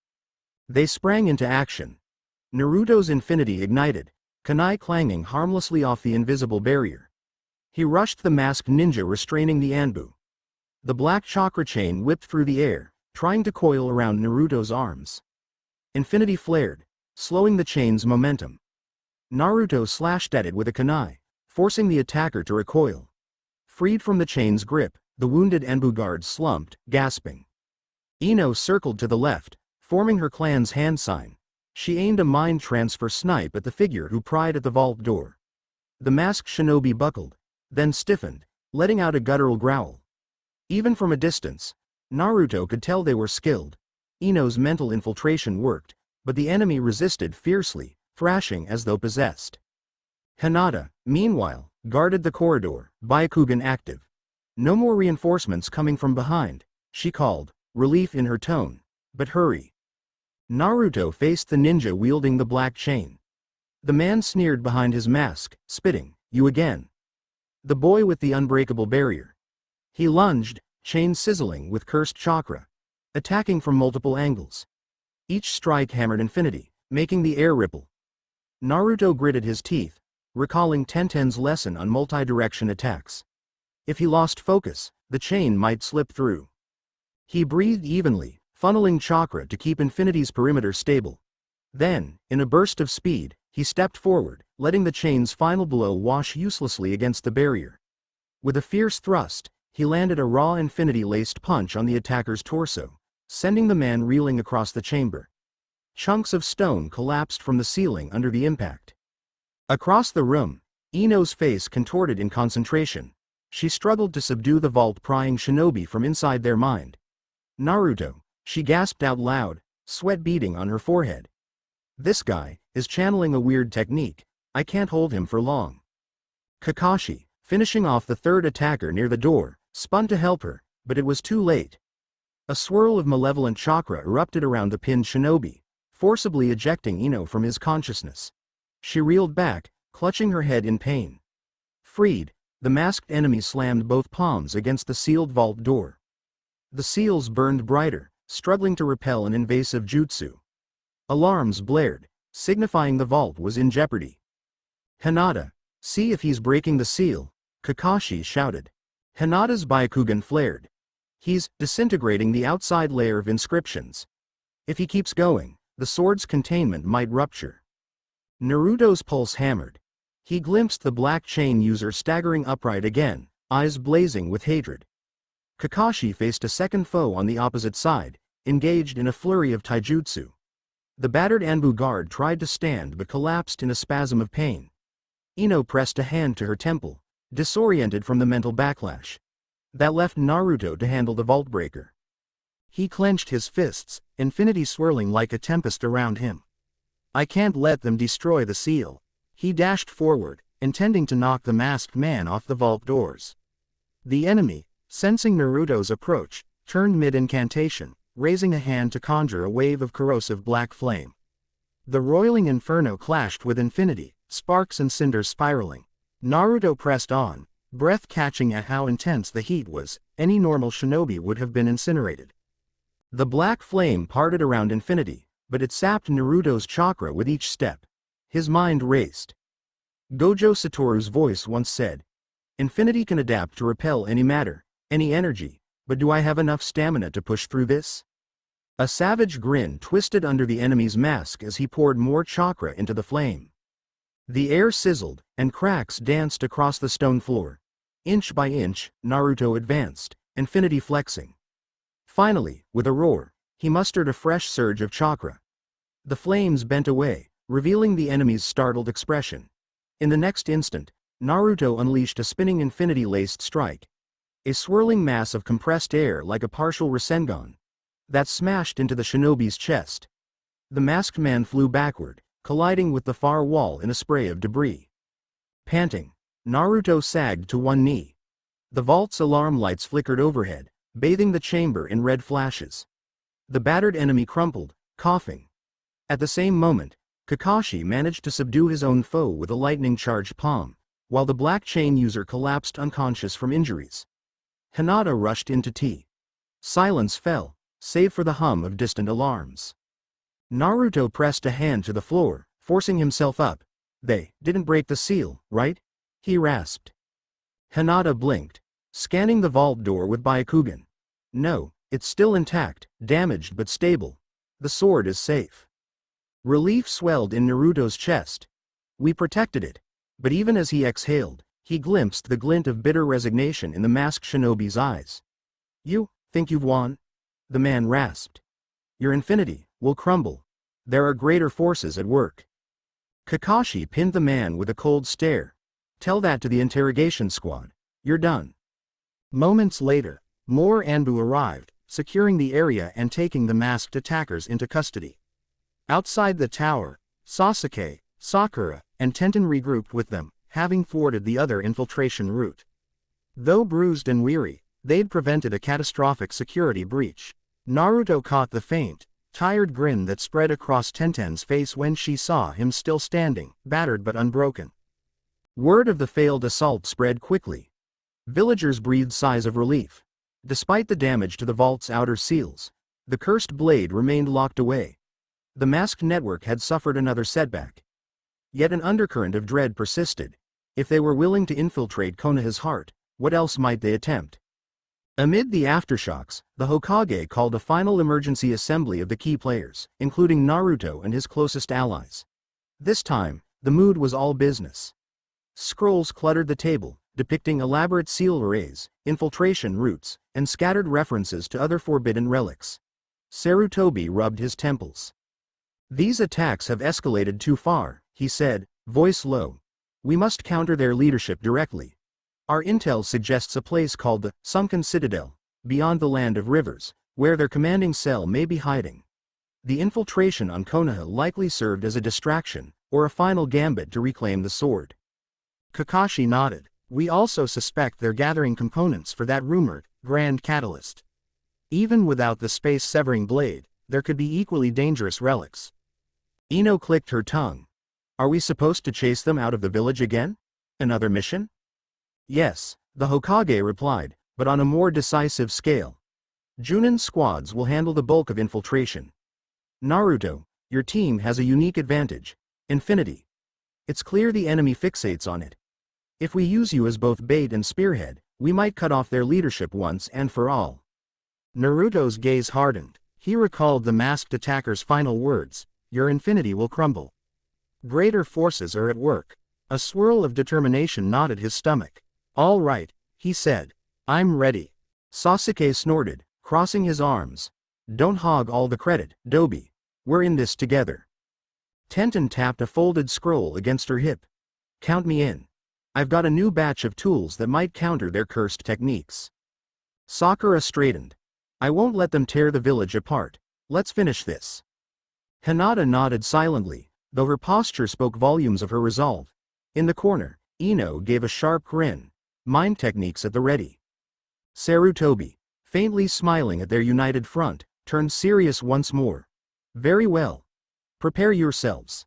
They sprang into action. Naruto's infinity ignited, kunai clanging harmlessly off the invisible barrier. He rushed the masked ninja restraining the Anbu. The black chakra chain whipped through the air, trying to coil around Naruto's arms. Infinity flared, slowing the chain's momentum. Naruto slashed at it with a kunai, forcing the attacker to recoil. Freed from the chain's grip, the wounded Anbu guard slumped, gasping. Ino circled to the left, forming her clan's hand sign. She aimed a mind transfer snipe at the figure who pried at the vault door. The masked shinobi buckled, then stiffened, letting out a guttural growl. Even from a distance, Naruto could tell they were skilled. Ino's mental infiltration worked, but the enemy resisted fiercely, thrashing as though possessed. Hinata, meanwhile, guarded the corridor, Byakugan active. No more reinforcements coming from behind, she called, relief in her tone. But hurry. Naruto faced the ninja wielding the black chain. The man sneered behind his mask, spitting, "You again." The boy with the unbreakable barrier. He lunged, chain sizzling with cursed chakra, attacking from multiple angles. Each strike hammered infinity, making the air ripple. Naruto gritted his teeth, recalling Tenten's lesson on multi-direction attacks. If he lost focus, the chain might slip through. He breathed evenly, funneling chakra to keep infinity's perimeter stable. Then, in a burst of speed, he stepped forward, letting the chain's final blow wash uselessly against the barrier. With a fierce thrust, he landed a raw infinity-laced punch on the attacker's torso, sending the man reeling across the chamber. Chunks of stone collapsed from the ceiling under the impact. Across the room, Ino's face contorted in concentration. She struggled to subdue the vault-prying shinobi from inside their mind. "Naruto," she gasped out loud, sweat beading on her forehead. "This guy is channeling a weird technique. I can't hold him for long." Kakashi, finishing off the third attacker near the door, spun to help her, but it was too late. A swirl of malevolent chakra erupted around the pinned shinobi, forcibly ejecting Ino from his consciousness. She reeled back, clutching her head in pain. Freed, the masked enemy slammed both palms against the sealed vault door. The seals burned brighter, struggling to repel an invasive jutsu. Alarms blared, signifying the vault was in jeopardy. "Hinata, see if he's breaking the seal," Kakashi shouted. Hinata's Byakugan flared. "He's disintegrating the outside layer of inscriptions. If he keeps going, the sword's containment might rupture." Naruto's pulse hammered. He glimpsed the black chain user staggering upright again, eyes blazing with hatred. Kakashi faced a second foe on the opposite side, engaged in a flurry of taijutsu. The battered Anbu guard tried to stand but collapsed in a spasm of pain. Ino pressed a hand to her temple, disoriented from the mental backlash. That left Naruto to handle the vault breaker. He clenched his fists, infinity swirling like a tempest around him. "I can't let them destroy the seal." He dashed forward, intending to knock the masked man off the vault doors. The enemy, sensing Naruto's approach, turned mid-incantation, raising a hand to conjure a wave of corrosive black flame. The roiling inferno clashed with infinity, sparks and cinders spiraling. Naruto pressed on, breath catching at how intense the heat was. Any normal shinobi would have been incinerated. The black flame parted around infinity, but it sapped Naruto's chakra with each step. His mind raced. Gojo Satoru's voice once said, "Infinity can adapt to repel any matter, any energy, but do I have enough stamina to push through this?" A savage grin twisted under the enemy's mask as he poured more chakra into the flame. The air sizzled, and cracks danced across the stone floor. Inch by inch, Naruto advanced, infinity flexing. Finally, with a roar, he mustered a fresh surge of chakra. The flames bent away, revealing the enemy's startled expression. In the next instant, Naruto unleashed a spinning infinity-laced strike. A swirling mass of compressed air like a partial Rasengan that smashed into the shinobi's chest. The masked man flew backward, colliding with the far wall in a spray of debris. Panting, Naruto sagged to one knee. The vault's alarm lights flickered overhead, bathing the chamber in red flashes. The battered enemy crumpled, coughing. At the same moment, Kakashi managed to subdue his own foe with a lightning-charged palm, while the black chain user collapsed unconscious from injuries. Hinata rushed into tea. Silence fell, save for the hum of distant alarms. Naruto pressed a hand to the floor, forcing himself up. "They didn't break the seal, right?" he rasped. Hinata blinked, scanning the vault door with Byakugan. "No, it's still intact, damaged but stable. The sword is safe." Relief swelled in Naruto's chest. "We protected it." But even as he exhaled, he glimpsed the glint of bitter resignation in the masked shinobi's eyes. "You think you've won?" the man rasped. "Your infinity will crumble. There are greater forces at work." Kakashi pinned the man with a cold stare. "Tell that to the interrogation squad. You're done." Moments later, more Anbu arrived, securing the area and taking the masked attackers into custody. Outside the tower, Sasuke, Sakura, and Tenten regrouped with them, having thwarted the other infiltration route. Though bruised and weary, they'd prevented a catastrophic security breach. Naruto caught the faint, tired grin that spread across Tenten's face when she saw him still standing, battered but unbroken. Word of the failed assault spread quickly. Villagers breathed sighs of relief. Despite the damage to the vault's outer seals, the cursed blade remained locked away. The masked network had suffered another setback. Yet an undercurrent of dread persisted. If they were willing to infiltrate Konoha's heart, what else might they attempt? Amid the aftershocks, the Hokage called a final emergency assembly of the key players, including Naruto and his closest allies. This time, the mood was all business. Scrolls cluttered the table, depicting elaborate seal arrays, infiltration routes, and scattered references to other forbidden relics. Sarutobi rubbed his temples. "These attacks have escalated too far," he said, voice low. "We must counter their leadership directly. Our intel suggests a place called the Sunken Citadel, beyond the Land of Rivers, where their commanding cell may be hiding. The infiltration on Konoha likely served as a distraction, or a final gambit to reclaim the sword." Kakashi nodded. "We also suspect they're gathering components for that rumored grand catalyst. Even without the space-severing blade, there could be equally dangerous relics." Ino clicked her tongue. "Are we supposed to chase them out of the village again? Another mission?" "Yes," the Hokage replied, "but on a more decisive scale. Junin's squads will handle the bulk of infiltration. Naruto, your team has a unique advantage: infinity. It's clear the enemy fixates on it. If we use you as both bait and spearhead, we might cut off their leadership once and for all." Naruto's gaze hardened. He recalled the masked attacker's final words: "Your infinity will crumble." Greater forces are at work. A swirl of determination knotted his stomach. "All right," he said. "I'm ready." Sasuke snorted, crossing his arms. "Don't hog all the credit, Dobi. We're in this together." Tenten tapped a folded scroll against her hip. "Count me in. I've got a new batch of tools that might counter their cursed techniques." Sakura straightened. "I won't let them tear the village apart. Let's finish this." Hinata nodded silently, though her posture spoke volumes of her resolve. In the corner, Ino gave a sharp grin. Mind techniques at the ready. Sarutobi, faintly smiling at their united front, turned serious once more. "Very well. Prepare yourselves.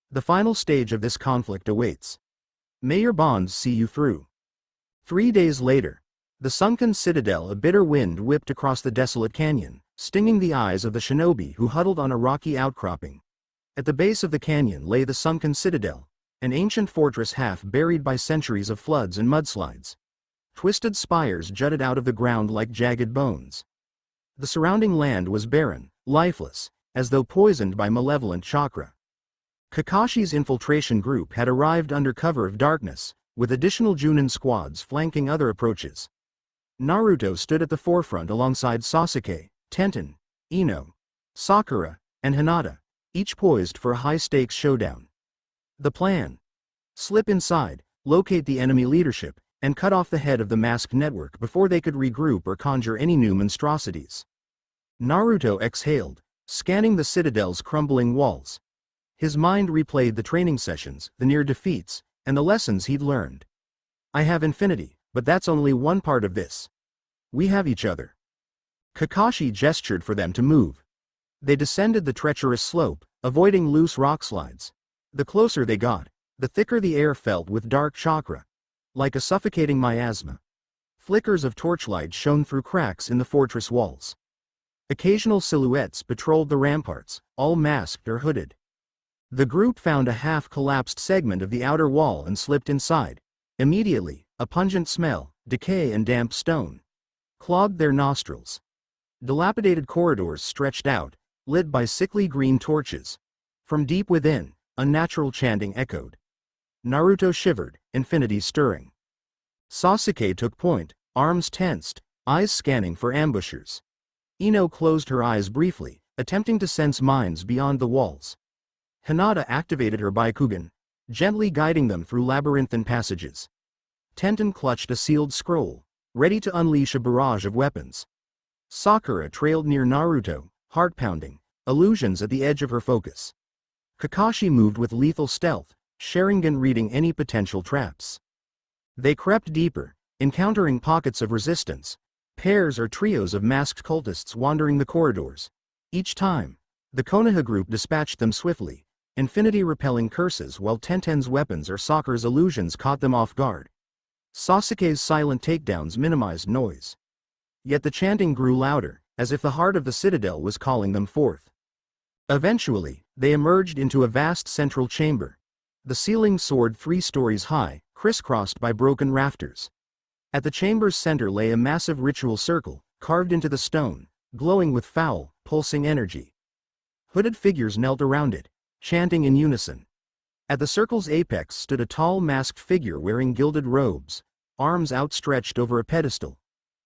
The final stage of this conflict awaits. May your bonds see you through." 3 days later, the sunken citadel. A bitter wind whipped across the desolate canyon, stinging the eyes of the shinobi who huddled on a rocky outcropping. At the base of the canyon lay the sunken citadel, an ancient fortress half buried by centuries of floods and mudslides. Twisted spires jutted out of the ground like jagged bones. The surrounding land was barren, lifeless, as though poisoned by malevolent chakra. Kakashi's infiltration group had arrived under cover of darkness, with additional Junin squads flanking other approaches. Naruto stood at the forefront alongside Sasuke, Tenten, Ino, Sakura, and Hinata, each poised for a high-stakes showdown. The plan: slip inside, locate the enemy leadership, and cut off the head of the masked network before they could regroup or conjure any new monstrosities. Naruto exhaled, scanning the citadel's crumbling walls. His mind replayed the training sessions, the near defeats, and the lessons he'd learned. "I have infinity, but that's only one part of this. We have each other." Kakashi gestured for them to move. They descended the treacherous slope, avoiding loose rock slides. The closer they got, the thicker the air felt with dark chakra, like a suffocating miasma. Flickers of torchlight shone through cracks in the fortress walls. Occasional silhouettes patrolled the ramparts, all masked or hooded. The group found a half-collapsed segment of the outer wall and slipped inside. Immediately, a pungent smell, decay and damp stone, clogged their nostrils. Dilapidated corridors stretched out, lit by sickly green torches. From deep within, unnatural chanting echoed. Naruto shivered, infinity stirring. Sasuke took point, arms tensed, eyes scanning for ambushers. Ino closed her eyes briefly, attempting to sense minds beyond the walls. Hinata activated her Byakugan, gently guiding them through labyrinthine passages. Tenten clutched a sealed scroll, ready to unleash a barrage of weapons. Sakura trailed near Naruto, heart-pounding, illusions at the edge of her focus. Kakashi moved with lethal stealth, Sharingan reading any potential traps. They crept deeper, encountering pockets of resistance, Pairs or trios of masked cultists wandering the corridors. Each time, the Konoha group dispatched them swiftly, infinity-repelling curses, while Tenten's weapons or Sakura's illusions caught them off guard. Sasuke's silent takedowns minimized noise. Yet the chanting grew louder, as if the heart of the citadel was calling them forth. Eventually, they emerged into a vast central chamber. The ceiling soared 3 stories high, crisscrossed by broken rafters. At the chamber's center lay a massive ritual circle, carved into the stone, glowing with foul, pulsing energy. Hooded figures knelt around it, chanting in unison. At the circle's apex stood a tall masked figure wearing gilded robes, arms outstretched over a pedestal.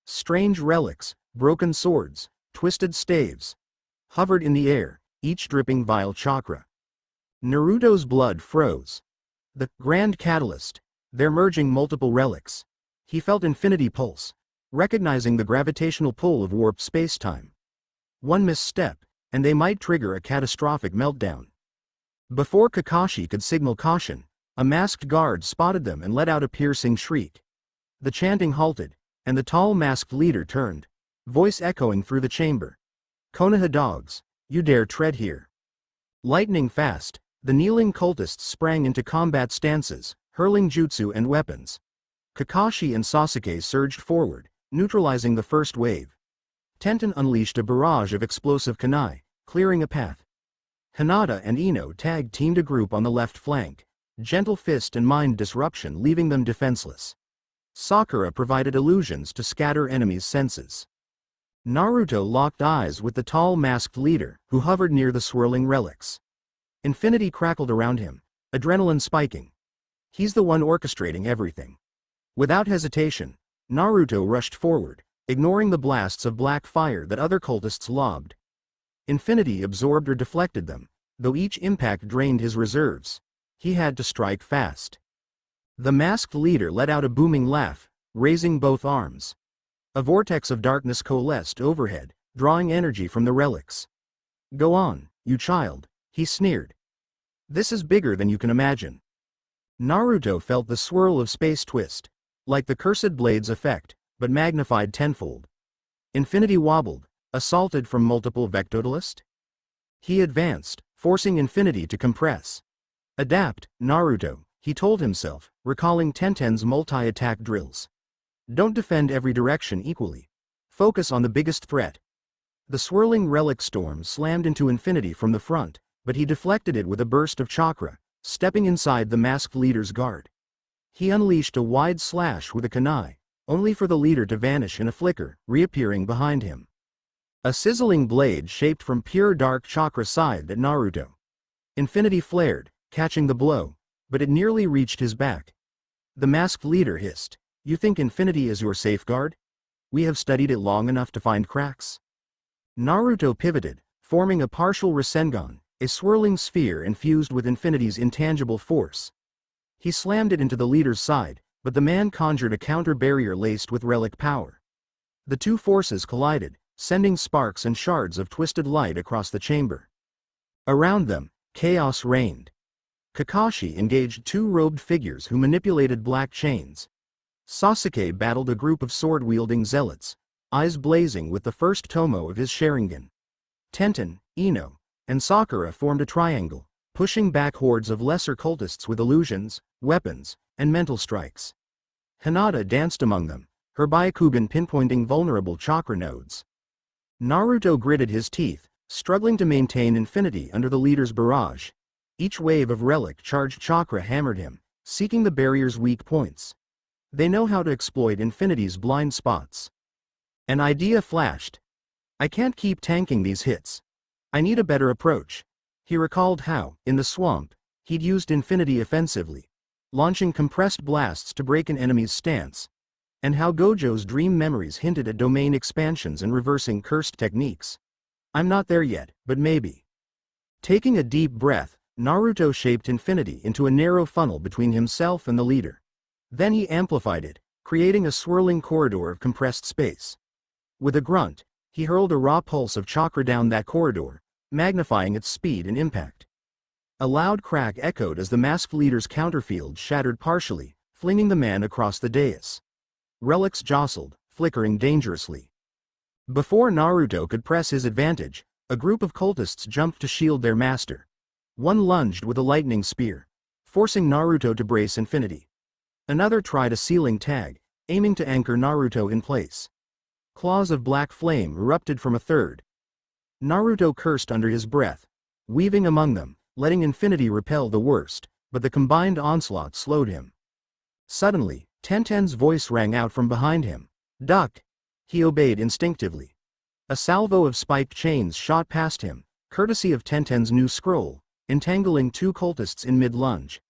Strange relics, broken swords, twisted staves, hovered in the air, each dripping vile chakra. Naruto's blood froze. The grand catalyst, they're merging multiple relics. He felt infinity pulse, recognizing the gravitational pull of warped space-time. One misstep, and they might trigger a catastrophic meltdown. Before Kakashi could signal caution, a masked guard spotted them and let out a piercing shriek. The chanting halted, and the tall masked leader turned, voice echoing through the chamber. "Konoha dogs, you dare tread here." Lightning fast, the kneeling cultists sprang into combat stances, hurling jutsu and weapons. Kakashi and Sasuke surged forward, neutralizing the first wave. Tenten unleashed a barrage of explosive kunai, clearing a path. Hinata and Ino tag-teamed a group on the left flank, gentle fist and mind disruption leaving them defenseless. Sakura provided illusions to scatter enemies' senses. Naruto locked eyes with the tall masked leader, who hovered near the swirling relics. Infinity crackled around him, adrenaline spiking. He's the one orchestrating everything. Without hesitation, Naruto rushed forward, ignoring the blasts of black fire that other cultists lobbed. Infinity absorbed or deflected them, though each impact drained his reserves. He had to strike fast. The masked leader let out a booming laugh, raising both arms. A vortex of darkness coalesced overhead, drawing energy from the relics. "Go on, you child," he sneered. "This is bigger than you can imagine." Naruto felt the swirl of space twist, like the Cursed Blade's effect, but magnified tenfold. Infinity wobbled, assaulted from multiple vectodalists. He advanced, forcing Infinity to compress. "Adapt, Naruto," he told himself, recalling Tenten's multi-attack drills. "Don't defend every direction equally. Focus on the biggest threat." The swirling relic storm slammed into Infinity from the front, but he deflected it with a burst of chakra, stepping inside the masked leader's guard. He unleashed a wide slash with a kunai, only for the leader to vanish in a flicker, reappearing behind him. A sizzling blade shaped from pure dark chakra sighed at Naruto. Infinity flared, catching the blow, but it nearly reached his back. The masked leader hissed, "You think Infinity is your safeguard? We have studied it long enough to find cracks." Naruto pivoted, forming a partial Rasengan, a swirling sphere infused with Infinity's intangible force. He slammed it into the leader's side, but the man conjured a counter-barrier laced with relic power. The two forces collided, sending sparks and shards of twisted light across the chamber. Around them, chaos reigned. Kakashi engaged 2 robed figures who manipulated black chains. Sasuke battled a group of sword-wielding zealots, eyes blazing with the first tomo of his Sharingan. Tenten, Ino, and Sakura formed a triangle, pushing back hordes of lesser cultists with illusions, weapons, and mental strikes. Hinata danced among them, her Byakugan pinpointing vulnerable chakra nodes. Naruto gritted his teeth, struggling to maintain Infinity under the leader's barrage. Each wave of relic-charged chakra hammered him, seeking the barrier's weak points. They know how to exploit Infinity's blind spots. An idea flashed. "I can't keep tanking these hits. I need a better approach." He recalled how, in the swamp, he'd used Infinity offensively, launching compressed blasts to break an enemy's stance, and how Gojo's dream memories hinted at domain expansions and reversing cursed techniques. "I'm not there yet, but maybe." Taking a deep breath, Naruto shaped Infinity into a narrow funnel between himself and the leader. Then he amplified it, creating a swirling corridor of compressed space. With a grunt, he hurled a raw pulse of chakra down that corridor, magnifying its speed and impact. A loud crack echoed as the masked leader's counterfield shattered partially, flinging the man across the dais. Relics jostled, flickering dangerously. Before Naruto could press his advantage, a group of cultists jumped to shield their master. One lunged with a lightning spear, forcing Naruto to brace infinity. Another tried a sealing tag, aiming to anchor Naruto in place. Claws of black flame erupted from a third. Naruto cursed under his breath, weaving among them, letting infinity repel the worst, but the combined onslaught slowed him. Suddenly, Tenten's voice rang out from behind him. "Duck!" He obeyed instinctively. A salvo of spiked chains shot past him, courtesy of Tenten's new scroll, entangling two cultists in mid-lunge.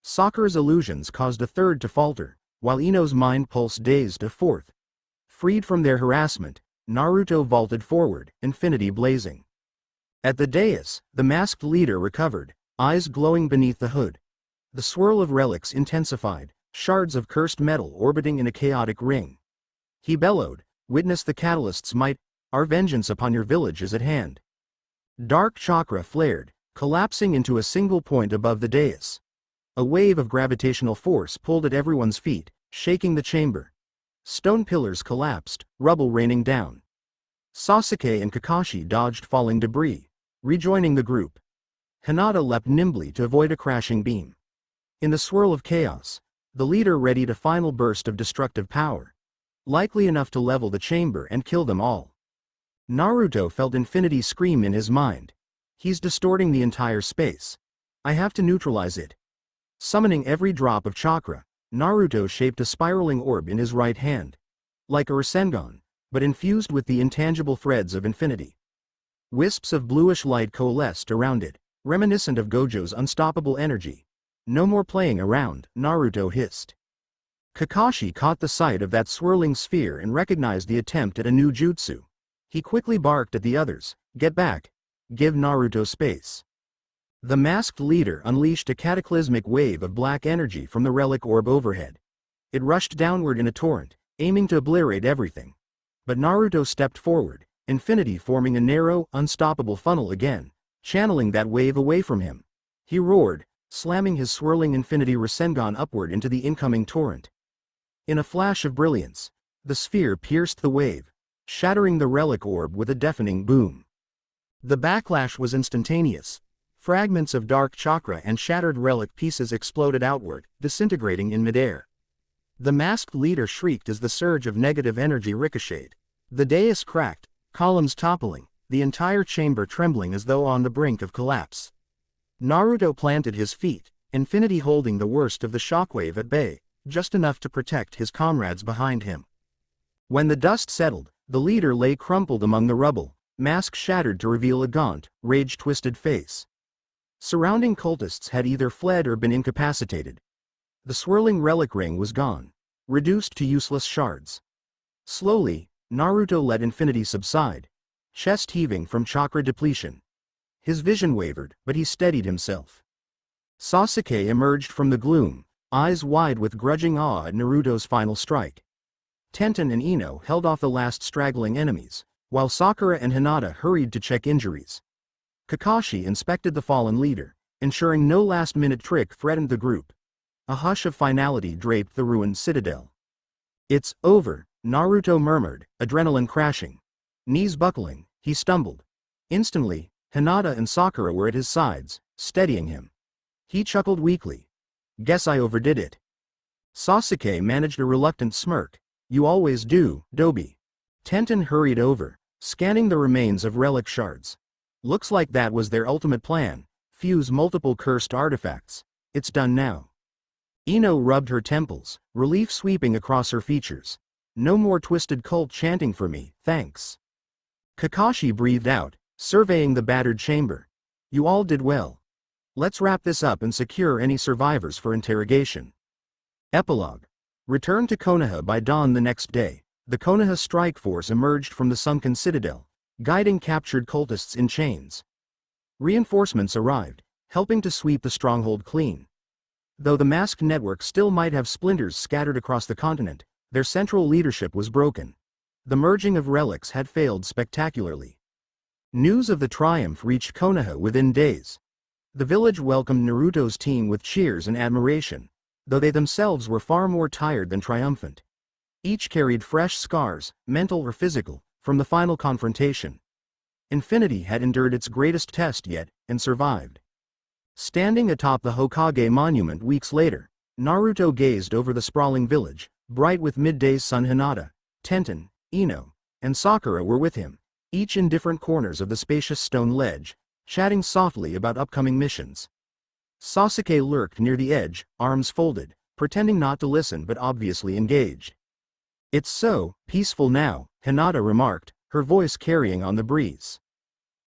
Sakura's illusions caused a third to falter, while Ino's mind pulsed dazed a fourth. Freed from their harassment, Naruto vaulted forward, infinity blazing. At the dais, the masked leader recovered, eyes glowing beneath the hood. The swirl of relics intensified, shards of cursed metal orbiting in a chaotic ring. He bellowed, "Witness the catalyst's might, our vengeance upon your village is at hand." Dark chakra flared, collapsing into a single point above the dais. A wave of gravitational force pulled at everyone's feet, shaking the chamber. Stone pillars collapsed, rubble raining down. Sasuke and Kakashi dodged falling debris, rejoining the group. Hinata leapt nimbly to avoid a crashing beam. In the swirl of chaos, the leader readied a final burst of destructive power, likely enough to level the chamber and kill them all. Naruto felt infinity scream in his mind. "He's distorting the entire space. I have to neutralize it." Summoning every drop of chakra, Naruto shaped a spiraling orb in his right hand. Like a Rasengan, but infused with the intangible threads of infinity. Wisps of bluish light coalesced around it, reminiscent of Gojo's unstoppable energy. "No more playing around," Naruto hissed. Kakashi caught the sight of that swirling sphere and recognized the attempt at a new jutsu. He quickly barked at the others, "Get back! Give Naruto space." The masked leader unleashed a cataclysmic wave of black energy from the relic orb overhead. It rushed downward in a torrent, aiming to obliterate everything. But Naruto stepped forward, infinity forming a narrow, unstoppable funnel again, channeling that wave away from him. He roared, slamming his swirling infinity Rasengan upward into the incoming torrent. In a flash of brilliance, the sphere pierced the wave, shattering the relic orb with a deafening boom. The backlash was instantaneous. Fragments of dark chakra and shattered relic pieces exploded outward, disintegrating in midair. The masked leader shrieked as the surge of negative energy ricocheted. The dais cracked, columns toppling, the entire chamber trembling as though on the brink of collapse. Naruto planted his feet, infinity holding the worst of the shockwave at bay, just enough to protect his comrades behind him. When the dust settled, the leader lay crumpled among the rubble, mask shattered to reveal a gaunt, rage-twisted face. Surrounding cultists had either fled or been incapacitated. The swirling relic ring was gone, reduced to useless shards. Slowly, Naruto let infinity subside, chest heaving from chakra depletion. His vision wavered, but he steadied himself. Sasuke emerged from the gloom, eyes wide with grudging awe at Naruto's final strike. Tenten and Ino held off the last straggling enemies, while Sakura and Hinata hurried to check injuries. Kakashi inspected the fallen leader, ensuring no last-minute trick threatened the group. A hush of finality draped the ruined citadel. "It's over," Naruto murmured, adrenaline crashing. Knees buckling, he stumbled. Instantly, Hinata and Sakura were at his sides, steadying him. He chuckled weakly. "Guess I overdid it." Sasuke managed a reluctant smirk. "You always do, Dobi." Tenten hurried over, scanning the remains of relic shards. "Looks like that was their ultimate plan, fuse multiple cursed artifacts. It's done now." Ino rubbed her temples, relief sweeping across her features. "No more twisted cult chanting for me, thanks." Kakashi breathed out, surveying the battered chamber. "You all did well. Let's wrap this up and secure any survivors for interrogation." Epilogue. Returned to Konoha by dawn the next day, the Konoha strike force emerged from the sunken citadel, guiding captured cultists in chains. Reinforcements arrived, helping to sweep the stronghold clean. Though the masked network still might have splinters scattered across the continent, their central leadership was broken. The merging of relics had failed spectacularly. News of the triumph reached Konoha within days. The village welcomed Naruto's team with cheers and admiration, though they themselves were far more tired than triumphant. Each carried fresh scars, mental or physical, from the final confrontation. Infinity had endured its greatest test yet, and survived. Standing atop the Hokage monument weeks later, Naruto gazed over the sprawling village, bright with midday's sun. Hinata, Tenten, Ino, and Sakura were with him, each in different corners of the spacious stone ledge, chatting softly about upcoming missions. Sasuke lurked near the edge, arms folded, pretending not to listen but obviously engaged. "It's so peaceful now," Hinata remarked, her voice carrying on the breeze.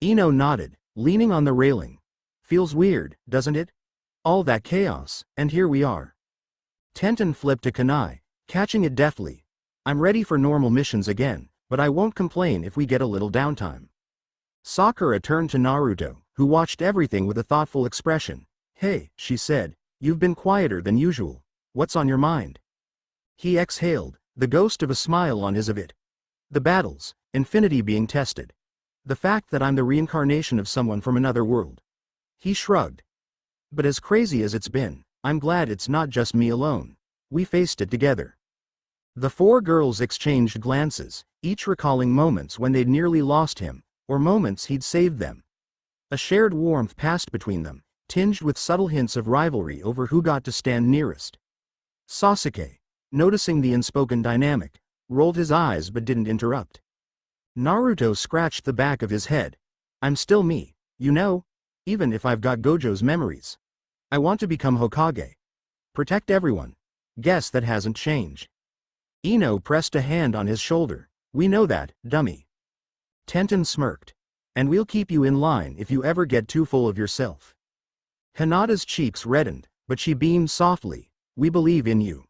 Ino nodded, leaning on the railing. "Feels weird, doesn't it? All that chaos, and here we are." Tenten flipped to Kunai, catching it deftly. "I'm ready for normal missions again, but I won't complain if we get a little downtime." Sakura turned to Naruto, who watched everything with a thoughtful expression. "Hey," she said, "you've been quieter than usual. What's on your mind?" He exhaled, the ghost of a smile on his face. "The battles, infinity being tested. The fact that I'm the reincarnation of someone from another world." He shrugged. "But as crazy as it's been, I'm glad it's not just me alone. We faced it together." The four girls exchanged glances, each recalling moments when they'd nearly lost him, or moments he'd saved them. A shared warmth passed between them, tinged with subtle hints of rivalry over who got to stand nearest. Sasuke, noticing the unspoken dynamic, rolled his eyes but didn't interrupt. Naruto scratched the back of his head. "I'm still me, you know? Even if I've got Gojo's memories. I want to become Hokage. Protect everyone. Guess that hasn't changed." Ino pressed a hand on his shoulder. "We know that, dummy." Tenten smirked. "And we'll keep you in line if you ever get too full of yourself." Hinata's cheeks reddened, but she beamed softly. "We believe in you."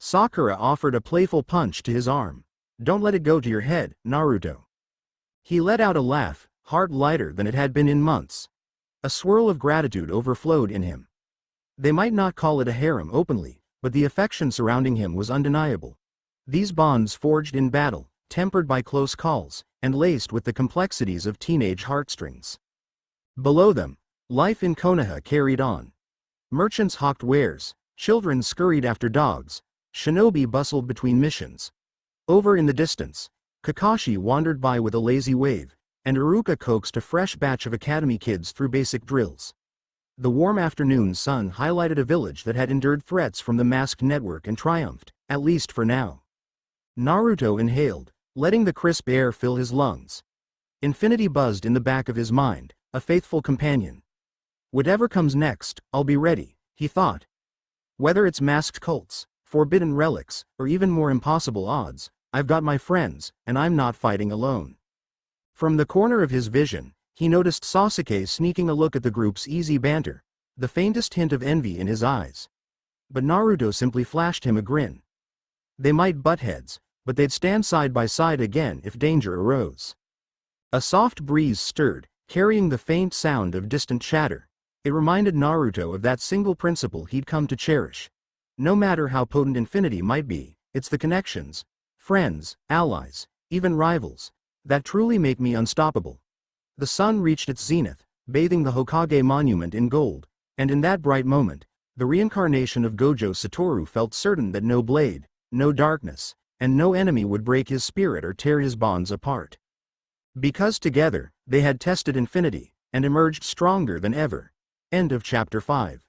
Sakura offered a playful punch to his arm. "Don't let it go to your head, Naruto." He let out a laugh, heart lighter than it had been in months. A swirl of gratitude overflowed in him. They might not call it a harem openly, but the affection surrounding him was undeniable. These bonds forged in battle, tempered by close calls, and laced with the complexities of teenage heartstrings. Below them, life in Konoha carried on. Merchants hawked wares, children scurried after dogs, shinobi bustled between missions. Over in the distance, Kakashi wandered by with a lazy wave, and Iruka coaxed a fresh batch of academy kids through basic drills. The warm afternoon sun highlighted a village that had endured threats from the masked network and triumphed, at least for now. Naruto inhaled, letting the crisp air fill his lungs. Infinity buzzed in the back of his mind, a faithful companion. "Whatever comes next, I'll be ready," he thought. "Whether it's masked cults, forbidden relics, or even more impossible odds, I've got my friends, and I'm not fighting alone." From the corner of his vision, he noticed Sasuke sneaking a look at the group's easy banter, the faintest hint of envy in his eyes. But Naruto simply flashed him a grin. They might butt heads, but they'd stand side by side again if danger arose. A soft breeze stirred, carrying the faint sound of distant chatter. It reminded Naruto of that single principle he'd come to cherish. No matter how potent infinity might be, it's the connections, friends, allies, even rivals, that truly make me unstoppable. The sun reached its zenith, bathing the Hokage monument in gold, and in that bright moment, the reincarnation of Gojo Saturo felt certain that no blade, no darkness, and no enemy would break his spirit or tear his bonds apart. Because together, they had tested infinity, and emerged stronger than ever. End of chapter 5.